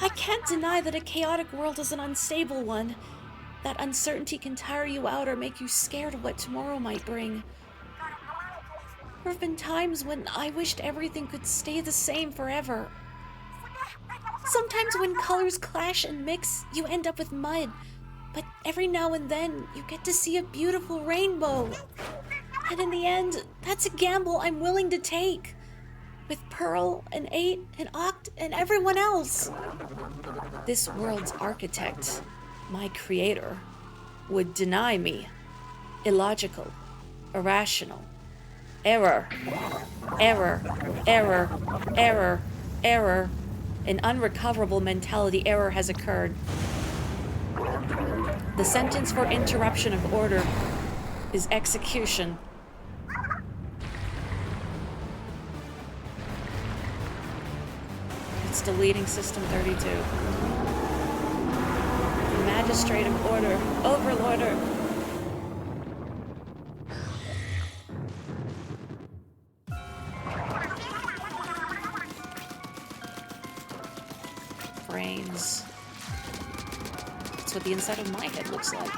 I can't deny that a chaotic world is an unstable one. That uncertainty can tire you out or make you scared of what tomorrow might bring. There have been times when I wished everything could stay the same forever. Sometimes when colors clash and mix, you end up with mud. But every now and then, you get to see a beautiful rainbow. And in the end, that's a gamble I'm willing to take. With Pearl and 8 and Oct and everyone else. This world's architect, my creator, would deny me. Illogical, irrational, error, an unrecoverable mentality error has occurred. The sentence for interruption of order is execution. It's deleting System 32. Magistrate of order, overlorder. Brains. That's what the inside of my head looks like.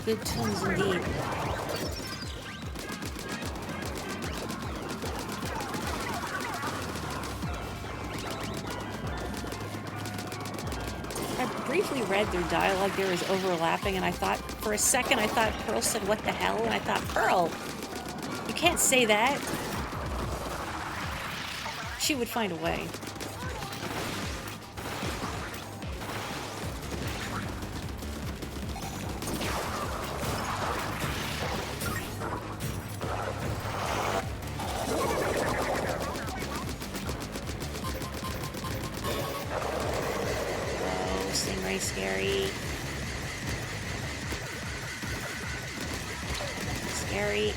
Good tunes indeed. I briefly read their dialogue there was overlapping, and I thought, for a second, I thought Pearl said, "What the hell?" And I thought, Pearl, you can't say that. She would find a way. Scary. Scary.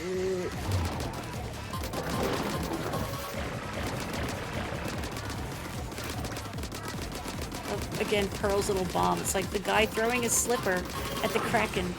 Ooh. Again, Pearl's little bomb. It's like the guy throwing his slipper at the Kraken.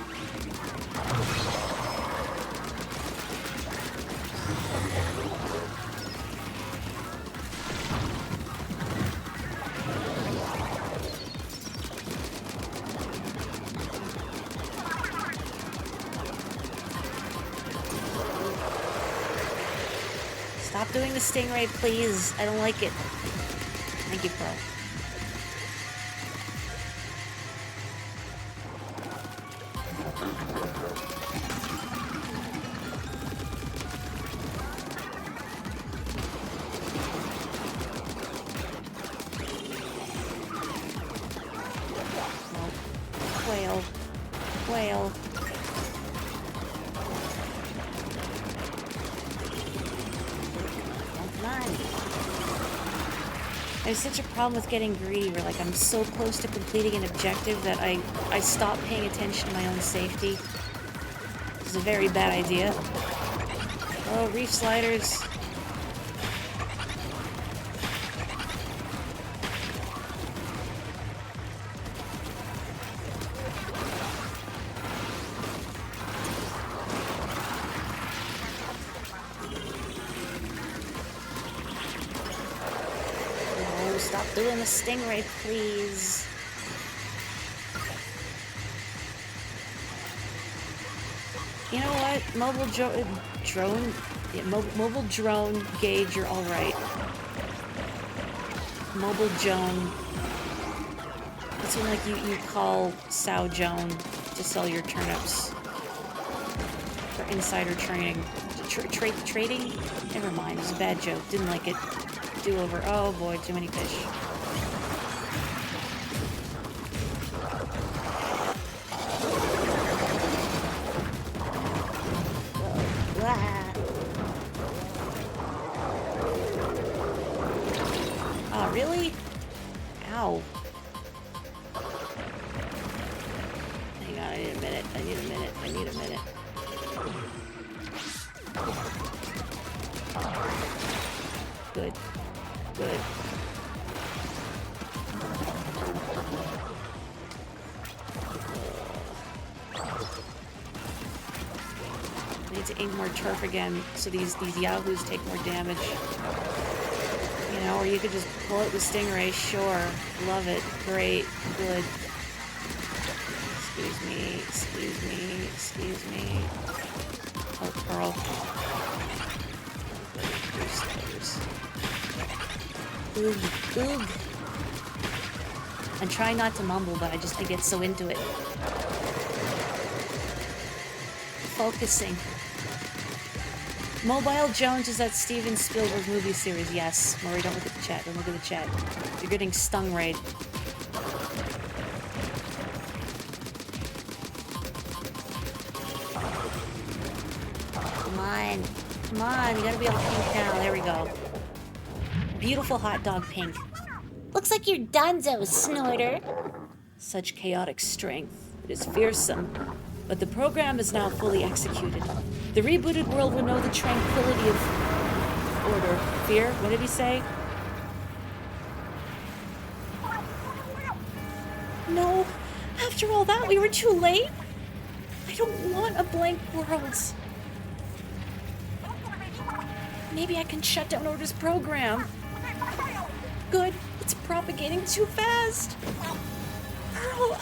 Stop doing the stingray, please. I don't like it. Thank you, Pearl. Whale. Whale. Come on. I have such a problem with getting greedy, where like I'm so close to completing an objective that I stop paying attention to my own safety. This is a very bad idea. Oh, reef sliders. Stop doing the stingray, please. You know what? Mobile drone? Yeah, mobile drone gauge, you're alright. Mobile Joan. It's when, like, you call Sow Joan to sell your turnips. For insider trading. Trading? Never mind, it was a bad joke. Didn't like it. Do over. Oh boy, too many fish. Oh, really? Ow. Hang on, I need a minute. I need a minute. I need a minute. Good. Good. I need to ink more turf again, so these yahoos take more damage. You know, or you could just pull out the stingray, sure. Love it. Great. Good. Excuse me. Excuse me. Excuse me. Oh, Pearl. Oog, oog. I'm trying not to mumble, but I get so into it. Focusing. Mobile Jones is that Steven Spielberg movie series. Yes. Morri, don't look at the chat. Don't look at the chat. You're getting stung right. Come on. Come on. You gotta be able to pink now. There we go. Beautiful hot dog pink. Looks like you're donezo, Snorter. Such chaotic strength. It is fearsome. But the program is now fully executed. The rebooted world will know the tranquility of order. Fear? What did he say? No. After all that, we were too late. I don't want a blank world. Maybe I can shut down Order's program. Good. It's propagating too fast. Pearl,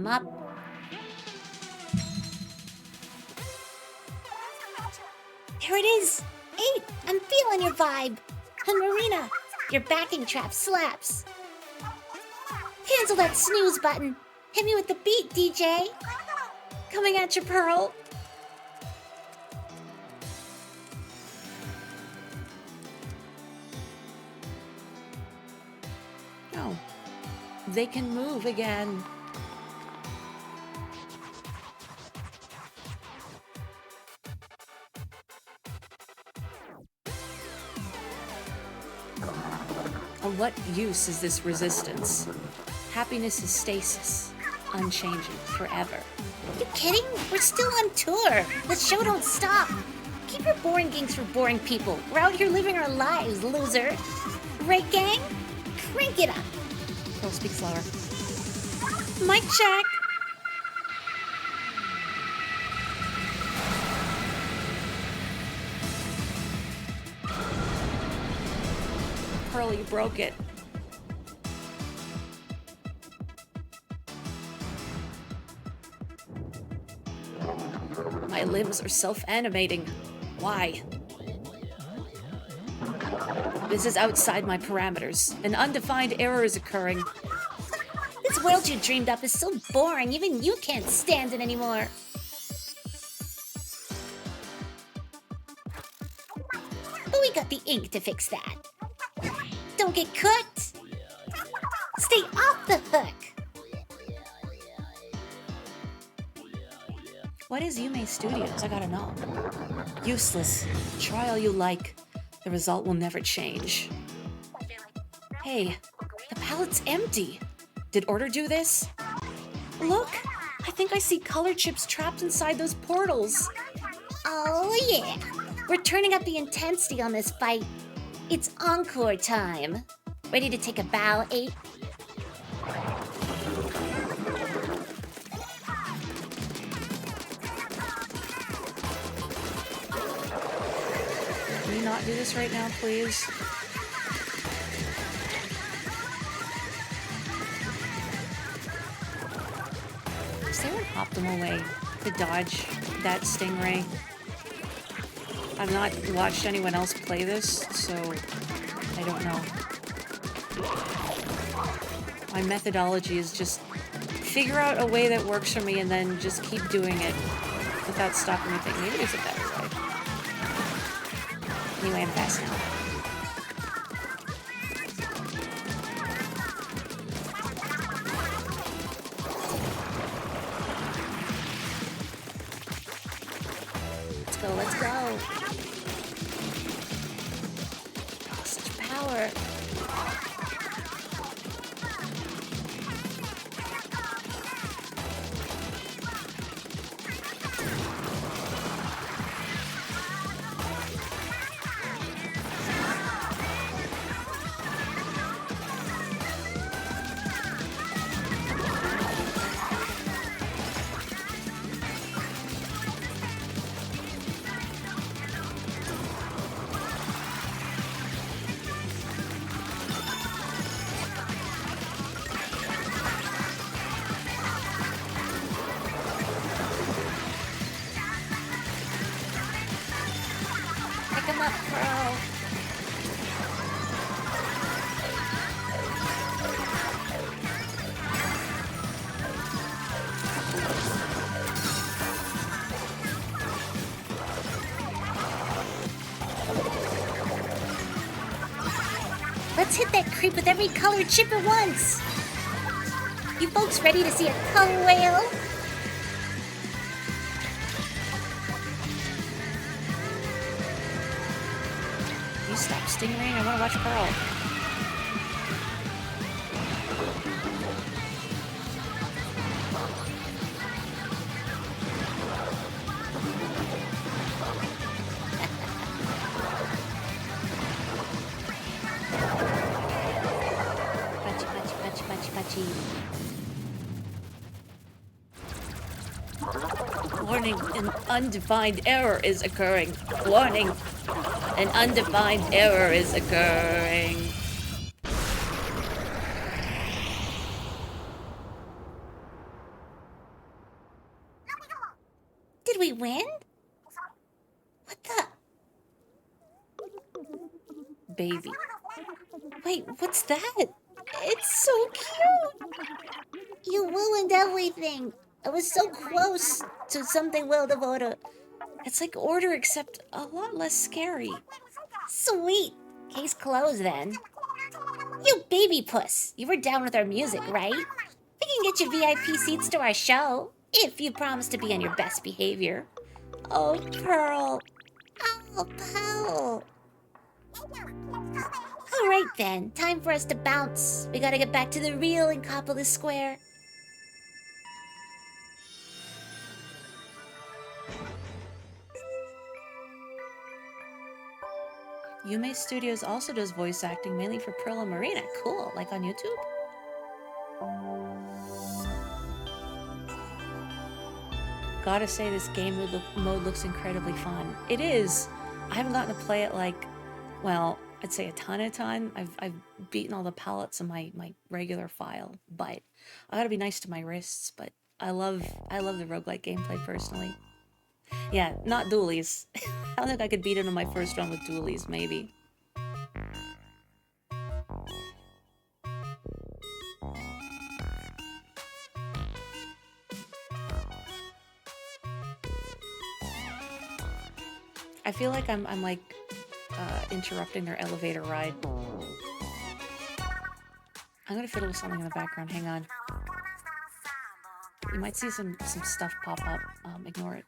I'm up. Here it is! 8! I'm feeling your vibe! And Marina, your backing trap slaps! Cancel that snooze button! Hit me with the beat, DJ! Coming at you, Pearl! Oh. They can move again. Of what use is this resistance? Happiness is stasis, unchanging, forever. You kidding? We're still on tour. The show don't stop. Keep your boring games for boring people. We're out here living our lives, loser. Right, gang? Crank it up. Girl, speak slower. Mic check. Pearl, you broke it. My limbs are self-animating. Why? This is outside my parameters. An undefined error is occurring. This world you dreamed up is so boring, even you can't stand it anymore. But we got the ink to fix that. Don't get cooked. Stay off the hook. What is Yume Studios? I gotta know. Useless. Try all you like. The result will never change. Hey, the palette's empty. Did Order do this? Look, I think I see color chips trapped inside those portals. Oh yeah. We're turning up the intensity on this fight. It's encore time. Ready to take a bow, 8? Can you not do this right now, please? Is there an optimal way to dodge that stingray? I've not watched anyone else play this, so I don't know. My methodology is just figure out a way that works for me and then just keep doing it without stopping and thinking, maybe there's a better way. Anyway, I'm fast now. Let's go, let's go. Oh, such power. Pick him up, Pearl. Let's hit that creep with every colored chip at once. You folks ready to see a color whale? You stop stingray. I want to watch Pearl. Patchy. Warning, an undefined error is occurring. Warning, an undefined error is occurring. baby. Wait, what's that? It's so cute! You ruined everything. I was so close to something well devoted. It's like Order, except a lot less scary. Sweet. Case closed then. You baby puss. You were down with our music, right? We can get you VIP seats to our show, if you promise to be on your best behavior. Oh, Pearl. Oh, Pearl. All right then, time for us to bounce. We gotta get back to the real Inkopolis Square. Yume Studios also does voice acting, mainly for Pearl and Marina. Cool, like on YouTube. Gotta say, this game mode looks incredibly fun. It is. I haven't gotten to play it like, well, I'd say a ton of time. I've beaten all the pallets in my regular file, but I gotta be nice to my wrists. But I love the roguelike gameplay personally. Yeah, not dualies. I don't think I could beat it on my first run with dualies, maybe. I feel like I'm like interrupting their elevator ride. I'm gonna fiddle with something in the background. Hang on. You might see some stuff pop up. Ignore it.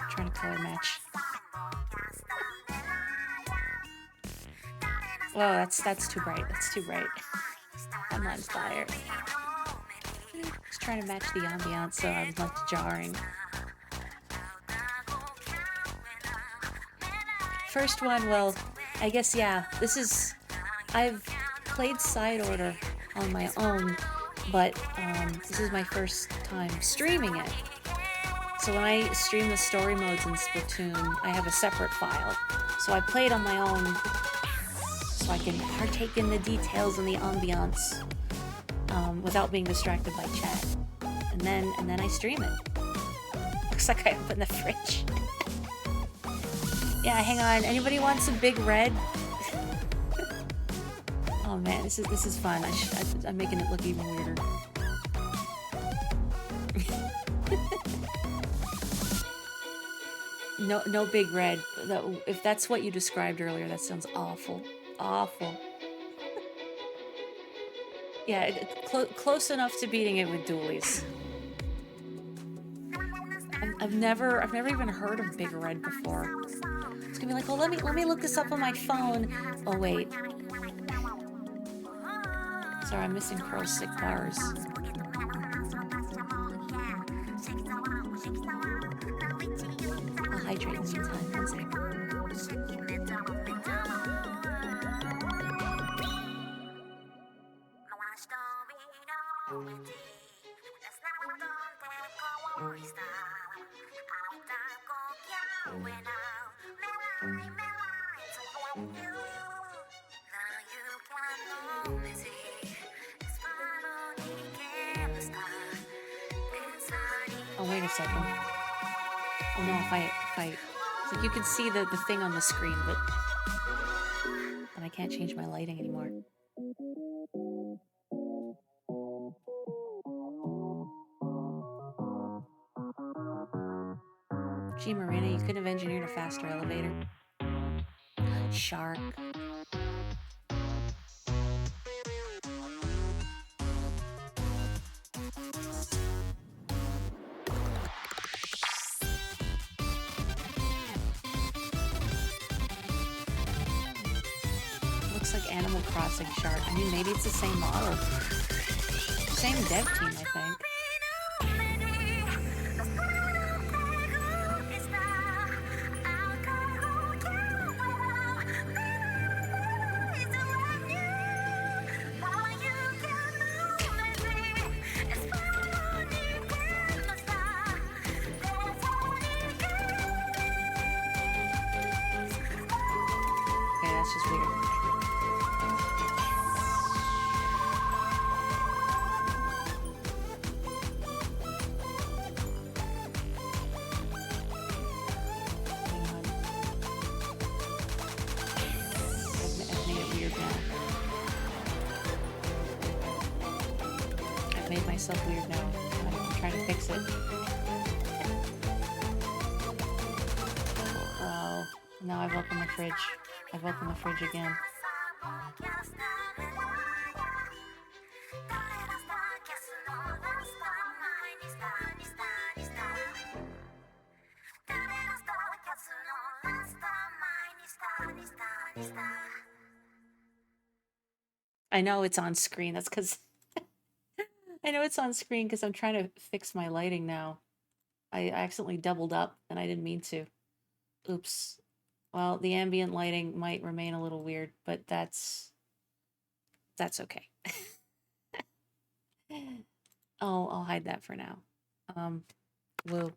Trying to color match. Whoa, that's too bright. That's too bright. I'm on fire. Just trying to match the ambiance so I'm not jarring. First one, well, I guess, yeah, this is... I've played Side Order on my own, but this is my first time streaming it. So when I stream the story modes in Splatoon, I have a separate file. So I played on my own so I can partake in the details and the ambiance without being distracted by chat. And then I stream it. Looks like I opened the fridge. Yeah, hang on. Anybody want some Big Red? Oh man, this is fun. I'm making it look even weirder. No Big Red. If that's what you described earlier, that sounds awful. Awful. Yeah, close enough to beating it with dualies. I've never even heard of Big Red before. It's gonna be like, oh, let me look this up on my phone. Oh wait. Sorry, I'm missing Pearl's sick bars. I'll hydrate in the meantime. One sec. Oh, wait a second. Oh no, if I it's like you can see the thing on the screen, but I can't change my lighting anymore. Gee, Marina, you couldn't have engineered a faster elevator. Shark. Looks like Animal Crossing Shark. I mean, maybe it's the same model. Same dev team, I think. Okay, that's just weird. myself weird now. I'm trying to fix it. Wow. Now I've opened the fridge. I've opened the fridge again. I know it's on screen. That's because I know it's on screen because I'm trying to fix my lighting now. I accidentally doubled up and I didn't mean to. Oops. Well, the ambient lighting might remain a little weird, but that's okay. Oh, I'll hide that for now. Whoa.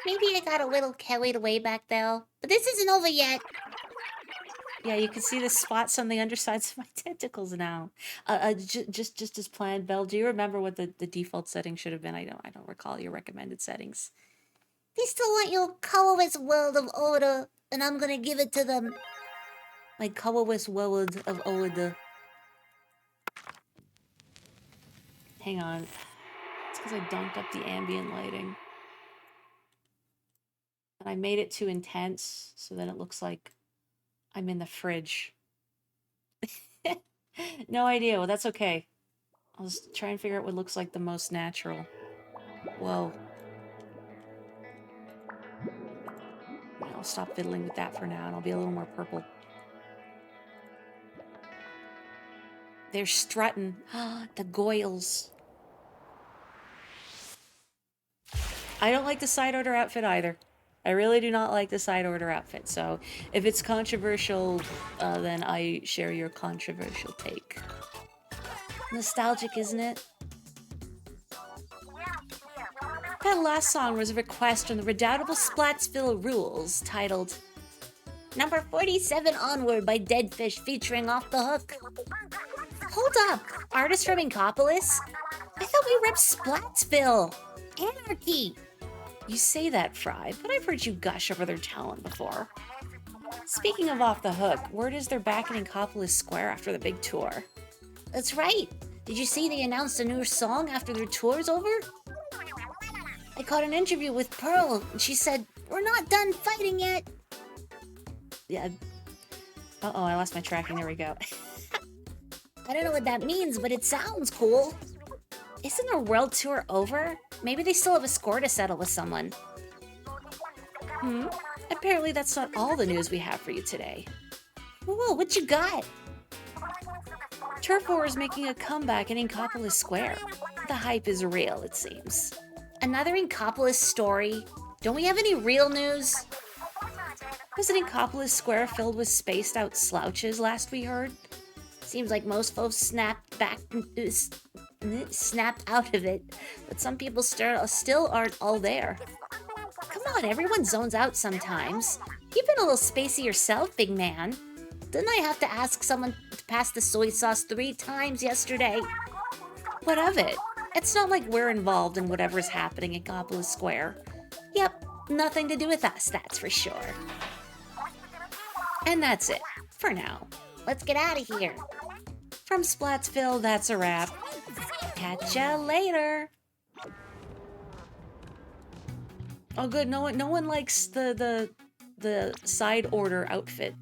Maybe I got a little carried away back there, but this isn't over yet. Yeah, you can see the spots on the undersides of my tentacles now. Just as planned. Belle, do you remember what the default setting should have been? I don't recall your recommended settings. They still want your colorless world of order, and I'm gonna give it to them. My colorless world of order. Hang on. It's because I dumped up the ambient lighting. And I made it too intense, so then it looks like I'm in the fridge. No idea. Well, that's okay. I'll just try and figure out what looks like the most natural. Whoa. I'll stop fiddling with that for now, and I'll be a little more purple. They're strutting. The goyles. I don't like the side order outfit either. I really do not like the side order outfit, so if it's controversial, then I share your controversial take. Nostalgic, isn't it? That last song was a request from the redoubtable Splatsville Rules, titled Number 47 Onward by Deadfish featuring Off the Hook. Hold up, artist from Inkopolis? I thought we repped Splatsville. Anarchy. You say that, Fry, but I've heard you gush over their talent before. Speaking of Off the Hook, word is they're back in Inkopolis Square after the big tour. That's right. Did you see they announced a new song after their tour's over? I caught an interview with Pearl, and she said, "We're not done fighting yet." Yeah. Uh-oh, I lost my tracking. There we go. I don't know what that means, but it sounds cool. Isn't their world tour over? Maybe they still have a score to settle with someone. Apparently that's not all the news we have for you today. Whoa, what you got? Turf War is making a comeback in Inkopolis Square. The hype is real, it seems. Another Inkopolis story? Don't we have any real news? Was it Inkopolis Square filled with spaced out slouches last we heard? Seems like most folks snapped out of it, but some people still aren't all there. Come on, everyone zones out sometimes. You've been a little spacey yourself, big man. Didn't I have to ask someone to pass the soy sauce 3 times yesterday? What of it? It's not like we're involved in whatever's happening in Inkopolis Square. Yep, nothing to do with us, that's for sure. And that's it, for now. Let's get out of here. From Splatsville, that's a wrap. Catch ya later. Oh, good. No one likes the side order outfit.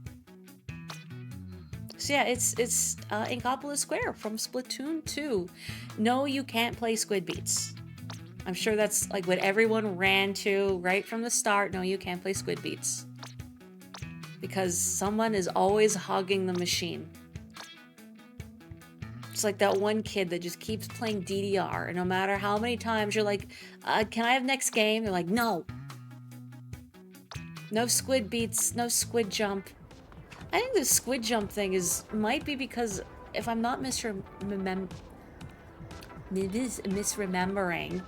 So yeah, it's Inkopolis Square from Splatoon 2. No, you can't play Squid Beats. I'm sure that's like what everyone ran to right from the start. No, you can't play Squid Beats. Because someone is always hogging the machine. It's like that one kid that just keeps playing DDR, and no matter how many times you're like, can I have next game? They're like, no. No Squid Beats, no Squid Jump. I think the Squid Jump thing might be because, if I'm not misremembering,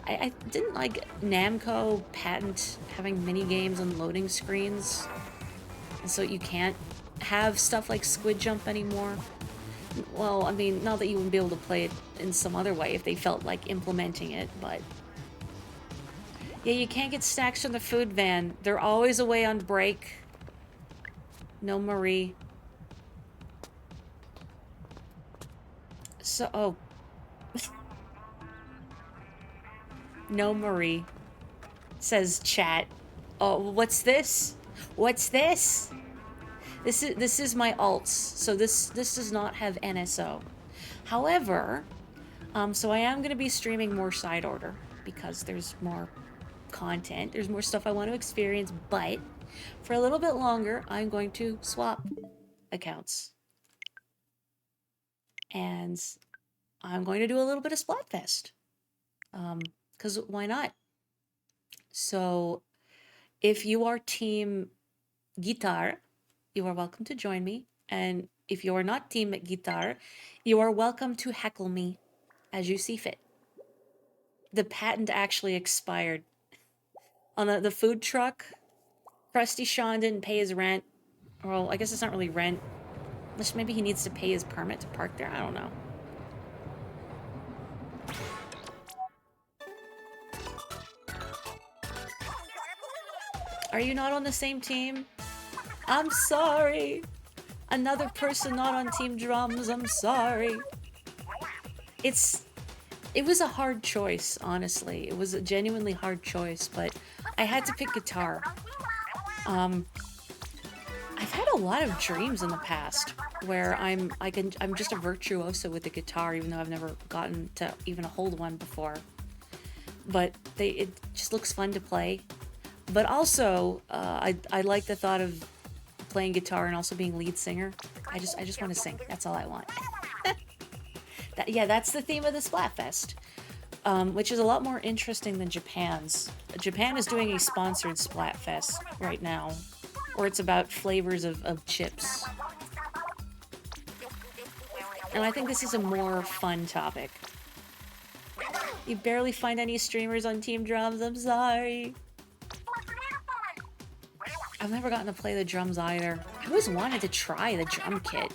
I didn't like Namco patent having mini games on loading screens, and so you can't have stuff like Squid Jump anymore. Well, I mean, not that you wouldn't be able to play it in some other way if they felt like implementing it, but yeah, you can't get snacks from the food van. They're always away on break. No Morri. So, oh. No, Morri. Says chat. Oh, what's this? What's this? This is my alts, so this does not have NSO. However, so I am gonna be streaming more side order because there's more content, there's more stuff I want to experience, but for a little bit longer, I'm going to swap accounts. And I'm going to do a little bit of Splatfest. Because why not? So if you are team guitar, you are welcome to join me. And if you are not team guitar, you are welcome to heckle me as you see fit. The patent actually expired. On the food truck, Krusty Sean didn't pay his rent. Well, I guess it's not really rent. Unless maybe he needs to pay his permit to park there. I don't know. Are you not on the same team? I'm sorry. Another person not on Team Drums. I'm sorry. It was a hard choice, honestly. It was a genuinely hard choice, but I had to pick guitar. I've had a lot of dreams in the past where I'm just a virtuoso with the guitar, even though I've never gotten to even hold one before. But it just looks fun to play. But also, I like the thought of playing guitar and also being lead singer. I just want to sing. That's all I want. That's the theme of the Splatfest, which is a lot more interesting than Japan's. Japan is doing a sponsored Splatfest right now, or it's about flavors of chips. And I think this is a more fun topic. You barely find any streamers on Team Drums, I'm sorry. I've never gotten to play the drums either. I always wanted to try the drum kit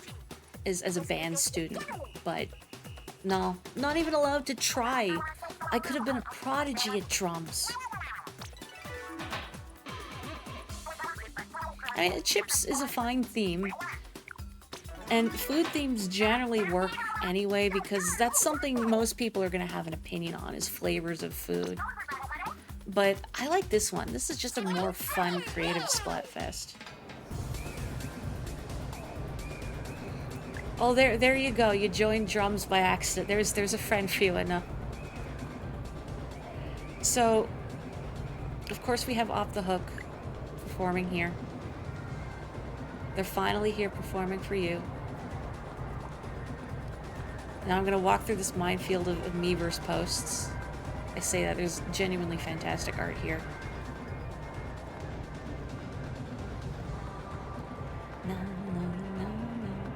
as a band student, but no, not even allowed to try. I could have been a prodigy at drums. I mean, chips is a fine theme. And food themes generally work anyway, because that's something most people are going to have an opinion on, is flavors of food. But I like this one. This is just a more fun, creative Splatfest. Oh, there you go. You joined drums by accident. There's a friend for you, Edna. So, of course, we have Off the Hook performing here. They're finally here performing for you. Now I'm gonna walk through this minefield of Miiverse posts. I say that there's genuinely fantastic art here. No, no,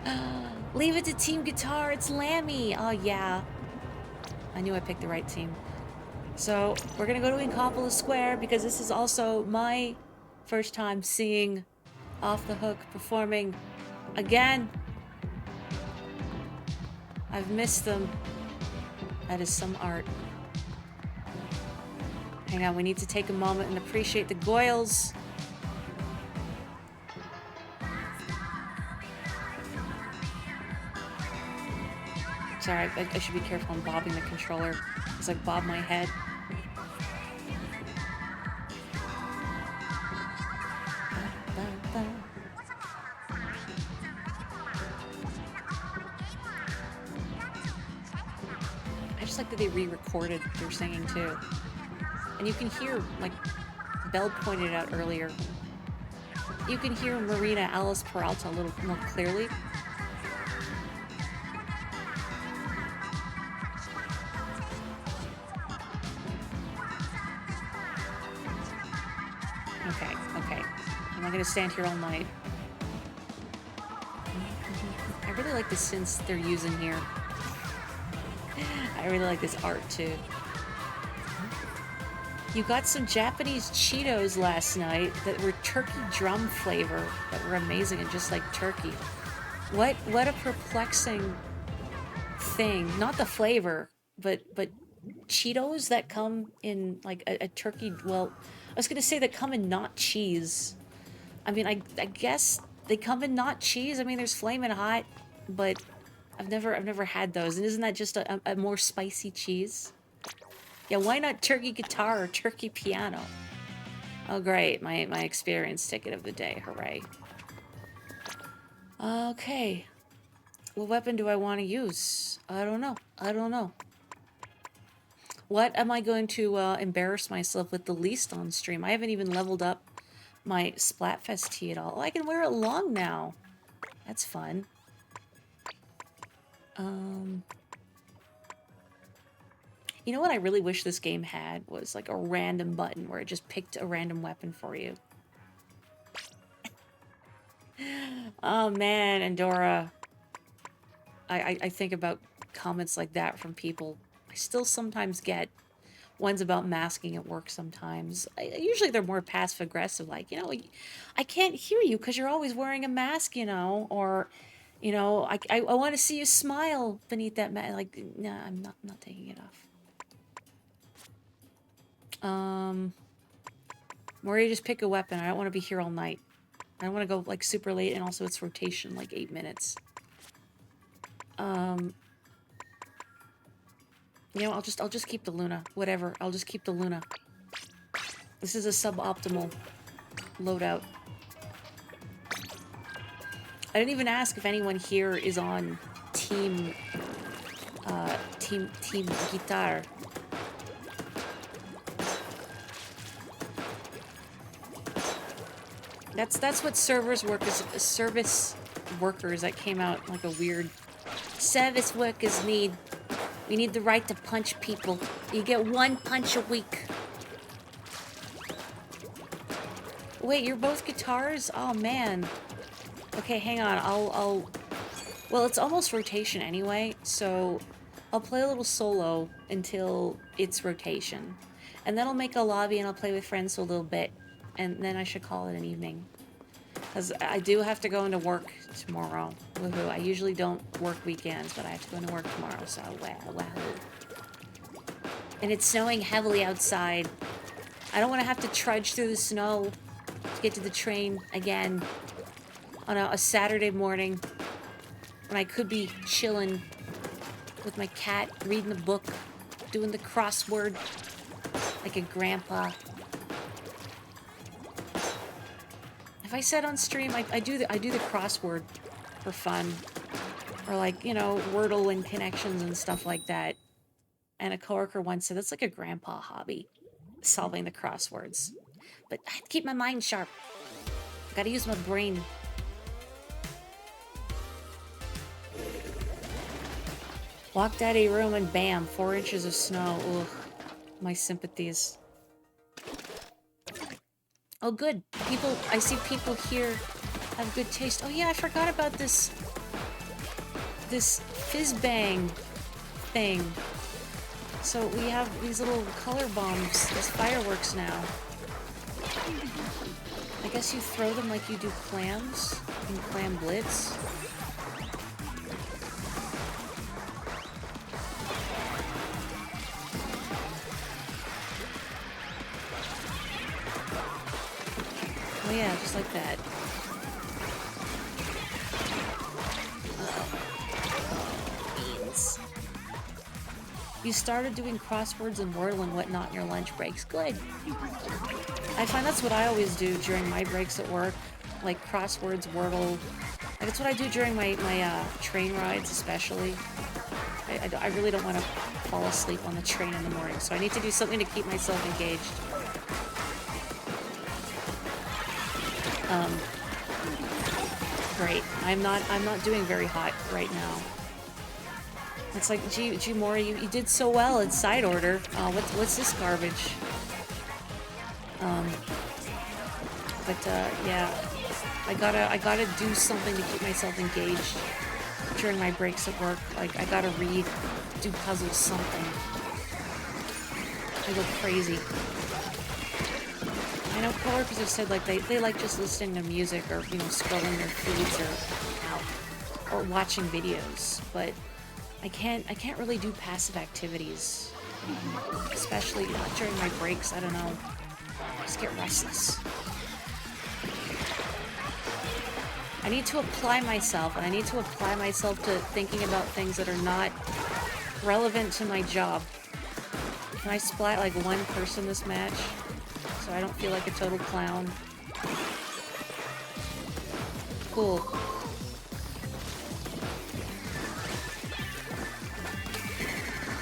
no, no. Leave it to Team Guitar, it's Lammy! Oh yeah. I knew I picked the right team. So, we're gonna go to Inkopolis Square because this is also my first time seeing Off the Hook performing again. I've missed them. That is some art. Hang on, we need to take a moment and appreciate the Goyles. Sorry, I should be careful on bobbing the controller as I bob my head. I just like that they re-recorded their singing too. And you can hear, like Belle pointed out earlier, you can hear Marina Alice Peralta a little more clearly. Okay. I'm not gonna stand here all night. I really like the synths they're using here. I really like this art too. You got some Japanese Cheetos last night that were turkey drum flavor that were amazing and just like turkey. What a perplexing thing. Not the flavor, but Cheetos that come in like a turkey, well, I was gonna say that come in not cheese. I mean, I guess they come in not cheese. I mean, there's Flamin' Hot, but I've never had those. And isn't that just a more spicy cheese? Yeah, why not turkey guitar or turkey piano? Oh, great. My experience ticket of the day. Hooray. Okay. What weapon do I want to use? I don't know. I don't know. What am I going to embarrass myself with the least on stream? I haven't even leveled up my Splatfest tee at all. Oh, I can wear it long now. That's fun. You know what I really wish this game had was like a random button where it just picked a random weapon for you. Oh man, Andorra. I think about comments like that from people. I still sometimes get ones about masking at work sometimes. Usually they're more passive-aggressive, like, you know, I can't hear you because you're always wearing a mask, you know, or, you know, I want to see you smile beneath that mask. Like, nah, I'm not taking it off. Morri, just pick a weapon. I don't want to be here all night. I don't want to go, like, super late, and also it's rotation, like, 8 minutes. You know, I'll just keep the Luna. Whatever. I'll just keep the Luna. This is a suboptimal loadout. I didn't even ask if anyone here is on team guitar. That's what service workers that came out like a weird service workers need. We need the right to punch people. You get 1 punch a week. Wait, you're both guitars? Oh man. Okay, hang on. Well, it's almost rotation anyway, so I'll play a little solo until it's rotation. And then I'll make a lobby and I'll play with friends for a little bit. And then I should call it an evening. Because I do have to go into work tomorrow. Woohoo. I usually don't work weekends, but I have to go into work tomorrow, so wow. And it's snowing heavily outside. I don't want to have to trudge through the snow to get to the train again on a Saturday morning when I could be chilling with my cat, reading the book, doing the crossword like a grandpa. If I said on stream, I do the crossword for fun, or like, you know, Wordle and connections and stuff like that. And a coworker once said that's like a grandpa hobby, solving the crosswords. But I have to keep my mind sharp. Gotta use my brain. Walked out of a room and bam, 4 inches of snow. Ugh, my sympathies. Oh, good. I see people here have good taste. Oh, yeah, I forgot about this fizz bang thing. So we have these little color bombs, these fireworks now. I guess you throw them like you do clams in Clam Blitz. Oh yeah, just like that. Beans. You started doing crosswords and Wordle and whatnot in your lunch breaks. Good. I find that's what I always do during my breaks at work. Like crosswords, Wordle. Like that's what I do during my train rides especially. I really don't want to fall asleep on the train in the morning, so I need to do something to keep myself engaged. Great. I'm not doing very hot right now. It's like, gee, Morri, you did so well in side order. What's this garbage? Yeah, I gotta do something to keep myself engaged during my breaks at work. Like, I gotta read, do puzzles, something. I go crazy. I know coworkers have said, like, they like just listening to music or, you know, scrolling their feeds or watching videos, but I can't really do passive activities, especially not during my breaks. I don't know. I just get restless. I need to apply myself, and I need to apply myself to thinking about things that are not relevant to my job. Can I splat like one person this match so I don't feel like a total clown? Cool.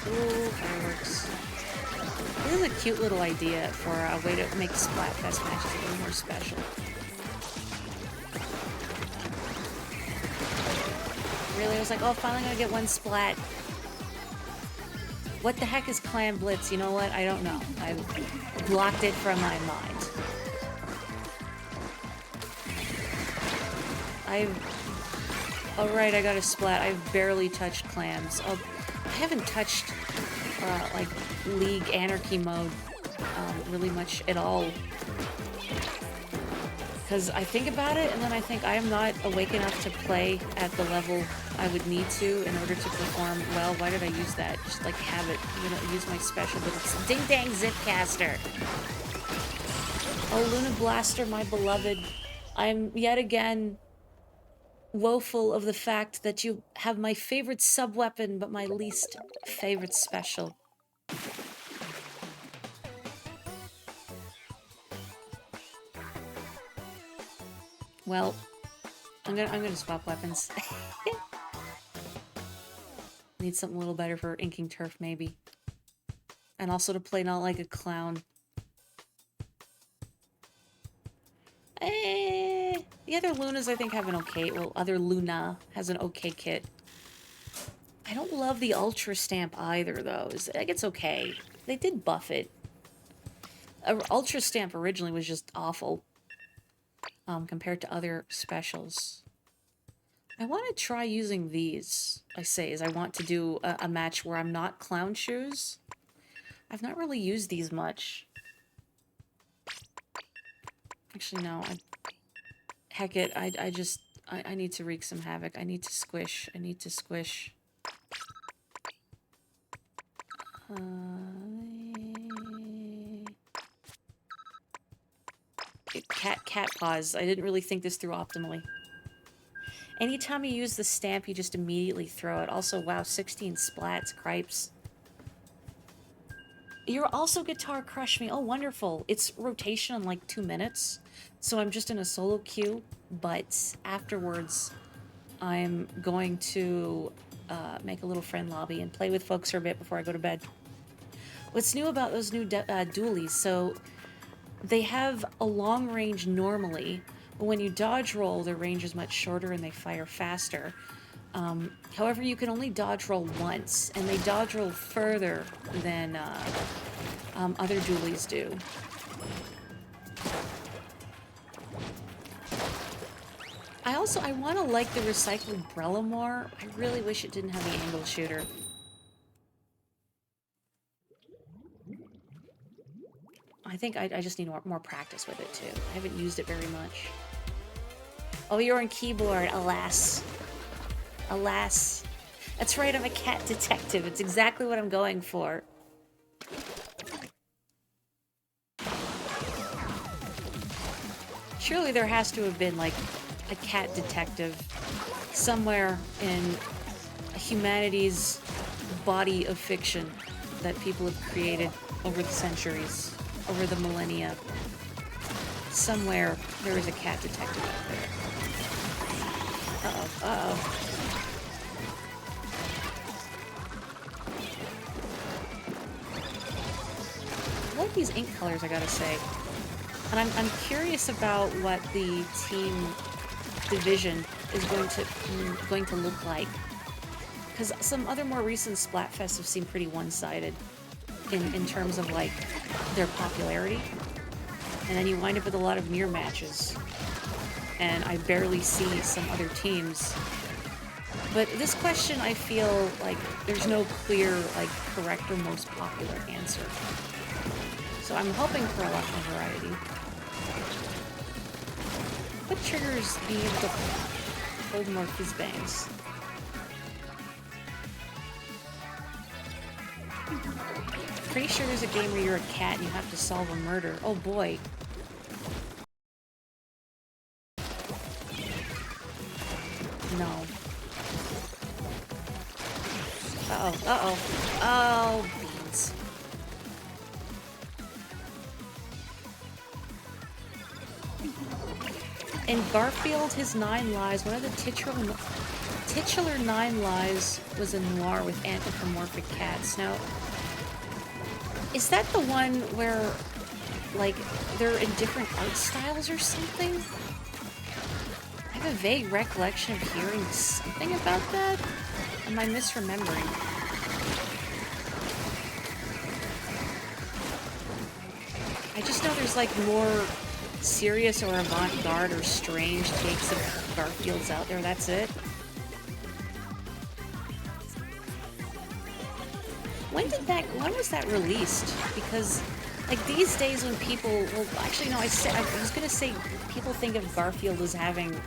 Ooh, fireworks. This is a cute little idea for a way to make Splatfest matches a little more special. Really, I was like, oh, finally gonna get one splat. What the heck is Clan Blitz? You know what? I don't know. I've blocked it from my mind. Alright, I got a splat. I've barely touched clams. Oh, I haven't touched, like, League Anarchy mode, really much at all. Because I think about it, and then I think I am not awake enough to play at the level I would need to in order to perform well. Why did I use that? Just, like, have it, you know, use my special, but it's Ding-Dang Zipcaster. Oh, Luna Blaster, my beloved. I'm, yet again, woeful of the fact that you have my favorite sub-weapon, but my least favorite special. Well, I'm gonna swap weapons. Need something a little better for inking turf, maybe. And also to play not like a clown. The other Lunas, I think, have an okay... Well, other Luna has an okay kit. I don't love the Ultra Stamp either, though. Like, it's okay. They did buff it. Ultra Stamp originally was just awful. Compared to other specials. I want to try using these, as I want to do a match where I'm not Clown Shoes. I've not really used these much. Actually, no. Heck it, I need to wreak some havoc. I need to squish. Cat paws. I didn't really think this through optimally. Anytime you use the stamp, you just immediately throw it. Also, wow, 16 splats, cripes. You're also Guitar Crush Me. Oh, wonderful. It's rotation in like 2 minutes. So I'm just in a solo queue, but afterwards I'm going to make a little friend lobby and play with folks for a bit before I go to bed. What's new about those new dualies? So they have a long range normally, but when you dodge roll, their range is much shorter and they fire faster. However, you can only dodge roll once, and they dodge roll further than other dualies do. I want to like the recycled Brella more. I really wish it didn't have the angle shooter. I think I just need more practice with it, too. I haven't used it very much. Oh, you're on keyboard, alas. Alas. That's right, I'm a cat detective. It's exactly what I'm going for. Surely there has to have been, like, a cat detective somewhere in humanity's body of fiction that people have created over the centuries, over the millennia. Somewhere there is a cat detective out there. Uh-oh, uh-oh. I like these ink colors, I gotta say. And I'm curious about what the team division is going to look like. Because some other more recent Splatfests have seemed pretty one-sided in terms of, like, their popularity. And then you wind up with a lot of mirror matches. And I barely see some other teams. But this question, I feel like there's no clear, like, correct or most popular answer. So I'm hoping for a lot more variety. What triggers being able to hold more fizz bangs? Pretty sure there's a game where you're a cat and you have to solve a murder. Oh boy. No. Uh-oh, uh-oh. Oh, beans. In Garfield, His Nine Lives, one of the titular 9 lives was a noir with anthropomorphic cats. Now, is that the one where, like, they're in different art styles or something? I have a vague recollection of hearing something about that. Am I misremembering? I just know there's, like, more serious or avant-garde or strange takes of Garfields out there. That's it. When was that released? Because, like, these days when people, well, actually, no, I was gonna say people think of Garfield as having,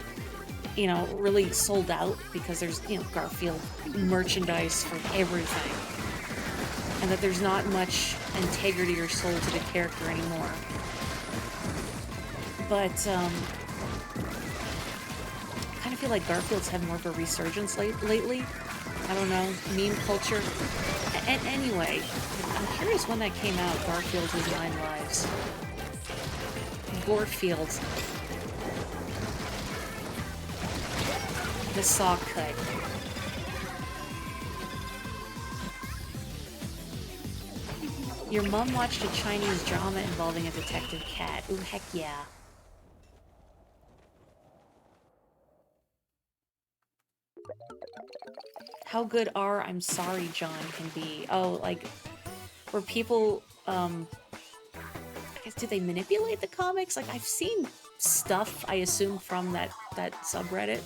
you know, really sold out because there's, you know, Garfield merchandise for everything. And that there's not much integrity or soul to the character anymore. But, I kind of feel like Garfields have more of a resurgence lately. I don't know, meme culture. And anyway, I'm curious when that came out, Garfield His 9 Lives. Gorefield. The saw cut. Your mom watched a Chinese drama involving a detective cat. Ooh, heck yeah. How good are I'm Sorry John can be. Oh, like, where people, I guess, do they manipulate the comics? Like, I've seen stuff, I assume, from that subreddit.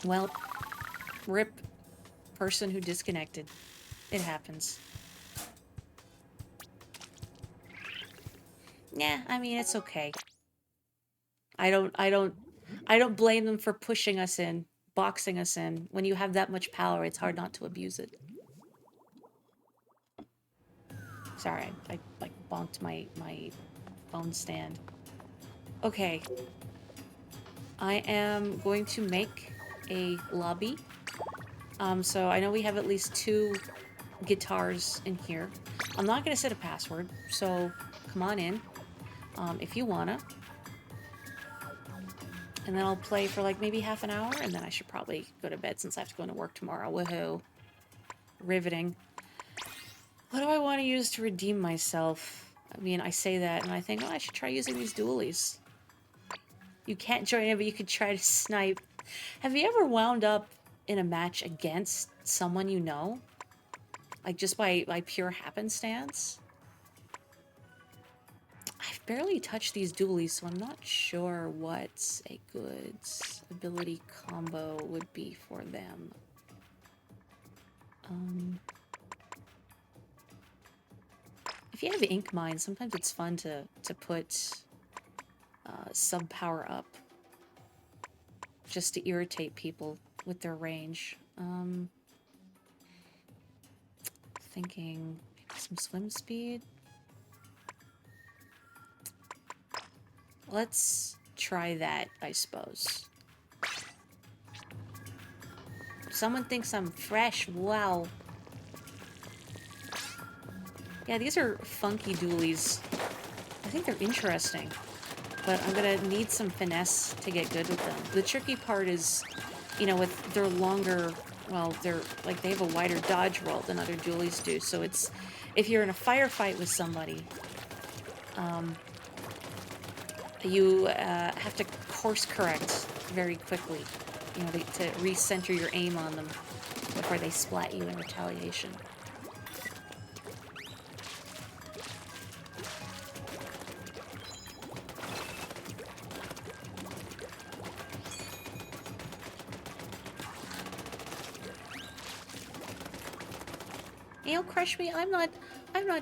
Well, rip person who disconnected. It happens. Yeah, I mean, it's okay. I don't blame them for pushing us in, boxing us in. When you have that much power, it's hard not to abuse it. Sorry, I like bonked my phone stand. Okay. I am going to make a lobby. So I know we have at least 2 guitars in here. I'm not gonna set a password, so come on in. If you wanna. And then I'll play for like maybe half an hour, and then I should probably go to bed since I have to go into work tomorrow. Woohoo. Riveting. What do I want to use to redeem myself? I mean, I say that, and I think, oh, I should try using these dualies. You can't join it, but you could try to snipe. Have you ever wound up in a match against someone you know? Like, just by pure happenstance? I've barely touched these dualies, so I'm not sure what a good ability combo would be for them. If you have Ink Mine, sometimes it's fun to put sub power up just to irritate people with their range. Thinking maybe some swim speed. Let's try that, I suppose. Someone thinks I'm fresh. Wow. Yeah, these are funky dualies. I think they're interesting. But I'm gonna need some finesse to get good with them. The tricky part is, you know, with their longer, well, they're like, they have a wider dodge roll than other dualies do. So it's, if you're in a firefight with somebody, you have to course correct very quickly, you know, to recenter your aim on them before they splat you in retaliation. You know, Crush Me, I'm not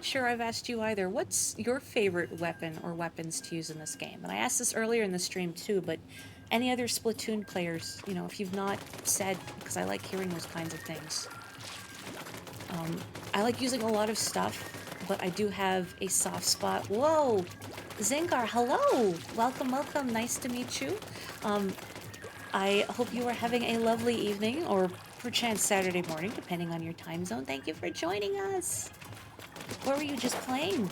sure I've asked you either. What's your favorite weapon or weapons to use in this game? And I asked this earlier in the stream too, but any other Splatoon players, you know, if you've not said, because I like hearing those kinds of things. I like using a lot of stuff, but I do have a soft spot. Whoa! Zengar, hello! Welcome, welcome. Nice to meet you. I hope you are having a lovely evening, or perchance Saturday morning, depending on your time zone. Thank you for joining us. What were you just playing?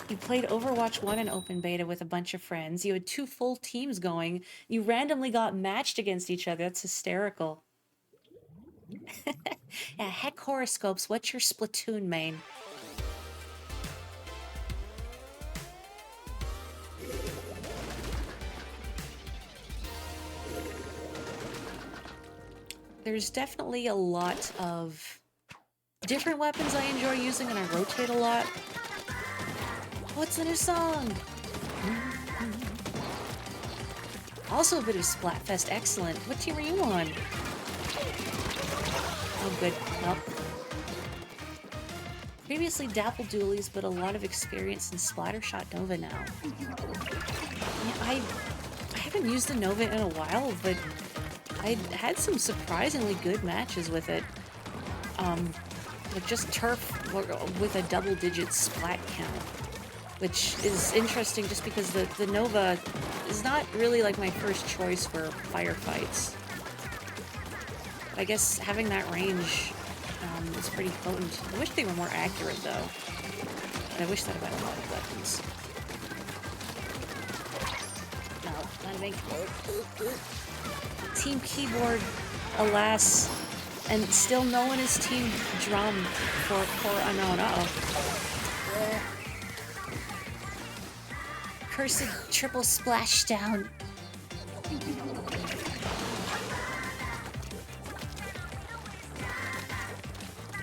You played Overwatch 1 in open beta with a bunch of friends. You had 2 full teams going. You randomly got matched against each other. That's hysterical. Yeah, heck horoscopes. What's your Splatoon main? There's definitely a lot of different weapons I enjoy using, and I rotate a lot. What's the new song? Also a bit of Splatfest. Excellent. What team are you on? Oh, good. Well, previously Dapple Dualies, but a lot of experience in Splattershot Nova now. Yeah, I haven't used the Nova in a while, but I had some surprisingly good matches with it. Like just turf with a double-digit splat count, which is interesting just because the Nova is not really like my first choice for firefights. I guess having that range is pretty potent. I wish they were more accurate, though. And I wish that about a lot of weapons. No, not a big... Team Keyboard, alas, and still no one is Team Drum for Unknown. Uh-oh. Cursed triple splashdown.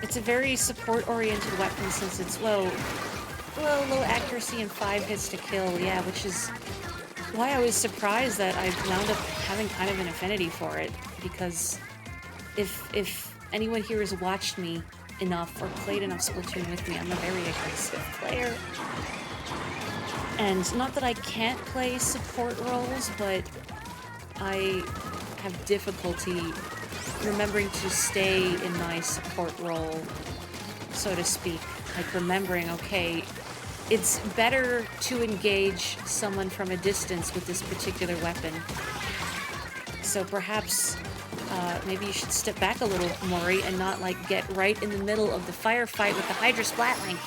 It's a very support-oriented weapon since it's low accuracy and 5 hits to kill, yeah, which is why I was surprised that I wound up having kind of an affinity for it, because if anyone here has watched me enough or played enough Splatoon with me, I'm a very aggressive player. And not that I can't play support roles, but I have difficulty remembering to stay in my support role, so to speak. Like remembering, okay, it's better to engage someone from a distance with this particular weapon. So perhaps maybe you should step back a little, Morri, and not like get right in the middle of the firefight with the Hydra Splatling.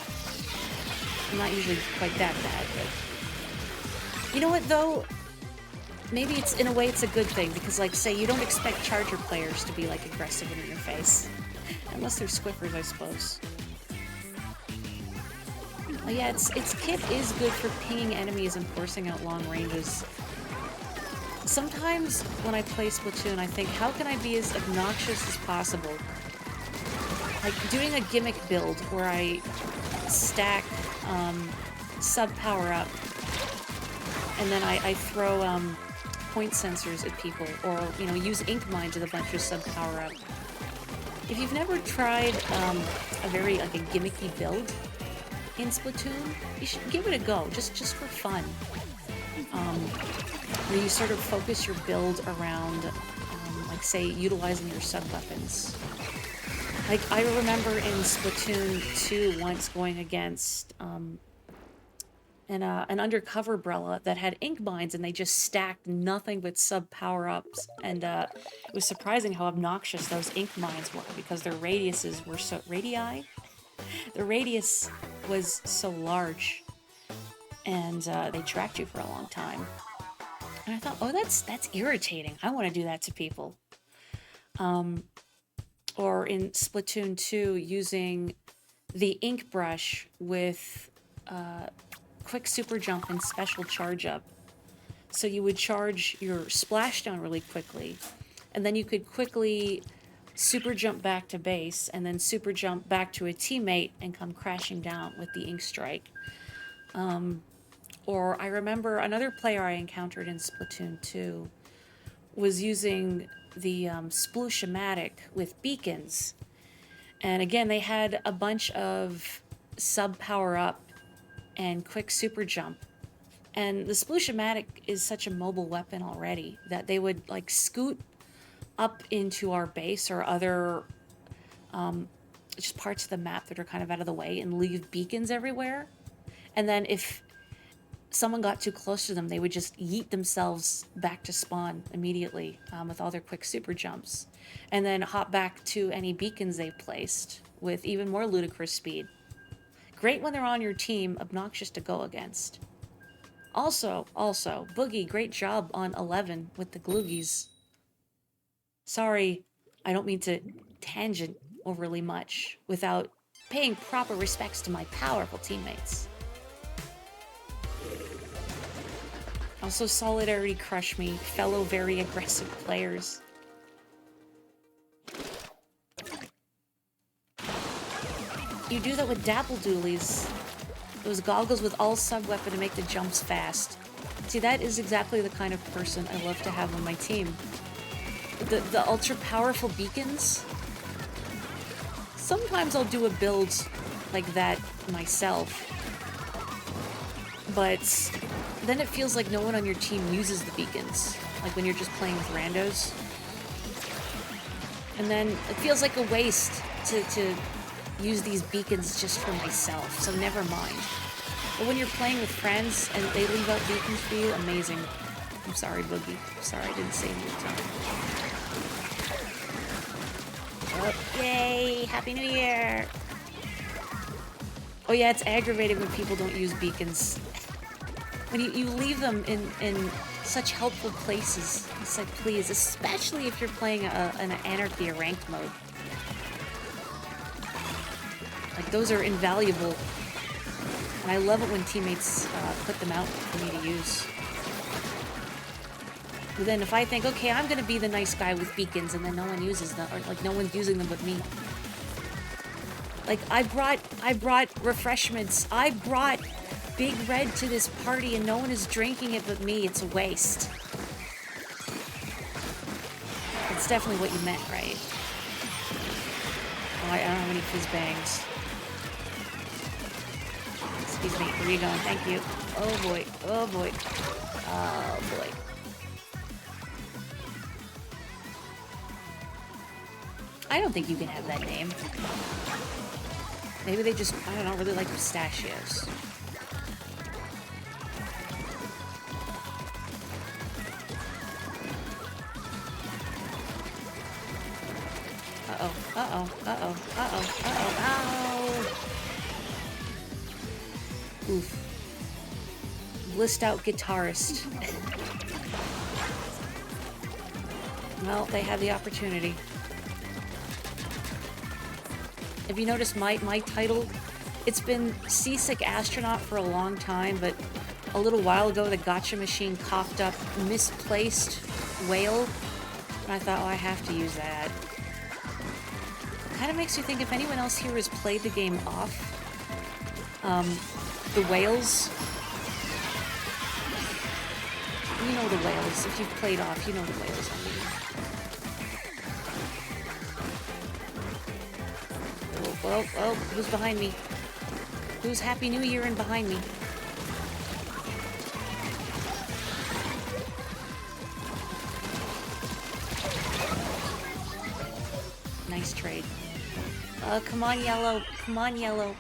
I'm not usually quite that bad, but... You know what, though? Maybe it's, in a way, it's a good thing, because, like, say, you don't expect Charger players to be, like, aggressive in your face. Unless they're Squiffers, I suppose. Oh, yeah, its kit is good for pinging enemies and forcing out long ranges. Sometimes, when I play Splatoon, I think, how can I be as obnoxious as possible? Like, doing a gimmick build where I stack sub-power-up, and then I throw point sensors at people, or, you know, use ink mines with a bunch of sub-power-up. If you've never tried a very, like, a gimmicky build in Splatoon, you should give it a go, just for fun. Where you sort of focus your build around, like, say, utilizing your sub-weapons. Like, I remember in Splatoon 2 once going against an undercover Brella that had ink mines, and they just stacked nothing but sub power-ups, and it was surprising how obnoxious those ink mines were, because their radiuses were so... Radii? The radius was so large, and they tracked you for a long time. And I thought, oh, that's irritating. I want to do that to people. Or in Splatoon 2, using the ink brush with quick super jump and special charge up. So you would charge your splashdown really quickly, and then you could quickly super jump back to base, and then super jump back to a teammate and come crashing down with the ink strike. Or I remember another player I encountered in Splatoon 2 was using the Sploosh-O-Matic with beacons. And again, they had a bunch of sub power-up and quick super jump. And the Sploosh-O-Matic is such a mobile weapon already that they would, like, scoot up into our base or other just parts of the map that are kind of out of the way and leave beacons everywhere. And then if someone got too close to them, they would just yeet themselves back to spawn immediately with all their quick super jumps. And then hop back to any beacons they've placed with even more ludicrous speed. Great when they're on your team, obnoxious to go against. Also, Boogie, great job on 11 with the gloogies. Sorry, I don't mean to tangent overly much without paying proper respects to my powerful teammates. Also, Solidarity Crush Me, fellow very aggressive players. You do that with Dapple Doolies. Those goggles with all sub-weapon to make the jumps fast. See, that is exactly the kind of person I love to have on my team. The ultra-powerful beacons. Sometimes I'll do a build like that myself. But then it feels like no one on your team uses the beacons. Like when you're just playing with randos. And then it feels like a waste to use these beacons just for myself, so never mind. But when you're playing with friends and they leave out beacons for you, amazing. I'm sorry, Boogie. Sorry I didn't save your time. Oh, yay! Happy New Year! Oh yeah, it's aggravating when people don't use beacons. When you leave them in such helpful places. It's like, please, especially if you're playing an Anarchy or Ranked mode. Like, those are invaluable. And I love it when teammates put them out for me to use. But then if I think, okay, I'm gonna be the nice guy with beacons, and then no one uses them, or like no one's using them but me. Like, I brought refreshments. I brought Big Red to this party and no one is drinking it but me. It's a waste. That's definitely what you meant, right? Oh, I don't have any fizz bangs. Excuse me, where are you going? Thank you. Oh boy, oh boy. Oh boy. I don't think you can have that name. Maybe they just, I don't know, really like pistachios. Uh-oh, uh-oh, uh-oh, uh-oh, uh-oh, ow! Oof. Blissed out guitarist. Well, they had the opportunity. Have you noticed my title? It's been Seasick Astronaut for a long time, but a little while ago the gotcha machine coughed up Misplaced Whale, and I thought, oh, I have to use that. Kind of makes you think if anyone else here has played the game off. The whales. You know the whales. If you've played off, you know the whales, I mean. Oh, oh, who's behind me? Who's Happy New Year and behind me? Nice trade. Come on, yellow. Come on, yellow.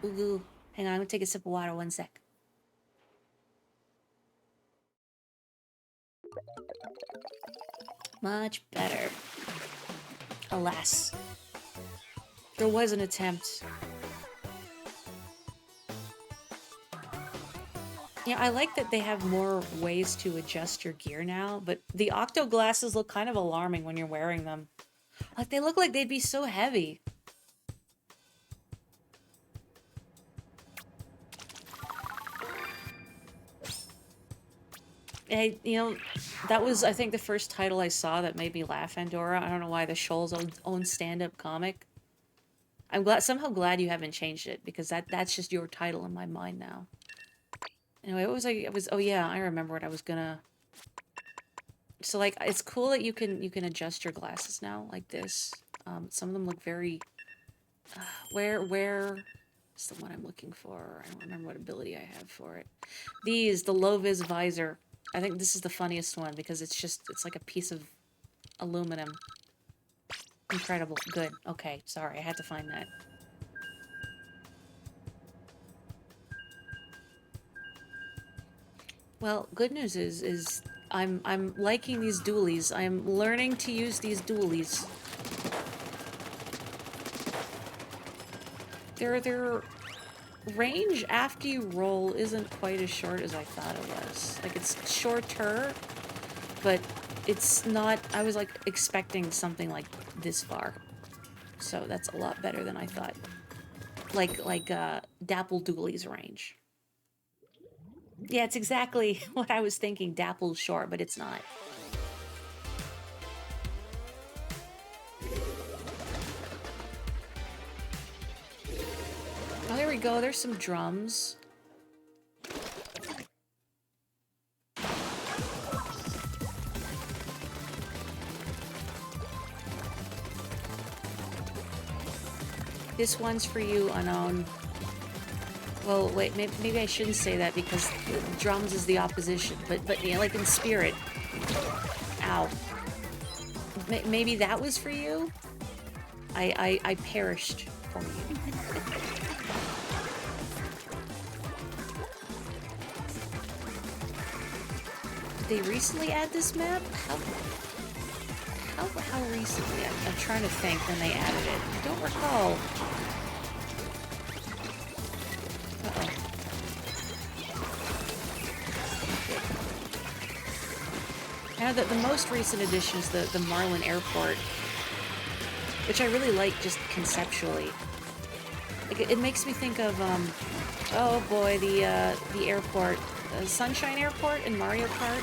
Ooh, hang on, I'm gonna take a sip of water, 1 sec. Much better. Alas. There was an attempt. Yeah, I like that they have more ways to adjust your gear now, but the Octo glasses look kind of alarming when you're wearing them. Like, they look like they'd be so heavy. And, you know, that was, I think, the first title I saw that made me laugh, Andorra. I don't know why, the Shoal's own stand-up comic. I'm somehow glad you haven't changed it, because that's just your title in my mind now. Anyway, what was oh yeah, I remember what I was gonna... So, like, it's cool that you can adjust your glasses now, like this. Some of them look very... where's the one I'm looking for? I don't remember what ability I have for it. The low-vis visor. I think this is the funniest one, because it's like a piece of Aluminum. Incredible. Good. Okay, sorry, I had to find that. Well, good news is I'm liking these dualies. I'm learning to use these dualies. Their range after you roll isn't quite as short as I thought it was. Like, it's shorter, but it's not... I was, like, expecting something like this far. So that's a lot better than I thought. Like Dapple Dooley's range. Yeah, it's exactly what I was thinking. Dapple's short, but it's not. Oh, there we go. There's some drums. This one's for you, Unknown. Well, wait, maybe I shouldn't say that because drums is the opposition, but yeah, like in spirit. Ow. Maybe that was for you? I perished for you. Did they recently add this map? How recently? I'm trying to think when they added it. I don't recall. Now, the most recent addition is the Marlin Airport, which I really like just conceptually. Like, it makes me think of, oh boy, the airport, the Sunshine Airport in Mario Kart.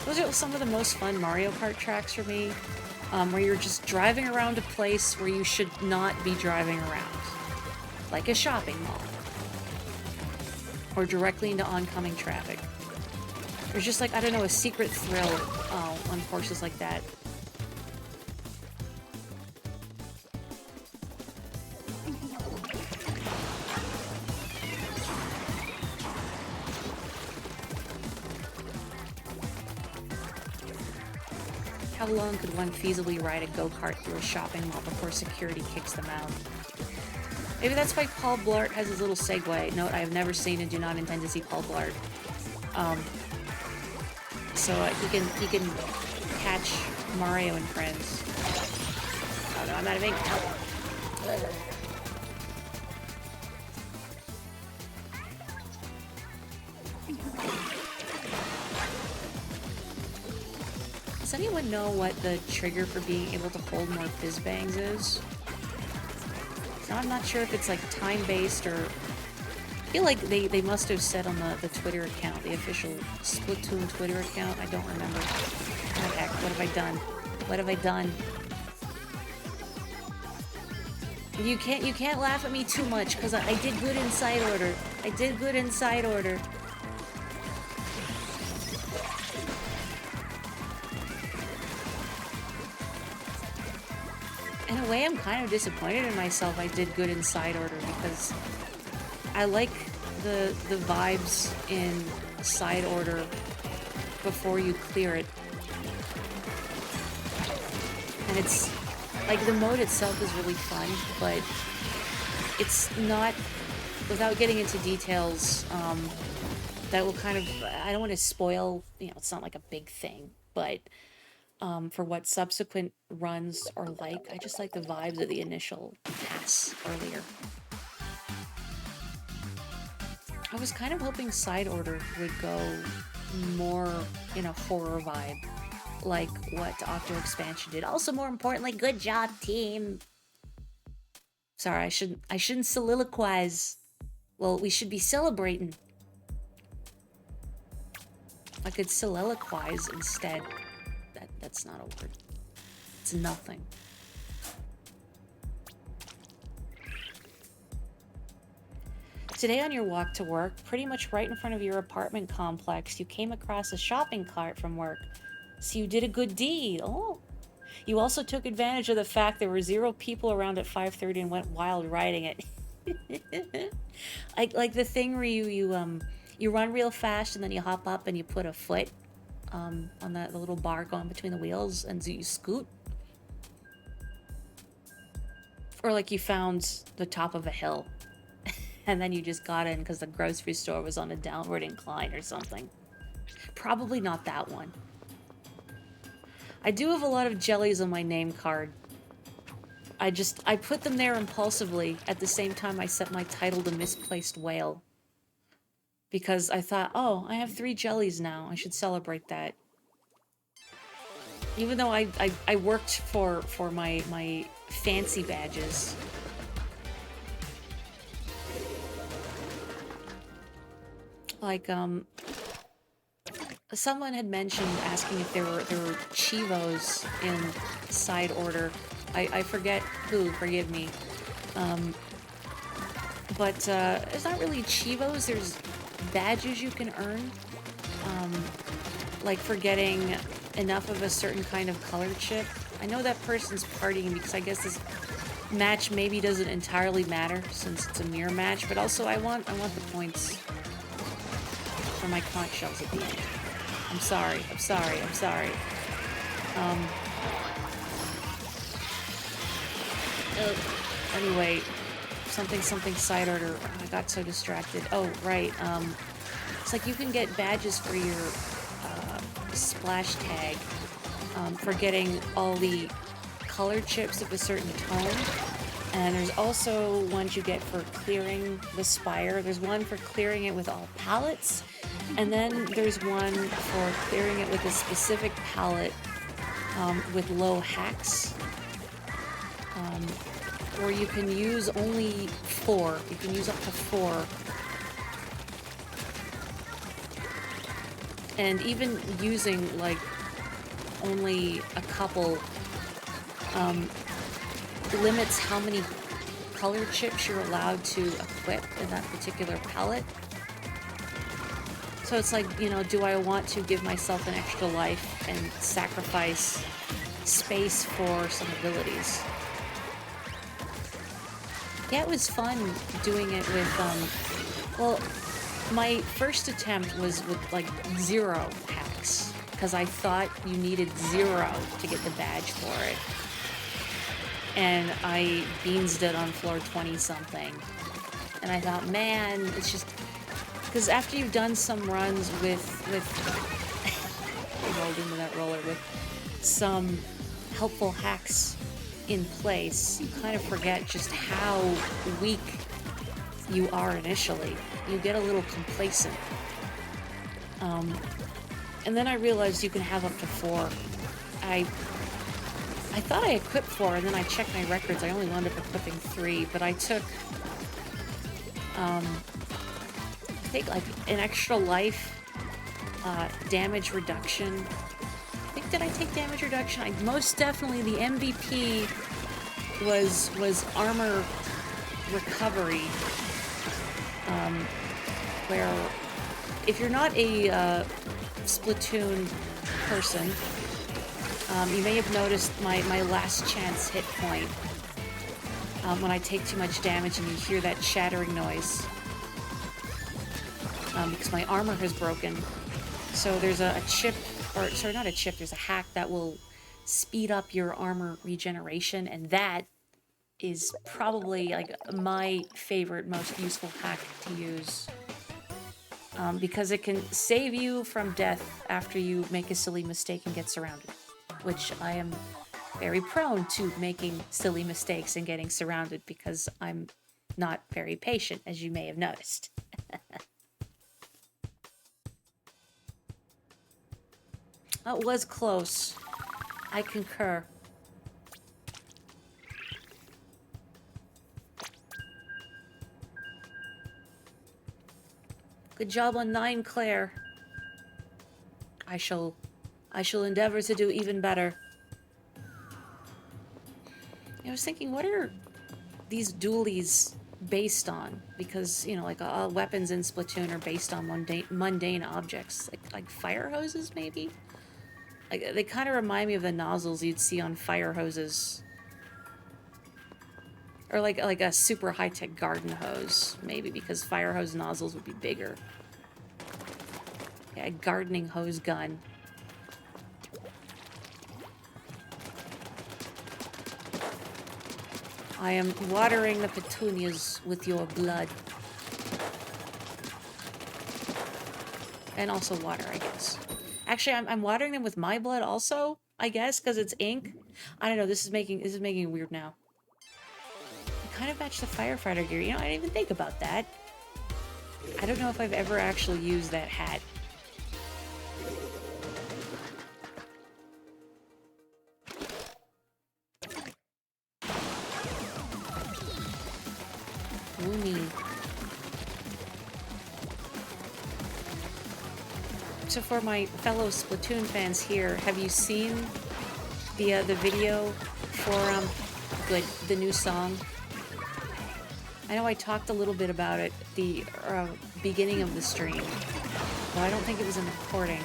Those are some of the most fun Mario Kart tracks for me, where you're just driving around a place where you should not be driving around, like a shopping mall, or directly into oncoming traffic. There's just like, I don't know, a secret thrill on courses like that. How long could one feasibly ride a go-kart through a shopping mall before security kicks them out? Maybe that's why Paul Blart has his little segue. Note, I have never seen and do not intend to see Paul Blart. So he can catch Mario and friends. Oh no, I'm out of ink. Does anyone know what the trigger for being able to hold more fizz bangs is? So I'm not sure if it's like time-based or... I feel like they must have said on the Twitter account, the official Splatoon Twitter account. I don't remember. What the heck? What have I done? What have I done? You can't laugh at me too much because I did good in side order. I did good in side order. In a way, I'm kind of disappointed in myself. I did good in side order because I like the vibes in side order before you clear it. And it's like the mode itself is really fun, but it's not, without getting into details, that will kind of, I don't want to spoil, you know, it's not like a big thing, but for what subsequent runs are like, I just like the vibes of the initial pass earlier. I was kind of hoping side order would go more in a horror vibe, like what Octo Expansion did. Also, more importantly, good job, team. Sorry, I shouldn't soliloquize. Well, we should be celebrating. I could soliloquize instead. That's not a word. It's nothing. Today on your walk to work, pretty much right in front of your apartment complex, you came across a shopping cart from work. So you did a good deed. Oh. You also took advantage of the fact there were 0 people around at 5:30 and went wild riding it. like the thing where you run real fast and then you hop up and you put a foot on the little bar going between the wheels, and you scoot. Or like you found the top of a hill, and then you just got in because the grocery store was on a downward incline or something. Probably not that one. I do have a lot of jellies on my name card. I put them there impulsively at the same time I set my title to Misplaced Whale. Because I thought, oh, I have 3 jellies now. I should celebrate that. Even though I worked for my fancy badges. Like, someone had mentioned asking if there were Chivos in side order. I forget who, forgive me. But there's not really Chivos, there's badges you can earn. Like for getting enough of a certain kind of color chip. I know that person's partying because I guess this match maybe doesn't entirely matter since it's a mirror match, but also I want the points for my conch shells at the end. I'm sorry. Anyway, something side order. Oh, I got so distracted. Oh, right. It's like you can get badges for your splash tag for getting all the color chips of a certain tone. And there's also ones you get for clearing the spire. There's one for clearing it with all palettes. And then there's one for clearing it with a specific palette with low hacks. Or you can use only 4. You can use up to 4. And even using, like, only a couple limits how many color chips you're allowed to equip in that particular palette. So it's like, you know, do I want to give myself an extra life and sacrifice space for some abilities? Yeah, it was fun doing it with, well, my first attempt was with, like, 0 hacks, because I thought you needed 0 to get the badge for it. And I beansed it on floor 20-something. And I thought, man, it's just... Because after you've done some runs with I rolled into that roller, with some helpful hacks in place, you kind of forget just how weak you are initially. You get a little complacent. And then I realized you can have up to 4. I thought I equipped 4, and then I checked my records. I only wound up equipping 3, but I took, I think, like, an extra life, damage reduction. I think, did I take damage reduction? Most definitely, the MVP was armor recovery, where if you're not a Splatoon person, you may have noticed my last chance hit point when I take too much damage and you hear that shattering noise, because my armor has broken. So there's a chip, or sorry, not a chip, there's a hack that will speed up your armor regeneration, and that is probably, like, my favorite, most useful hack to use. Because it can save you from death after you make a silly mistake and get surrounded. Which I am very prone to making silly mistakes and getting surrounded because I'm not very patient, as you may have noticed. That was close. I concur. Good job on 9, Claire. I shall endeavor to do even better. I was thinking, what are these dualies based on? Because, you know, like, weapons in Splatoon are based on mundane objects. Like fire hoses, maybe? Like, they kind of remind me of the nozzles you'd see on fire hoses. Or like a super high-tech garden hose, maybe, because fire hose nozzles would be bigger. Yeah, a gardening hose gun. I am watering the petunias with your blood. And also water, I guess. Actually, I'm watering them with my blood also, I guess, because it's ink. I don't know, this is making it weird now. I kind of match the firefighter gear. You know, I didn't even think about that. I don't know if I've ever actually used that hat. Loony. So for my fellow Splatoon fans here, have you seen the video for the new song? I know I talked a little bit about it at the beginning of the stream, but I don't think it was in the recording.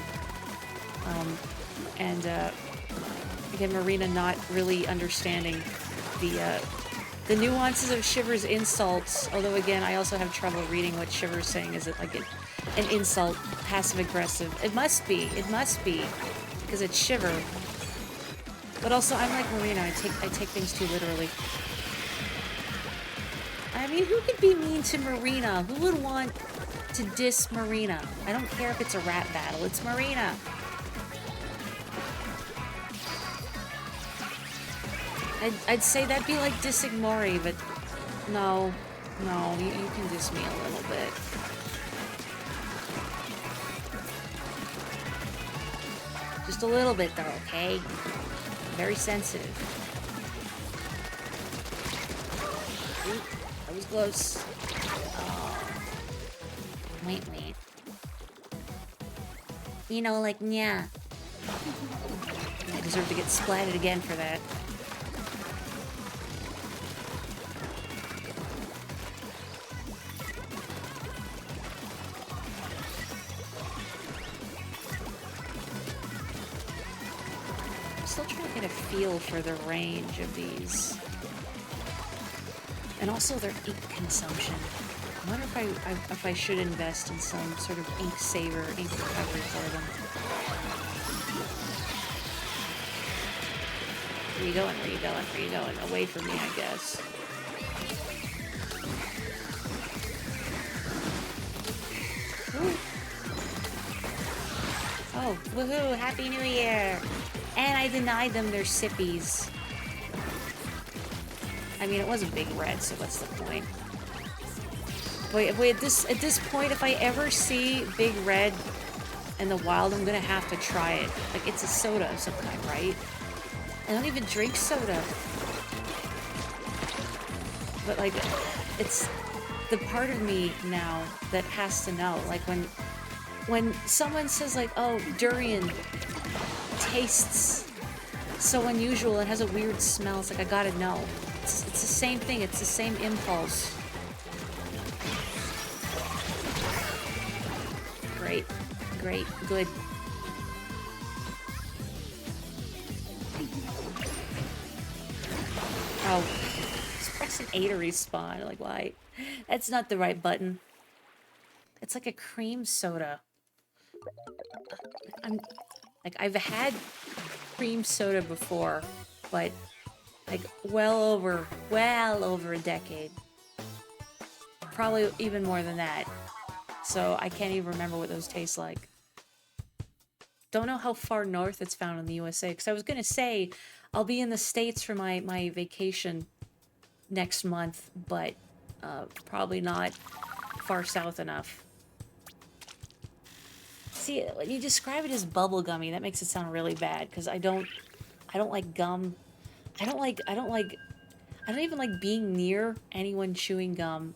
Again, Marina not really understanding the nuances of Shiver's insults, although again, I also have trouble reading what Shiver's saying. Is it like an insult, passive-aggressive? It must be, because it's Shiver. But also, I'm like Marina, I take things too literally. I mean, who could be mean to Marina? Who would want to diss Marina? I don't care if it's a rap battle, it's Marina. I'd say that'd be like dissing Morri, but no, you can diss me a little bit. Just a little bit though, okay? Very sensitive. Ooh, that was close. Oh. Wait. You know, like, yeah. I deserve to get splatted again for that. Still trying to get a feel for the range of these. And also their ink consumption. I wonder if I should invest in some sort of ink saver, ink recovery for them. Where you going? Away from me, I guess. Ooh. Oh, woohoo! Happy New Year! And I denied them their sippies. I mean, it wasn't Big Red, so what's the point? Wait, at this point, if I ever see Big Red in the wild, I'm gonna have to try it. Like, it's a soda of some kind, right? I don't even drink soda. But, like, it's the part of me now that has to know. Like, when someone says, like, oh, durian tastes so unusual, it has a weird smell, it's like, I gotta know. It's the same thing, it's the same impulse. Great, good. Oh, just press an A to respawn, like, why? That's not the right button. It's like a cream soda. I've had cream soda before, but like well over a decade. Probably even more than that. So I can't even remember what those taste like. Don't know how far north it's found in the USA, because I was gonna say I'll be in the States for my vacation next month, but probably not far south enough. See, when you describe it as bubblegummy, that makes it sound really bad, because I don't like gum. I don't even like being near anyone chewing gum.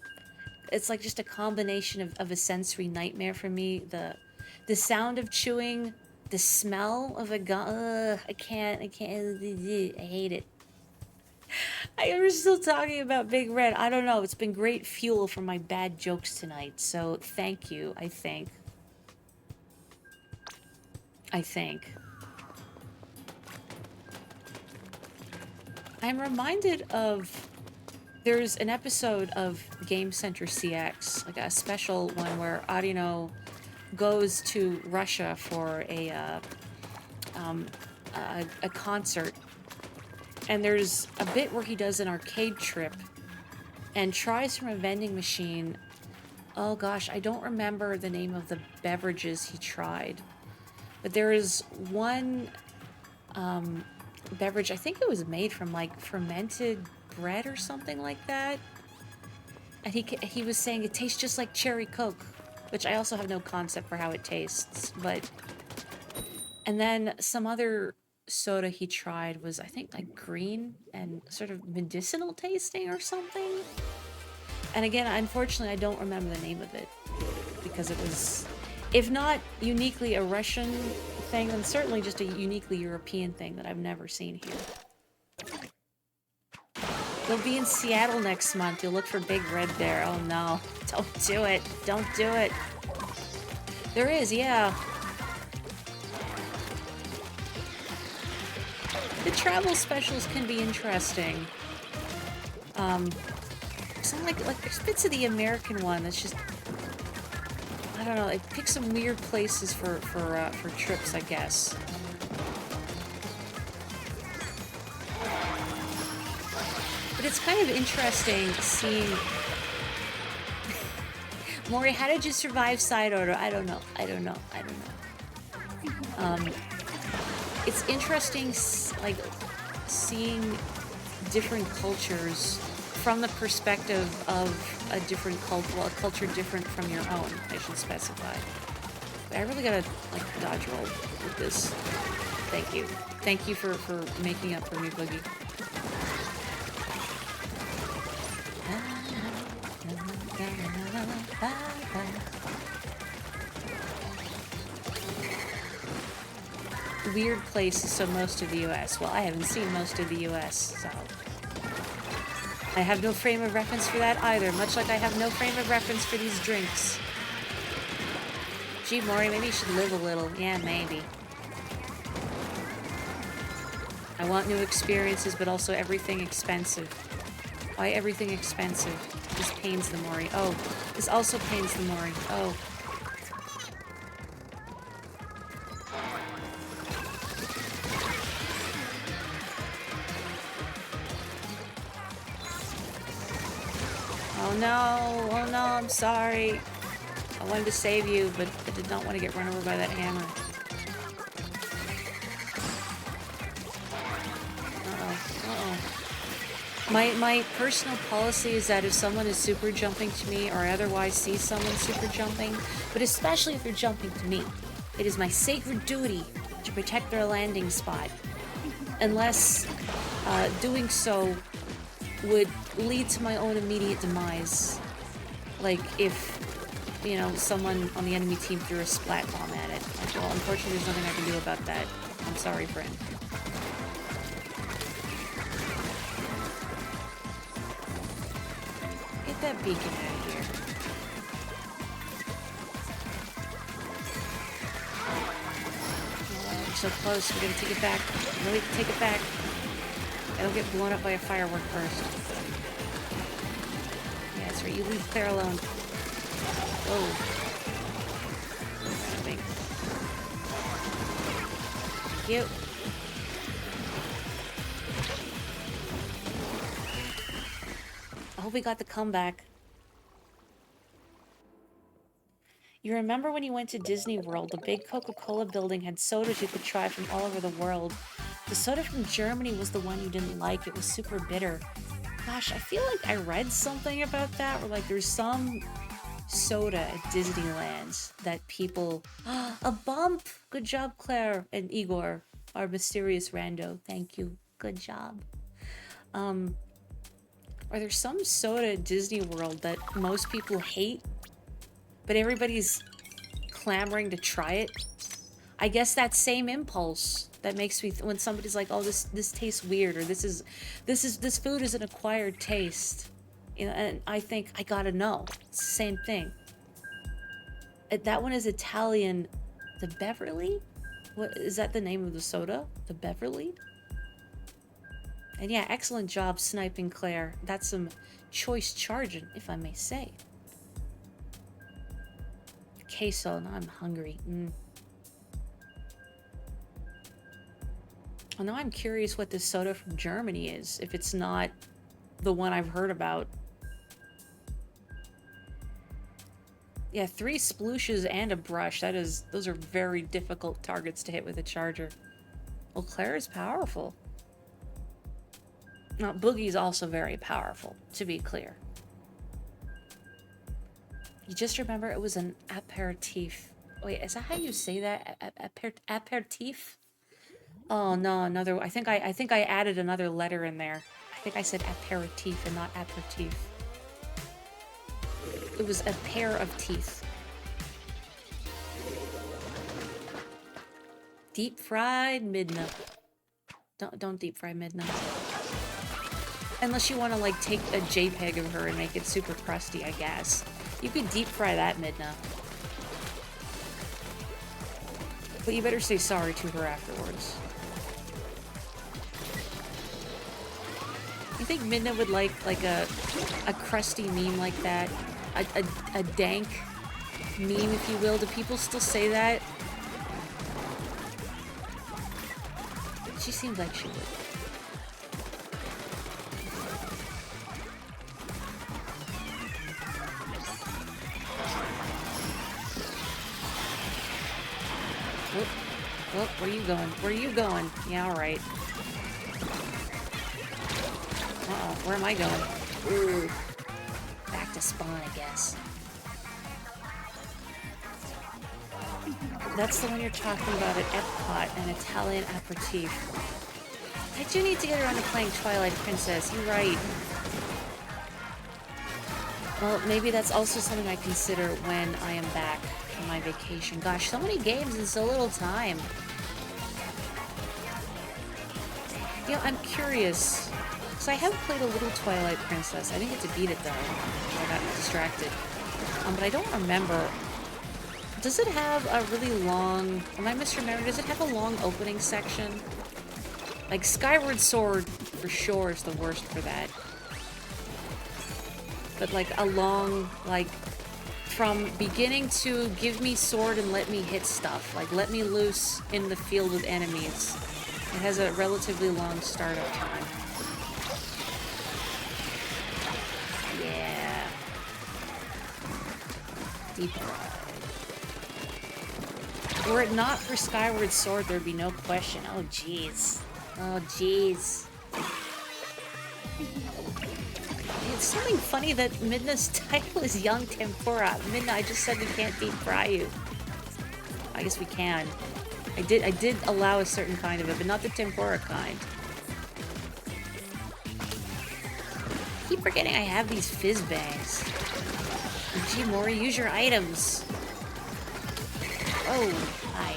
It's like just a combination of a sensory nightmare for me. The sound of chewing, the smell of a gum. I can't. I hate it. We're still talking about Big Red. I don't know. It's been great fuel for my bad jokes tonight. So thank you. I think. I'm reminded of, there's an episode of Game Center CX, like a special one where Audino goes to Russia for a concert, And there's a bit where he does an arcade trip and tries from a vending machine. Oh gosh, I don't remember the name of the beverages he tried. But there is one beverage, I think it was made from like fermented bread or something like that. And he was saying it tastes just like cherry Coke, which I also have no concept for how it tastes, but... And then some other soda he tried was, I think, like green and sort of medicinal tasting or something. And again, unfortunately, I don't remember the name of it because it was, if not uniquely a Russian thing, then certainly just a uniquely European thing that I've never seen here. They'll be in Seattle next month. You'll look for Big Red there. Oh no, don't do it. Don't do it. There is, yeah. The travel specials can be interesting. Some like there's bits of the American one that's just, I don't know, it picks some weird places for trips, I guess. But it's kind of interesting seeing... Morri, how did you survive side order? I don't know. It's interesting, like, seeing different cultures from the perspective of a different culture, well, a culture different from your own, I should specify. But I really gotta, like, dodge roll with this. Thank you. Thank you for making up for me, Boogie. Weird places, so most of the US. Well, I haven't seen most of the US, so... I have no frame of reference for that either, much like I have no frame of reference for these drinks. Gee, Morri, maybe you should live a little. Yeah, maybe. I want new experiences, but also everything expensive. Why everything expensive? This pains the Morri. Oh, this also pains the Morri. Oh. Oh no, I'm sorry. I wanted to save you, but I did not want to get run over by that hammer. My personal policy is that if someone is super jumping to me, or I otherwise see someone super jumping, but especially if they're jumping to me, it is my sacred duty to protect their landing spot. Unless doing so would lead to my own immediate demise. Like if, you know, someone on the enemy team threw a splat bomb at it. Like, well, unfortunately there's nothing I can do about that. I'm sorry, friend. Get that beacon out of here. Oh, we're so close, we're gonna take it back. No, we can take it back. I don't get blown up by a firework first. Yeah, that's right. You leave Claire alone. Whoa. Thank you. I hope we got the comeback. You remember when you went to Disney World, the big Coca-Cola building had sodas you could try from all over the world. The soda from Germany was the one you didn't like. It was super bitter. Gosh, I feel like I read something about that, where like there's some soda at Disneyland that people... a bump! Good job, Claire and Igor, our mysterious rando. Thank you. Good job. Are there some soda at Disney World that most people hate, but everybody's clamoring to try it? I guess that same impulse that makes me when somebody's like, "Oh, this tastes weird," or this food is an acquired taste," you know, and I think I gotta know. It's the same thing. That one is Italian. The Beverly? What is that? The name of the soda? The Beverly? And yeah, excellent job sniping, Claire. That's some choice charging, if I may say. Queso. Now I'm hungry. Well, now I'm curious what this soda from Germany is, if it's not the one I've heard about. Yeah, 3 splooshes and a brush. Those are very difficult targets to hit with a charger. Well, Claire is powerful. Now, Boogie's also very powerful, to be clear. You just remember it was an aperitif. Wait, is that how you say that? Aperitif? Oh no, another. I think I added another letter in there. I think I said aperitif and not aperitif. It was a pair of teeth. Deep fried Midna. Don't deep fry Midna. Unless you want to like take a JPEG of her and make it super crusty, I guess. You could deep fry that Midna. But you better say sorry to her afterwards. You think Midna would like a crusty meme like that? A dank meme, if you will? Do people still say that? She seems like she would. Whoop. Whoop, where are you going? Where are you going? Yeah, alright. Uh-oh, where am I going? Ooh. Back to spawn, I guess. That's the one you're talking about at Epcot, an Italian aperitif. I do need to get around to playing Twilight Princess, you're right. Well, maybe that's also something I consider when I am back from my vacation. Gosh, so many games in so little time. You know, I'm curious, because I have played a little Twilight Princess. I didn't get to beat it, though. I got distracted. But I don't remember. Does it have a really long... Am I misremembering? Does it have a long opening section? Like, Skyward Sword, for sure, is the worst for that. But, like, a long, like... From beginning to give me sword and let me hit stuff. Like, let me loose in the field with enemies. It has a relatively long startup time. Yeah. Deep fried. Were it not for Skyward Sword, there'd be no question. Oh, jeez. Oh, jeez. It's something funny that Midna's title is Young Tempura. Midna, I just said we can't deep fry you. I guess we can. I did allow a certain kind of it, but not the tempura kind. I keep forgetting I have these fizz bangs. Gee, Morri, use your items. Oh, hi.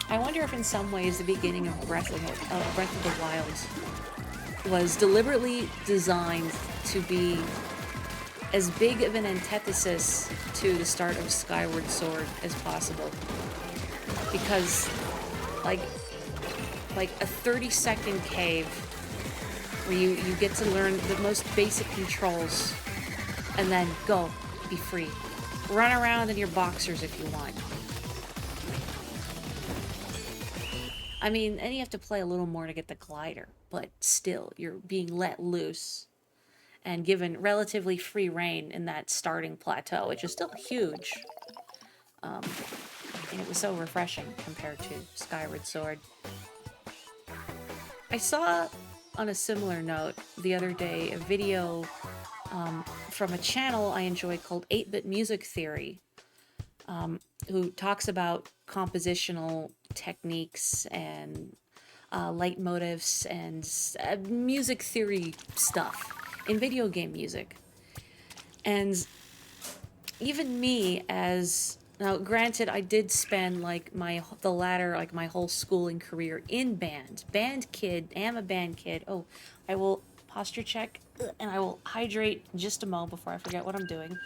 I wonder if in some ways the beginning of Breath of the Wild was deliberately designed to be as big of an antithesis to the start of Skyward Sword as possible. Because, like a 30-second cave where you get to learn the most basic controls and then go, be free. Run around in your boxers if you want. I mean, and you have to play a little more to get the glider, but still, you're being let loose and given relatively free reign in that starting plateau, which is still huge. And it was so refreshing compared to Skyward Sword. I saw, on a similar note, the other day, a video from a channel I enjoy called 8-Bit Music Theory, who talks about compositional techniques and leitmotifs and music theory stuff in video game music. And even me, as now granted, I did spend like my whole schooling career in band kid. Am a band kid. Oh, I will posture check and I will hydrate in just a moment before I forget what I'm doing.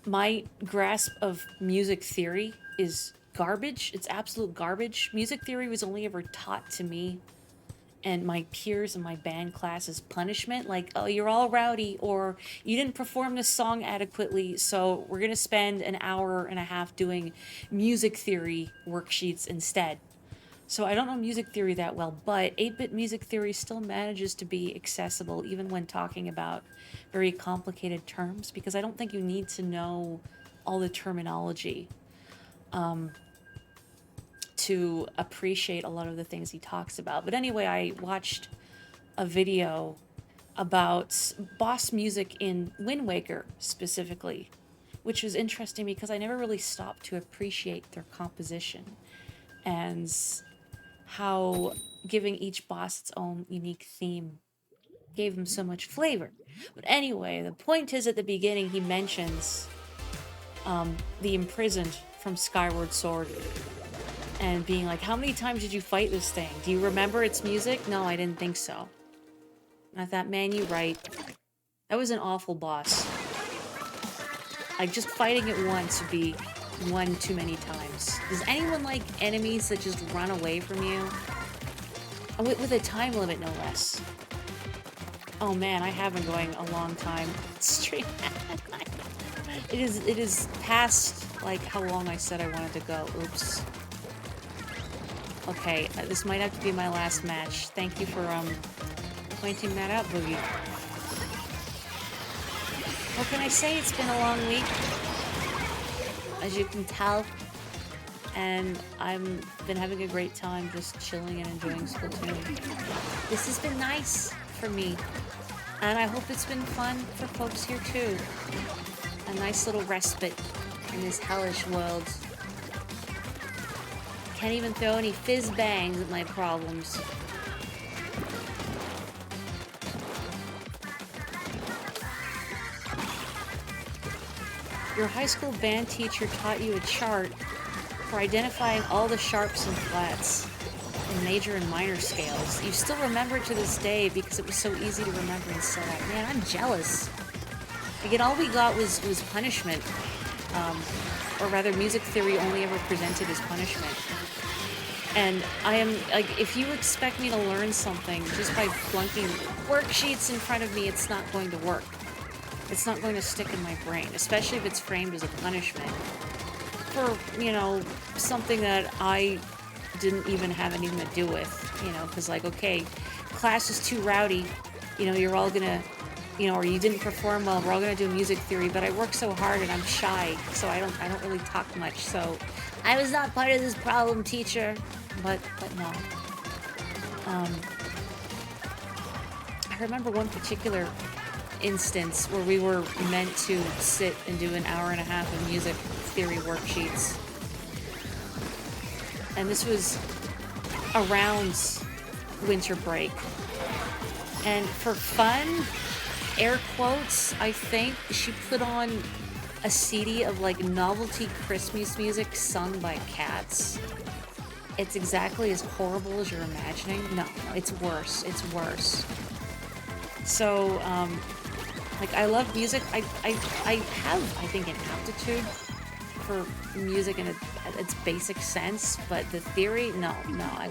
My grasp of music theory is garbage. It's absolute garbage. Music theory was only ever taught to me and my peers in my band class as punishment, like, oh, you're all rowdy, or you didn't perform this song adequately, so we're gonna spend an hour and a half doing music theory worksheets instead. So I don't know music theory that well, but 8-bit music theory still manages to be accessible even when talking about very complicated terms, because I don't think you need to know all the terminology to appreciate a lot of the things he talks about. But anyway, I watched a video about boss music in Wind Waker specifically, which was interesting because I never really stopped to appreciate their composition and how giving each boss its own unique theme gave them so much flavor. But anyway, the point is, at the beginning he mentions the imprisoned from Skyward Sword and being like, how many times did you fight this thing? Do you remember its music? No, I didn't think so. And I thought, man, you're right. That was an awful boss. Like, just fighting it once would be one too many times. Does anyone like enemies that just run away from you? With a time limit, no less. Oh man, I have been going a long time stream. It is past, like, how long I said I wanted to go. Oops. Okay, this might have to be my last match. Thank you for pointing that out, Boogie. What can I say? It's been a long week, as you can tell, and I've been having a great time just chilling and enjoying Splatoon. This has been nice for me, and I hope it's been fun for folks here too. A nice little respite in this hellish world. Can't even throw any fizz bangs at my problems. Your high school band teacher taught you a chart for identifying all the sharps and flats in major and minor scales. You still remember it to this day because it was so easy to remember and set up. Man, I'm jealous. Again, all we got was punishment. Or rather, music theory only ever presented as punishment. And I am, like, if you expect me to learn something just by flunking worksheets in front of me, it's not going to work. It's not going to stick in my brain, especially if it's framed as a punishment for, you know, something that I didn't even have anything to do with, you know, because, like, okay, class is too rowdy, you know, you're all gonna, you know, or you didn't perform well, we're all gonna do music theory, but I work so hard and I'm shy, so I don't really talk much, so I was not part of this problem, teacher, but no. I remember one particular instance where we were meant to sit and do an hour and a half of music theory worksheets, and this was around winter break, and for fun, air quotes, I think she put on a CD of, like, novelty Christmas music sung by cats. It's exactly as horrible as you're imagining. No, it's worse. It's worse. So, like, I love music. I have, I think, an aptitude for music in its basic sense, but the theory, no, I'm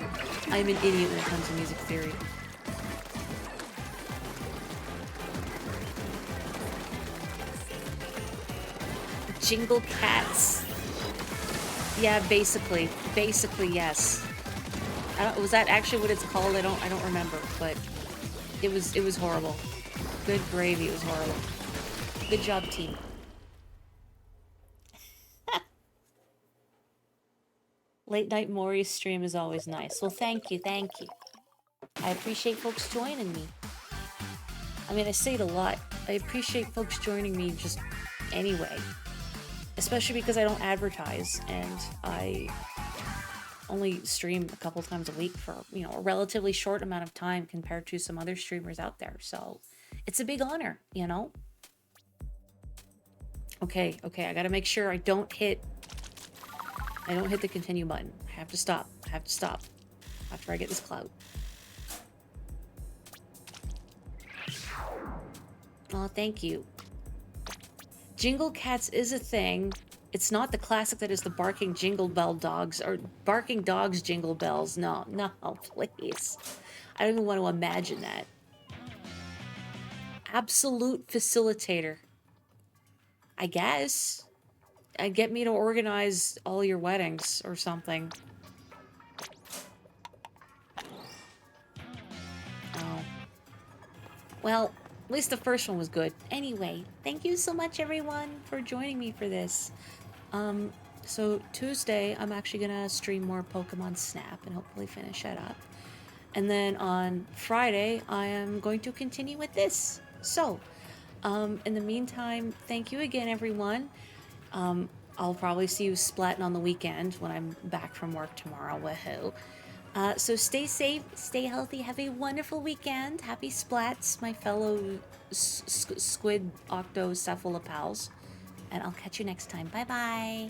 an idiot when it comes to music theory. Jingle Cats. Yeah, basically, yes. Was that actually what it's called? I don't remember, but it was horrible. Good gravy, it was horrible. Good job, team. Late night Morri's stream is always nice. Well, thank you. I appreciate folks joining me. I mean, I say it a lot. I appreciate folks joining me just anyway. Especially because I don't advertise, and I only stream a couple times a week for, you know, a relatively short amount of time compared to some other streamers out there. So it's a big honor, you know? Okay, I gotta make sure I don't hit the continue button. I have to stop after I get this clout. Oh, thank you. Jingle Cats is a thing. It's not the classic that is the barking jingle bell dogs, or barking dogs jingle bells. No, no, please. I don't even want to imagine that. Absolute facilitator. I guess. Get me to organize all your weddings or something. Oh. Well, at least the first one was good. Anyway, thank you so much, everyone, for joining me for this. So Tuesday, I'm actually gonna stream more Pokemon Snap and hopefully finish that up. And then on Friday, I am going to continue with this. So, in the meantime, thank you again, everyone. I'll probably see you splatting on the weekend when I'm back from work tomorrow. Woohoo. So stay safe, stay healthy, have a wonderful weekend. Happy splats, my fellow squid octocephalopals. And I'll catch you next time. Bye-bye.